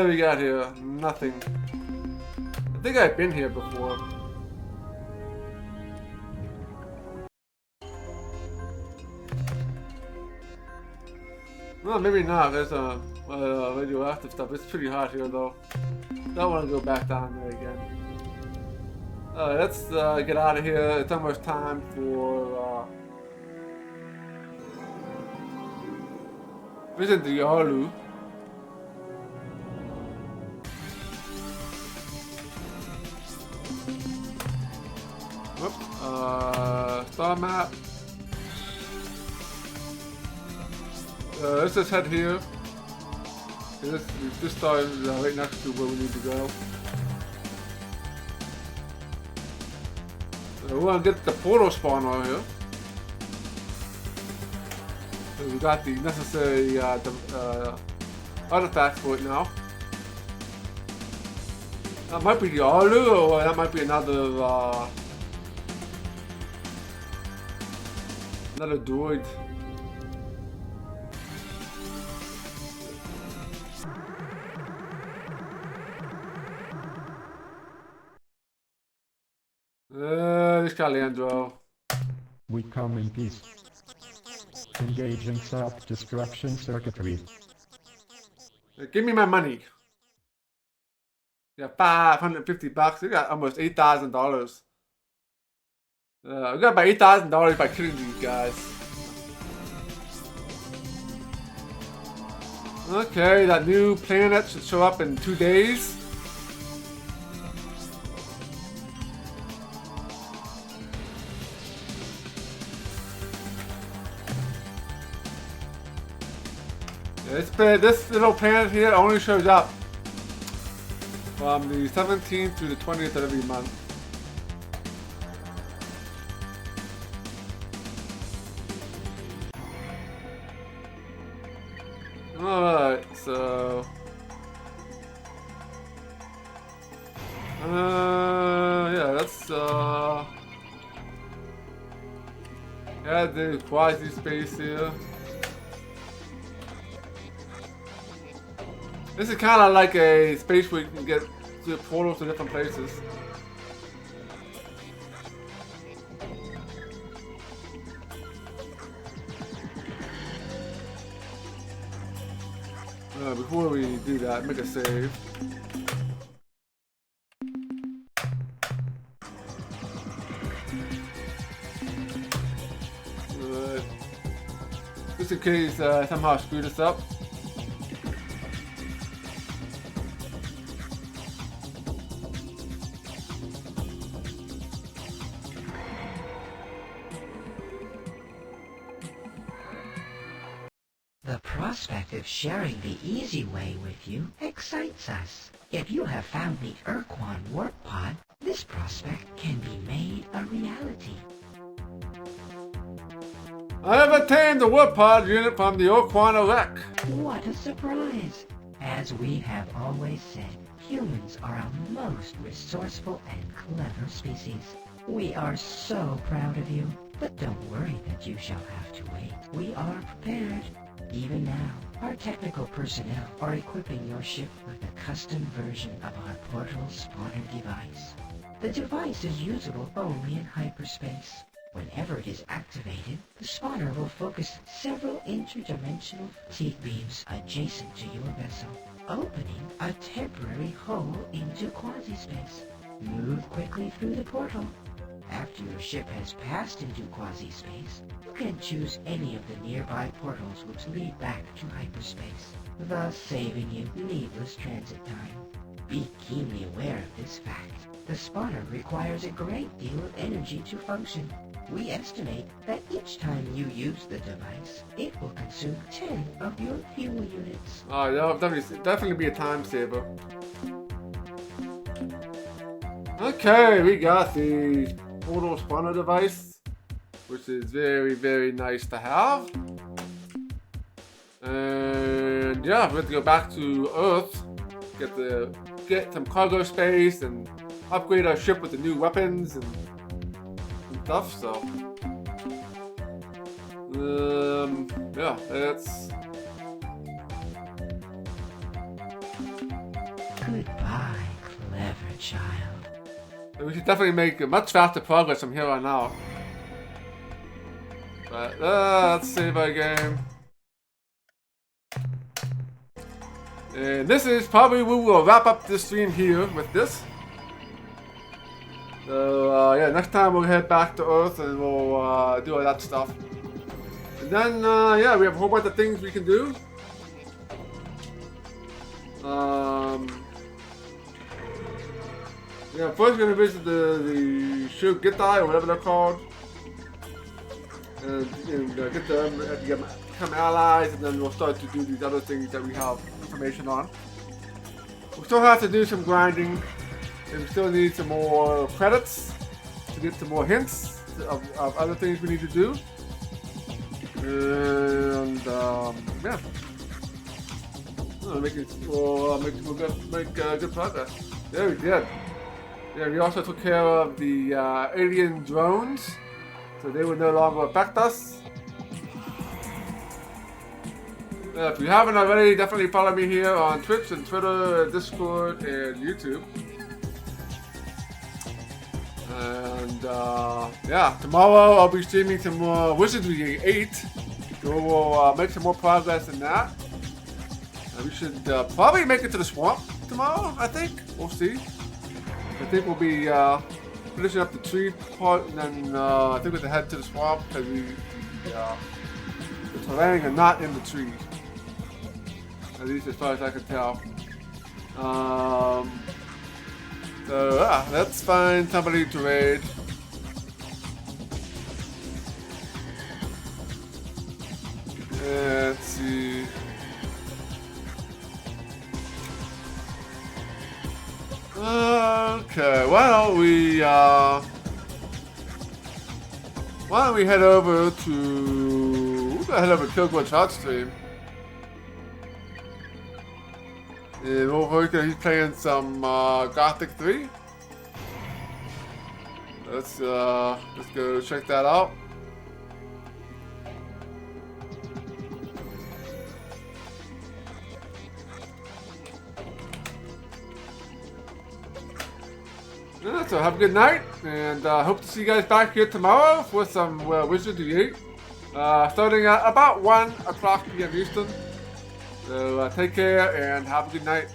Speaker 1: We got here? Nothing. I think I've been here before. Well, maybe not. There's a radioactive stuff. It's pretty hot here though. Don't want to go back down there again. Alright, let's get out of here. It's almost time for visit the Yalu. Star map. Let's just head here. This star is right next to where we need to go. We want to get the portal spawn out here. So we got the necessary artifacts for it now. That might be the Alu, or that might be another droid. This Caliandro.
Speaker 4: We come in peace. Engaging self-destruction circuitry.
Speaker 1: Give me my money. Yeah, $550. We got almost $8,000. We got about $8,000 by killing these guys. Okay, that new planet should show up in 2 days. Yeah, this little planet here only shows up from the 17th to the 20th of every month. Alright, so yeah, let's add the quasi space here. This is kind of like a space where you can get to portals to different places. Before we do that, make a save. Just in case somehow I screw this up.
Speaker 2: prospect of sharing the easy way with you excites us. If you have found the Urquan warp pod, this prospect can be made a reality.
Speaker 1: I have obtained the warp pod unit from the Urquan wreck.
Speaker 2: What a surprise! As we have always said, humans are a most resourceful and clever species. We are so proud of you, but don't worry that you shall have to wait. We are prepared. Even now, our technical personnel are equipping your ship with a custom version of our portal spawner device. The device is usable only in hyperspace. Whenever it is activated, the spawner will focus several interdimensional teeth beams adjacent to your vessel, opening a temporary hole into quasi-space. Move quickly through the portal. After your ship has passed into quasi-space, you can choose any of the nearby portals which lead back to hyperspace, thus saving you needless transit time. Be keenly aware of this fact. The spawner requires a great deal of energy to function. We estimate that each time you use the device, it will consume 10 of your fuel units.
Speaker 1: Oh, that'll definitely be a time saver. Okay, we got the portal spawner device, which is very, very nice to have. And yeah, we have to go back to Earth, get some cargo space, and upgrade our ship with the new weapons and stuff. So, yeah, it's.
Speaker 2: Goodbye, clever child.
Speaker 1: We should definitely make much faster progress from here on out. But let's save our game. And this is probably we will wrap up this stream here with this. So yeah, next time we'll head back to Earth and we'll do all that stuff. And then yeah, we have a whole bunch of things we can do. Yeah, first we're gonna visit the Shogutai or whatever they're called, and get them become allies, and then we'll start to do these other things that we have information on. We still have to do some grinding, and we still need some more credits to get some more hints of other things we need to do. And yeah, we'll make good progress. Yeah, we did. Yeah, we also took care of the alien drones, so they would no longer affect us. If you haven't already, definitely follow me here on Twitch and Twitter, Discord, and YouTube. And yeah, tomorrow I'll be streaming some more Wizardry 8. So we'll make some more progress in that. We should probably make it to the swamp tomorrow, I think. We'll see. I think we'll be finishing up the tree part, and then I think we'll head to the swamp because the terrain are not in the trees. At least as far as I can tell. So yeah, let's find somebody to raid. Let's see. Okay, why don't we head over to Kilgore's hot stream. And he's playing some Gothic 3. Let's go check that out. Yeah, so have a good night, and hope to see you guys back here tomorrow for some Wizardry 8. Starting at about 1 o'clock p.m. Eastern. So take care and have a good night.